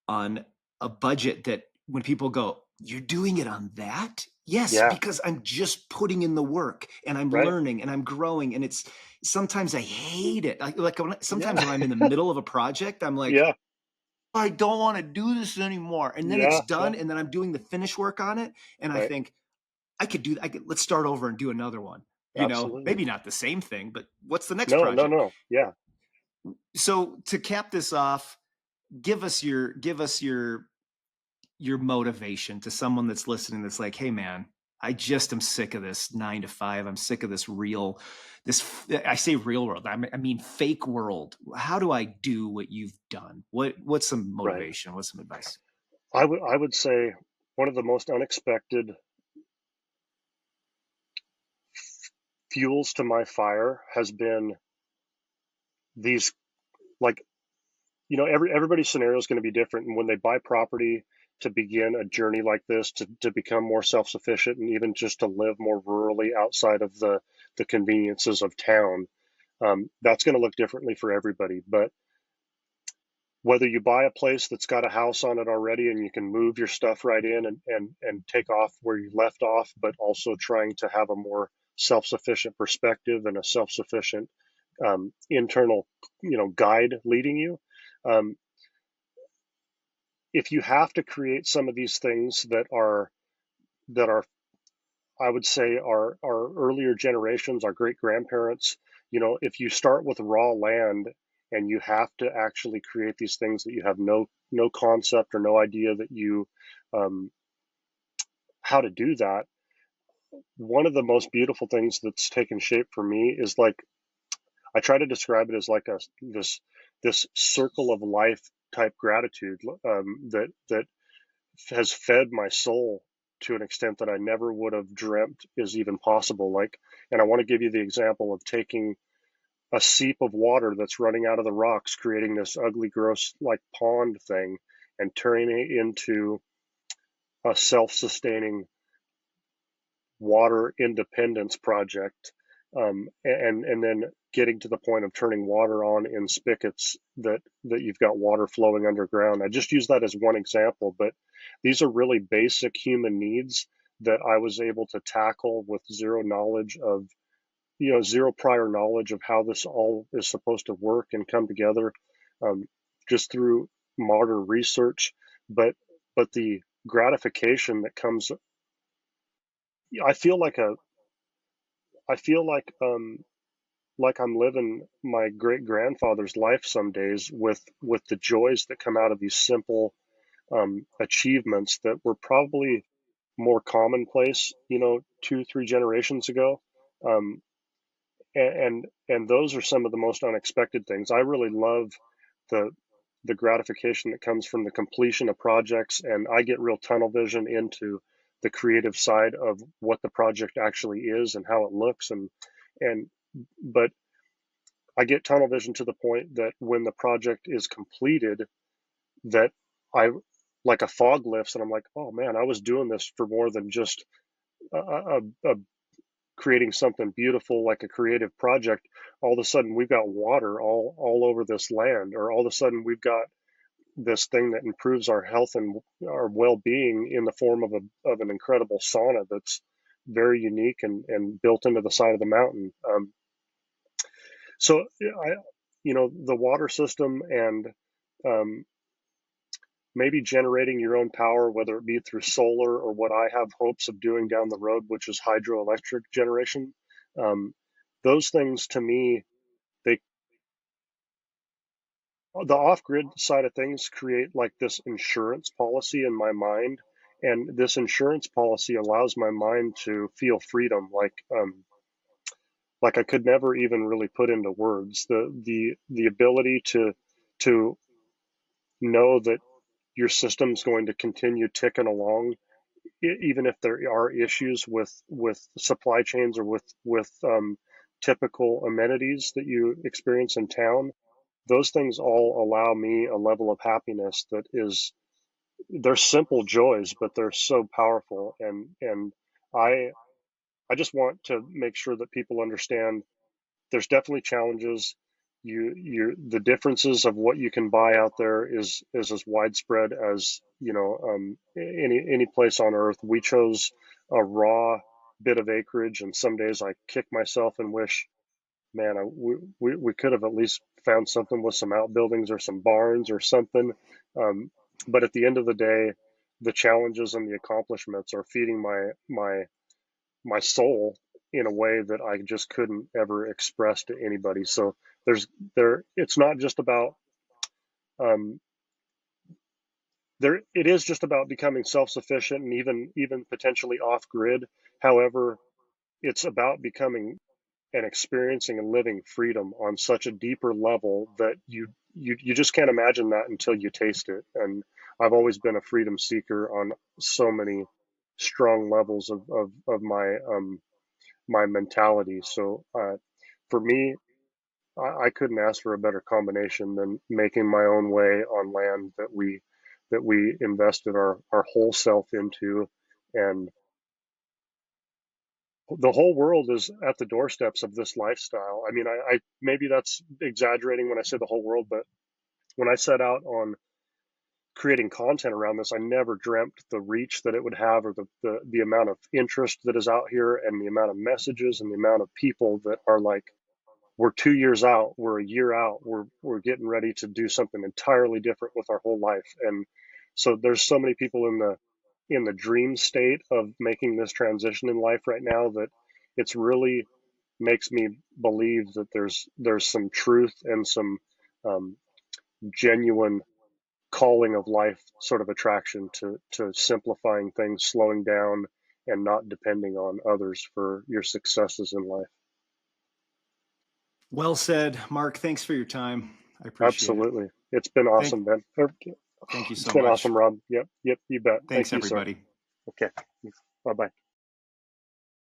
on a budget that when people go, you're doing it on that? Yes, Yeah. because I'm just putting in the work and I'm Right. learning and I'm growing. And it's sometimes I hate it. Sometimes Yeah. when I'm in the middle of a project, I'm like, Yeah. I don't want to do this anymore. And then it's Yeah. Yeah. done. And then I'm doing the finish work on it. And I Right. think let's start over and do another one. Absolutely. Maybe not the same thing, but what's the next No, no, project? no. Yeah. So to cap this off, give us your motivation to someone that's listening that's like, hey man, I just am sick of this 9 to 5. I'm sick of I say real world, I mean fake world. How do I do what you've done? What's some Right. motivation? What's some advice? I would say one of the most unexpected fuels to my fire has been these, like, everybody's scenario is going to be different, and when they buy property to begin a journey like this, to become more self-sufficient, and even just to live more rurally outside of the conveniences of town, that's going to look differently for everybody. But whether you buy a place that's got a house on it already and you can move your stuff right in, and take off where you left off, but also trying to have a more self-sufficient perspective and a self-sufficient internal, guide leading you. Um, if you have to create some of these things that are, I would say, our earlier generations, our great grandparents, if you start with raw land and you have to actually create these things that you have no concept or no idea that you um, how to do that, one of the most beautiful things that's taken shape for me is, like, I try to describe it as like this circle of life type gratitude, that has fed my soul to an extent that I never would have dreamt is even possible. Like, and I want to give you the example of taking a seep of water that's running out of the rocks, creating this ugly, gross, like, pond thing, and turning it into a self-sustaining water independence project, and then getting to the point of turning water on in spigots that you've got water flowing underground. I just use that as one example, but these are really basic human needs that I was able to tackle with zero prior knowledge of how this all is supposed to work and come together, um, just through modern research. But the gratification that comes, I feel like a I feel like I'm living my great grandfather's life some days, with the joys that come out of these simple achievements that were probably more commonplace, 2, 3 generations ago. Um, and those are some of the most unexpected things. I really love the the gratification that comes from the completion of projects, and I get real tunnel vision into the creative side of what the project actually is and how it looks, and but I get tunnel vision to the point that when the project is completed, that I, like, a fog lifts and I'm like, oh man, I was doing this for more than just a creating something beautiful, like a creative project. All of a sudden we've got water all over this land, or all of a sudden we've got this thing that improves our health and our well-being in the form of an incredible sauna that's very unique and built into the side of the mountain. So the water system, and um, maybe generating your own power, whether it be through solar or what I have hopes of doing down the road, which is hydroelectric generation. Um, those things, to me, they the off-grid side of things create, like, this insurance policy in my mind, and this insurance policy allows my mind to feel freedom, like I could never even really put into words. The ability to know that your system's going to continue ticking along, even if there are issues with supply chains, or with typical amenities that you experience in town. Those things all allow me a level of happiness that is, they're simple joys, but they're so powerful. And I I just want to make sure that people understand there's definitely challenges. The differences of what you can buy out there is as widespread as, any place on earth. We chose a raw bit of acreage, and some days I kick myself and wish, man, we could have at least found something with some outbuildings or some barns or something. But at the end of the day, the challenges and the accomplishments are feeding my soul in a way that I just couldn't ever express to anybody. So it's not just about um, it is just about becoming self-sufficient and even potentially off grid. However, it's about becoming and experiencing and living freedom on such a deeper level that you just can't imagine that until you taste it. And I've always been a freedom seeker on so many strong levels of my mentality. So for me, I couldn't ask for a better combination than making my own way on land that we invested our whole self into. And the whole world is at the doorsteps of this lifestyle. I mean, I maybe that's exaggerating when I say the whole world, but when I set out on creating content around this, I never dreamt the reach that it would have, or the amount of interest that is out here, and the amount of messages and the amount of people that are like, we're 2 years out, we're a year out, we're getting ready to do something entirely different with our whole life. And so there's so many people in the dream state of making this transition in life right now that it's really makes me believe that there's some truth and some um, genuine calling of life sort of attraction to simplifying things, slowing down, and not depending on others for your successes in life. Well said, Mark. Thanks for your time. I appreciate it. Absolutely. It's been Thank, awesome, Ben. thank you It's so been much. awesome, Rob. Yep, you bet. Thanks, Thank you, sir. everybody. Okay. Bye-bye.